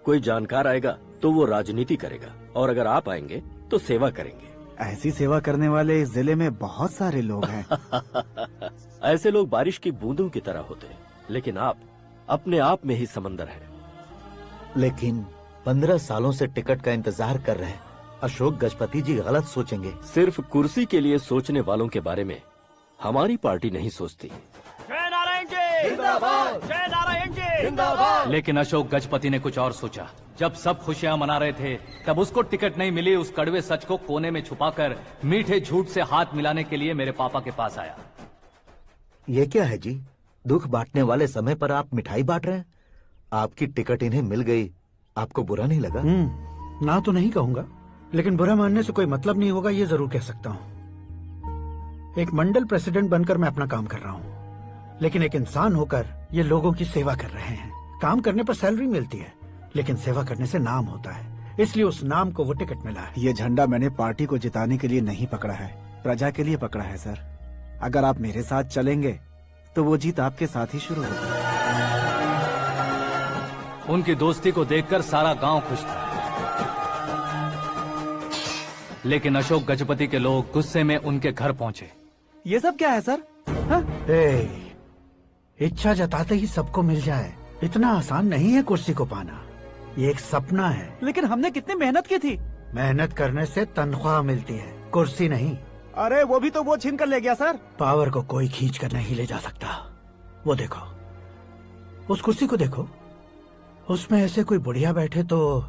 कोई जानकार आएगा तो वो राजनीति करेगा, और अगर आप आएंगे तो सेवा करेंगे। ऐसी सेवा करने वाले इस जिले में बहुत सारे लोग हैं। ऐसे लोग बारिश की बूंदों की तरह होते हैं, लेकिन आप अपने आप में ही समंदर हैं। लेकिन 15 सालों से टिकट का इंतजार कर रहे हैं। अशोक गजपति जी गलत सोचेंगे। सिर्फ कुर्सी के लिए सोचने वालों के बारे में हमारी पार्टी नहीं सोचती। जय नारायण जी जिंदाबाद, जय नारायण जी जिंदाबाद। लेकिन अशोक गजपति ने कुछ और सोचा। जब सब खुशियां मना रहे थे तब उसको टिकट नहीं मिली। उस कड़वे सच को कोने में छुपाकर मीठे झूठ से हाथ मिलाने के लिए मेरे पापा के पास आया। ये क्या है जी? दुख बांटने वाले समय पर आप मिठाई बांट रहे हैं। आपकी टिकट इन्हें मिल गई, आपको बुरा नहीं लगा? ना तो नहीं कहूंगा, लेकिन बुरा मानने से कोई मतलब नहीं होगा, ये जरूर कह सकता हूँ। एक मंडल प्रेसिडेंट बनकर मैं अपना काम कर रहा हूँ, लेकिन एक इंसान होकर ये लोगों की सेवा कर रहे हैं। काम करने पर सैलरी मिलती है, लेकिन सेवा करने से नाम होता है, इसलिए उस नाम को वो टिकट मिला है। ये झंडा मैंने पार्टी को जिताने के लिए नहीं पकड़ा है, प्रजा के लिए पकड़ा है सर। अगर आप मेरे साथ चलेंगे तो वो जीत आपके साथ ही शुरू होगी। उनकी दोस्ती को देखकर सारा गांव खुश था, लेकिन अशोक गजपति के लोग गुस्से में उनके घर पहुंचे। ये सब क्या है सर? इच्छा जताते ही सबको मिल जाए, इतना आसान नहीं है कुर्सी को पाना। ये एक सपना है। लेकिन हमने कितनी मेहनत की थी। मेहनत करने से तनख्वाह मिलती है, कुर्सी नहीं। अरे वो भी तो वो छीन कर ले गया सर। पावर को कोई खींच कर नहीं ले जा सकता। वो देखो, उस कुर्सी को देखो, उसमें ऐसे कोई बुढ़िया बैठे तो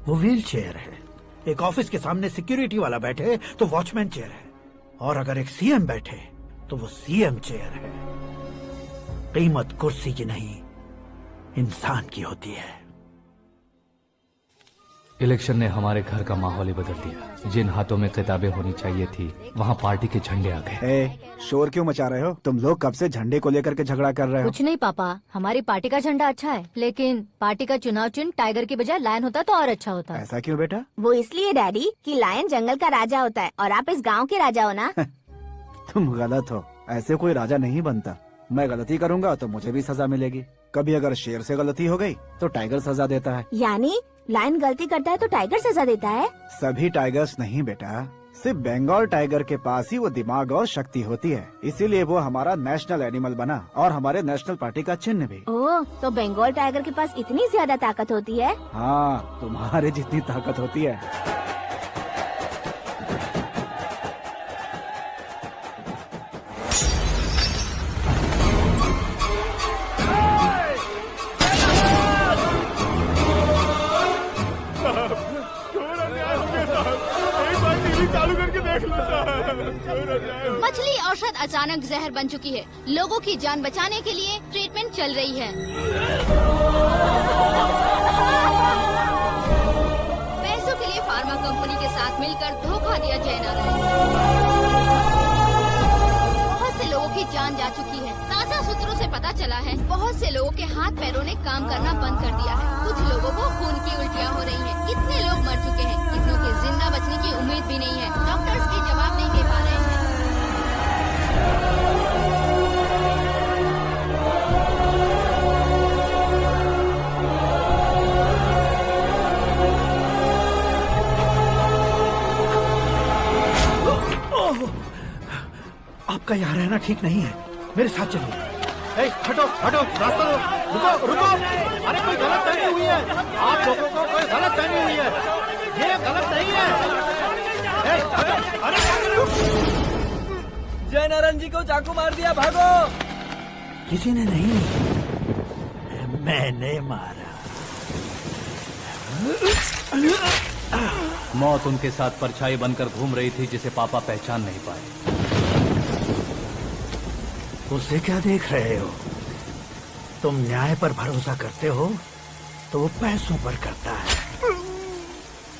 वो व्हील चेयर है। एक ऑफिस के सामने सिक्योरिटी वाला बैठे तो वॉचमैन चेयर है, और अगर एक सीएम बैठे तो वो सीएम चेयर है। कीमत कुर्सी की नहीं, इंसान की होती है। इलेक्शन ने हमारे घर का माहौल ही बदल दिया। जिन हाथों में किताबें होनी चाहिए थी वहाँ पार्टी के झंडे आ गए। शोर क्यों मचा रहे हो? तुम लोग कब से झंडे को लेकर के झगड़ा कर रहे हो? कुछ नहीं पापा, हमारी पार्टी का झंडा अच्छा है, लेकिन पार्टी का चुनाव चिन्ह टाइगर की बजाय लायन होता तो और अच्छा होता। ऐसा क्यों बेटा? वो इसलिए डैडी कि लायन जंगल का राजा होता है और आप इस गांव के राजा हो ना। तुम गलत हो, ऐसे कोई राजा नहीं बनता। मैं गलती करूंगा तो मुझे भी सजा मिलेगी। कभी अगर शेर से गलती हो गई तो टाइगर सजा देता है। यानी लायन गलती करता है तो टाइगर सजा देता है? सभी टाइगर्स नहीं बेटा, सिर्फ बंगाल टाइगर के पास ही वो दिमाग और शक्ति होती है, इसीलिए वो हमारा नेशनल एनिमल बना और हमारे नेशनल पार्टी का चिन्ह भी। ओह, तो बंगाल टाइगर के पास इतनी ज्यादा ताकत होती है? हाँ, तुम्हारे जितनी ताकत होती है। मछली औषध अचानक जहर बन चुकी है। लोगों की जान बचाने के लिए ट्रीटमेंट चल रही है। पैसों के लिए फार्मा कंपनी के साथ मिलकर धोखा दिया जयनारायण। बहुत से लोगों की जान जा चुकी है। ताज़ा सूत्रों से पता चला है बहुत से लोगों के हाथ पैरों ने काम करना बंद कर दिया है। कुछ लोगों को खून की उल्टियाँ हो रही हैं। कितने लोग मर चुके हैं, कितनों के जिंदा बचने की उम्मीद भी नहीं है। डॉक्टर्स भी जवाब नहीं दे पा रहे हैं। आपका यहाँ रहना ठीक नहीं है, मेरे साथ चलिए। हटो हटो, रास्ता दो। रुको रुको, अरे कोई गलत फहमी हुई है, आप लोगों को कोई गलत फहमी हुई है, ये गलत नहीं है। जयनारायण जी को चाकू मार दिया, भागो। किसी ने नहीं, मैंने मारा। मौत उनके साथ परछाई बनकर घूम रही थी जिसे पापा पहचान नहीं पाए। उसे क्या देख रहे हो? तुम न्याय पर भरोसा करते हो तो वो पैसों पर करता है।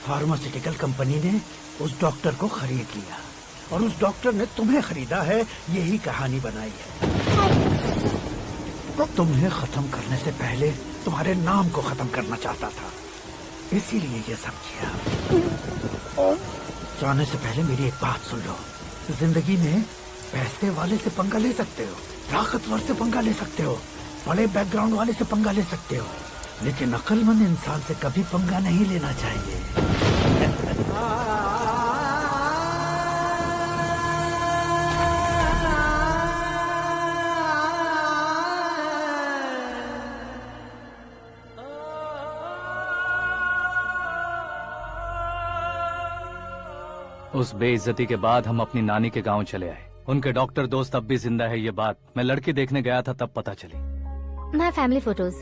फार्मास्यूटिकल कंपनी ने उस डॉक्टर को खरीद लिया और उस डॉक्टर ने तुम्हें खरीदा है, यही कहानी बनाई है। तुम्हें खत्म करने से पहले तुम्हारे नाम को खत्म करना चाहता था, इसीलिए ये सब किया। जाने से पहले मेरी एक बात सुन लो। जिंदगी में पैसे वाले से पंगा ले सकते हो, ताकतवर से पंगा ले सकते हो, बड़े बैकग्राउंड वाले से पंगा ले सकते हो, लेकिन अक्लमंद इंसान से कभी पंगा नहीं लेना चाहिए। उस बेइज्जती के बाद हम अपनी नानी के गांव चले आए। उनके डॉक्टर दोस्त अब भी जिंदा है, ये बात मैं लड़की देखने गया था तब पता चली। My family photos.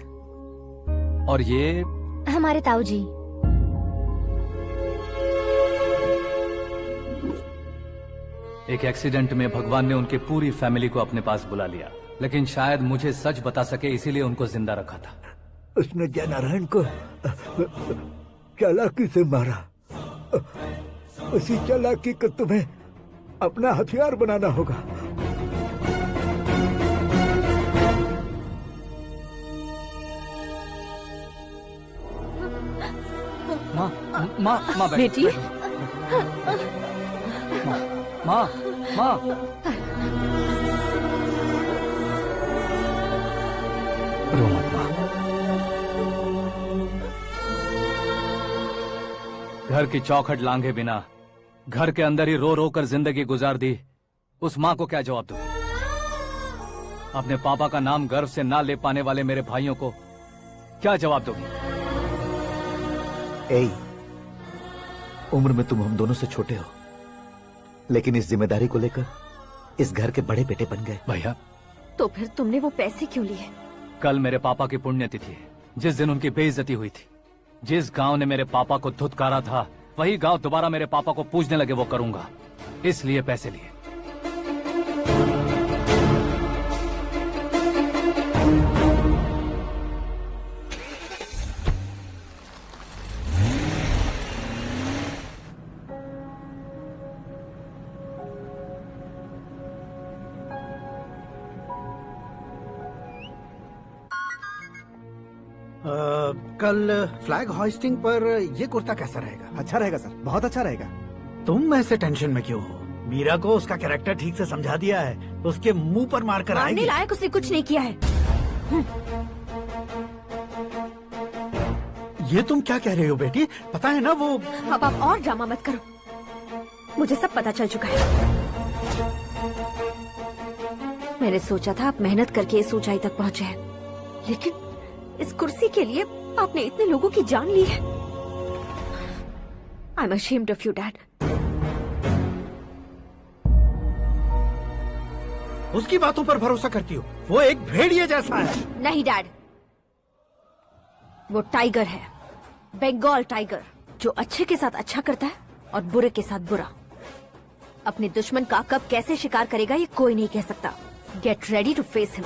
और ये हमारे ताऊ जी। एक एक्सीडेंट में भगवान ने उनकी पूरी फैमिली को अपने पास बुला लिया, लेकिन शायद मुझे सच बता सके इसीलिए उनको जिंदा रखा था। उसने जयनारायण को चालाकी से मारा। उसी चालाकी को तुम्हें अपना हथियार बनाना होगा। माँ बेटी। माँ माँ रो मत माँ। घर की चौखट लांघे बिना घर के अंदर ही रो रो कर जिंदगी गुजार दी उस माँ को क्या जवाब दूं? अपने पापा का नाम गर्व से ना ले पाने वाले मेरे भाइयों को क्या जवाब दोगी? उम्र में तुम हम दोनों से छोटे हो, लेकिन इस जिम्मेदारी को लेकर इस घर के बड़े बेटे बन गए। भैया, तो फिर तुमने वो पैसे क्यों लिए? कल मेरे पापा की पुण्यतिथि है, जिस दिन उनकी बेइज्जती हुई थी। जिस गांव ने मेरे पापा को धुतकारा था वही गांव दोबारा मेरे पापा को पूजने लगे वो करूंगा, इसलिए पैसे लिए। कल फ्लैग होइस्टिंग पर ये कुर्ता कैसा रहेगा? अच्छा रहेगा सर, बहुत अच्छा रहेगा। तुम ऐसे टेंशन में क्यों हो? मीरा को उसका कैरेक्टर ठीक से समझा दिया है, उसके मुंह पर मारकर मारने आएगी। लायक उसने कुछ नहीं किया है। ये तुम क्या कह रहे हो बेटी? पता है ना वो। अब आप और ड्रामा मत करो, मुझे सब पता चल चुका है। मैंने सोचा था आप मेहनत करके इस ऊंचाई तक पहुंचे हैं, लेकिन इस कुर्सी के लिए आपने इतने लोगों की जान ली है। I am ashamed of you dad. उसकी बातों पर भरोसा करती हो? वो एक भेड़िए जैसा है। नहीं डैड, वो टाइगर है, बंगाल टाइगर, जो अच्छे के साथ अच्छा करता है और बुरे के साथ बुरा। अपने दुश्मन का कब कैसे शिकार करेगा ये कोई नहीं कह सकता। Get ready to face him.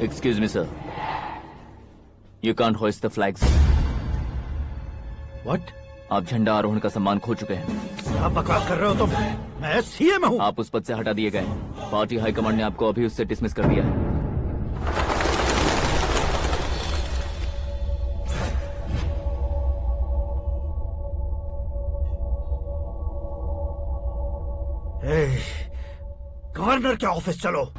Excuse me, sir. You can't hoist the flags. What? आप झंडा आरोहण का सम्मान खो चुके हैं। क्या बकवास कर रहे हो तुम? मैं सीएम हूँ। आप उस पद से हटा दिए गए। पार्टी हाईकमांड ने आपको अभी उससे डिसमिस कर दिया है। गवर्नर के ऑफिस चलो।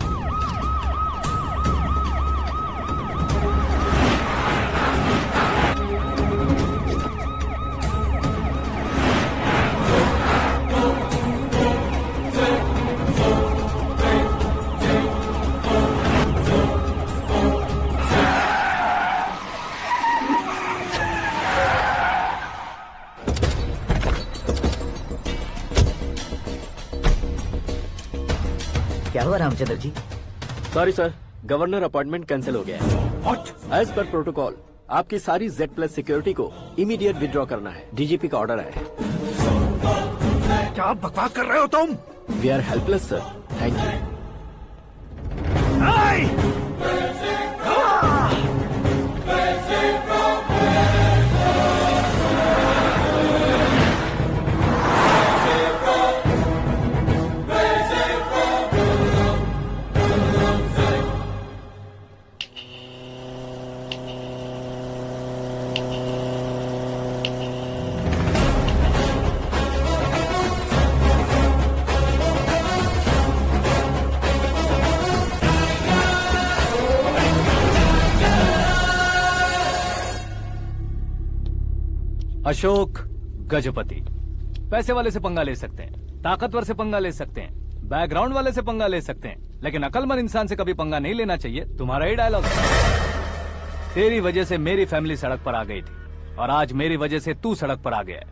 क्या हुआ Ramchandra ji? Sorry sir, governor appointment cancel हो गया है। What? एज पर प्रोटोकॉल आपकी सारी Z+ सिक्योरिटी को इमीडिएट विड्रॉ करना है। डीजीपी का ऑर्डर है। क्या बकवास कर रहे हो तुम? We are helpless sir, thank you. Ashok Gajapati पैसे वाले से पंगा ले सकते हैं, ताकतवर से पंगा ले सकते हैं, बैकग्राउंड वाले से पंगा ले सकते हैं, लेकिन अकलमंद इंसान से कभी पंगा नहीं लेना चाहिए। तुम्हारा ही डायलॉग। तेरी वजह से मेरी फैमिली सड़क पर आ गई थी और आज मेरी वजह से तू सड़क पर आ गया है।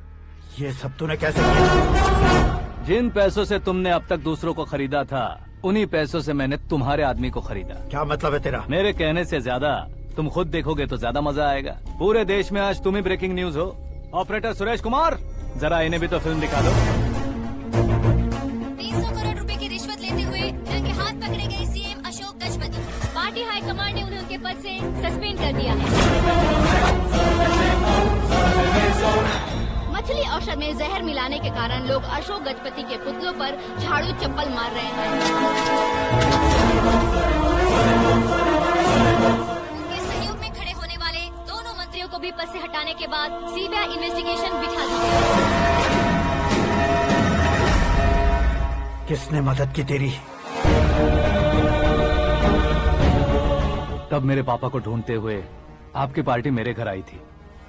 ये सब तूने कैसे किया? जिन पैसों से तुमने अब तक दूसरों को खरीदा था, उन्हीं पैसों से मैंने तुम्हारे आदमी को खरीदा। क्या मतलब है तेरा? मेरे कहने से ज्यादा तुम खुद देखोगे तो ज्यादा मजा आएगा। पूरे देश में आज तुम ही ब्रेकिंग न्यूज हो। ऑपरेटर सुरेश कुमार, जरा इन्हें भी तो फिल्म दिखा दो। 300 करोड़ रुपए की रिश्वत लेते हुए रंगे हाथ पकड़े गए CM Ashok Gajapati. Party high command ने उन्हें उनके पद से सस्पेंड कर दिया है। मछली औषध में जहर मिलाने के कारण लोग अशोक गजपति के पुतलों पर झाड़ू चप्पल मार रहे हैं। उनके सहयोग में खड़े होने वाले दोनों मंत्रियों को भी पद से हटाने के बाद सीबीआई इन्वेस्टिगेशन बिठा दी गई। किसने मदद की तेरी? तब मेरे पापा को ढूंढते हुए आपकी पार्टी मेरे घर आई थी,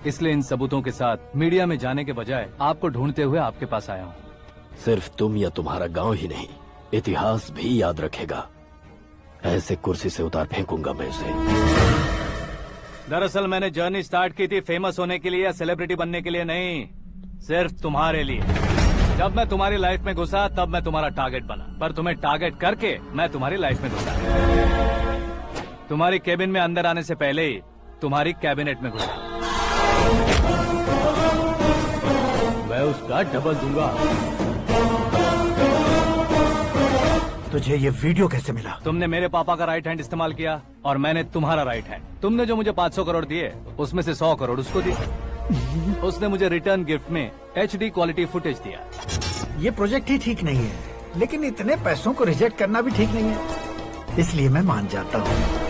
इसलिए इन सबूतों के साथ मीडिया में जाने के बजाय आपको ढूंढते हुए आपके पास आया हूँ। सिर्फ तुम या तुम्हारा गांव ही नहीं, इतिहास भी याद रखेगा। ऐसे कुर्सी से उतार फेंकूंगा मैं उसे। दरअसल मैंने जर्नी स्टार्ट की थी फेमस होने के लिए या सेलिब्रिटी बनने के लिए नहीं, सिर्फ तुम्हारे लिए। जब मैं तुम्हारी लाइफ में घुसा तब मैं तुम्हारा टारगेट बना, पर तुम्हें टारगेट करके मैं तुम्हारी लाइफ में घुसा। तुम्हारी केबिन में अंदर आने से पहले ही तुम्हारी कैबिनेट में घुसा। मैं उसका डबल दूंगा। तुझे ये वीडियो कैसे मिला? तुमने मेरे पापा का राइट हैंड इस्तेमाल किया और मैंने तुम्हारा राइट हैंड। तुमने जो मुझे 500 करोड़ दिए उसमें से 100 करोड़ उसको दिए। उसने मुझे रिटर्न गिफ्ट में HD क्वालिटी फुटेज दिया। ये प्रोजेक्ट ही ठीक नहीं है, लेकिन इतने पैसों को रिजेक्ट करना भी ठीक नहीं है, इसलिए मैं मान जाता हूँ।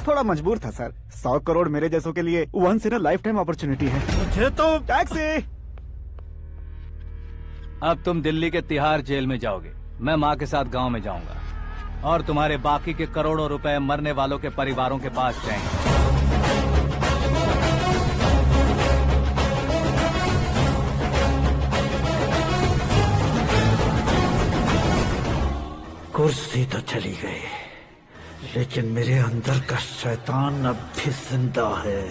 थोड़ा मजबूर था सर। 100 करोड़ मेरे जैसों के लिए once in a lifetime opportunity है। मुझे तो टैक्सी। अब तुम दिल्ली के तिहाड़ जेल में जाओगे, मैं माँ के साथ गांव में जाऊंगा और तुम्हारे बाकी के करोड़ों रुपए मरने वालों के परिवारों के पास जाएंगे। कुर्सी तो चली गई, लेकिन मेरे अंदर का शैतान अब भी जिंदा है।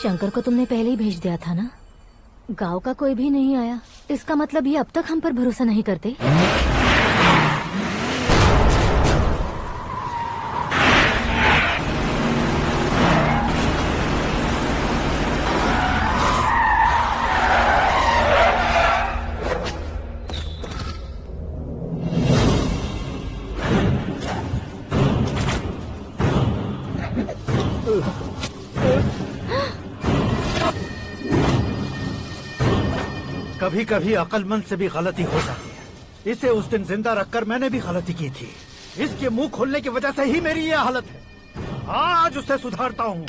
शंकर को तुमने पहले ही भेज दिया था ना? गांव का कोई भी नहीं आया, इसका मतलब ये अब तक हम पर भरोसा नहीं करते। कभी कभी अक्लमंद से भी गलती हो जाती है। इसे उस दिन जिंदा रखकर मैंने भी गलती की थी। इसके मुंह खोलने की वजह से ही मेरी ये हालत है। आज उसे सुधारता हूँ।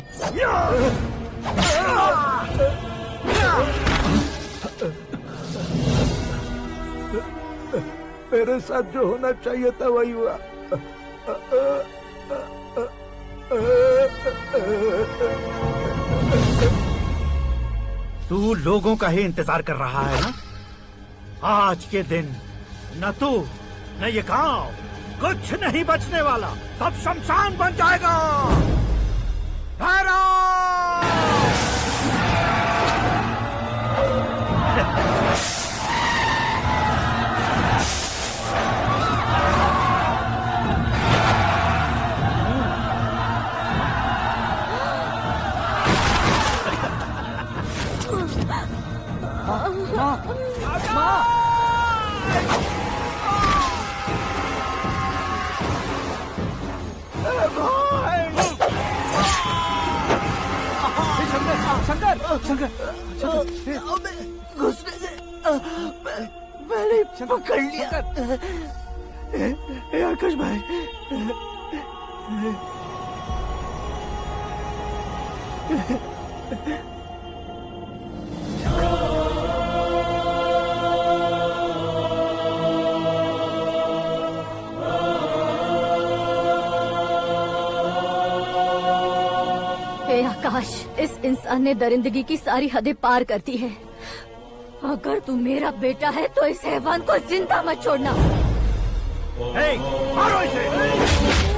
मेरे साथ जो होना चाहिए था वही हुआ। तू लोगों का ही इंतजार कर रहा है ना? आज के दिन न तू न ये गांव कुछ नहीं बचने वाला, सब शमशान बन जाएगा। घुसने से मैंने पकड़ लिया। आकाश भाई, हे आकाश, इस इंसान ने दरिंदगी की सारी हदें पार कर दी है। अगर तू मेरा बेटा है तो इस हैवान को जिंदा मत छोड़ना। मारो इसे।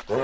ओए,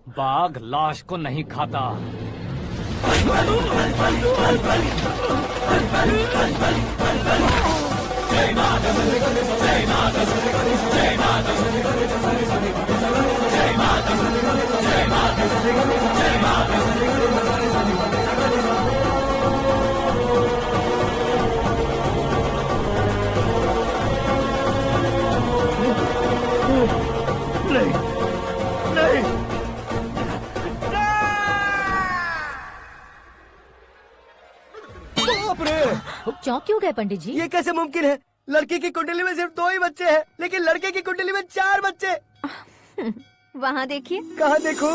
बाघ लाश को नहीं खाता। नहीं नहीं बाप रे! चौंक क्यों गए पंडित जी? ये कैसे मुमकिन है? लड़की की कुंडली में सिर्फ 2 ही बच्चे हैं, लेकिन लड़के की कुंडली में 4 बच्चे। वहाँ देखिए। कहाँ देखूं?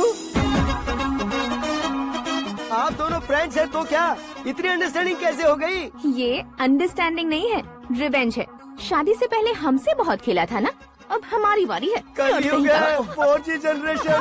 आप दोनों फ्रेंड्स हैं तो क्या? इतनी अंडरस्टैंडिंग कैसे हो गई? ये अंडरस्टैंडिंग नहीं है, रिवेंज है। शादी से पहले हमसे बहुत खेला था ना, अब हमारी बारी है। कल ही हो गया है 4G जनरेशन।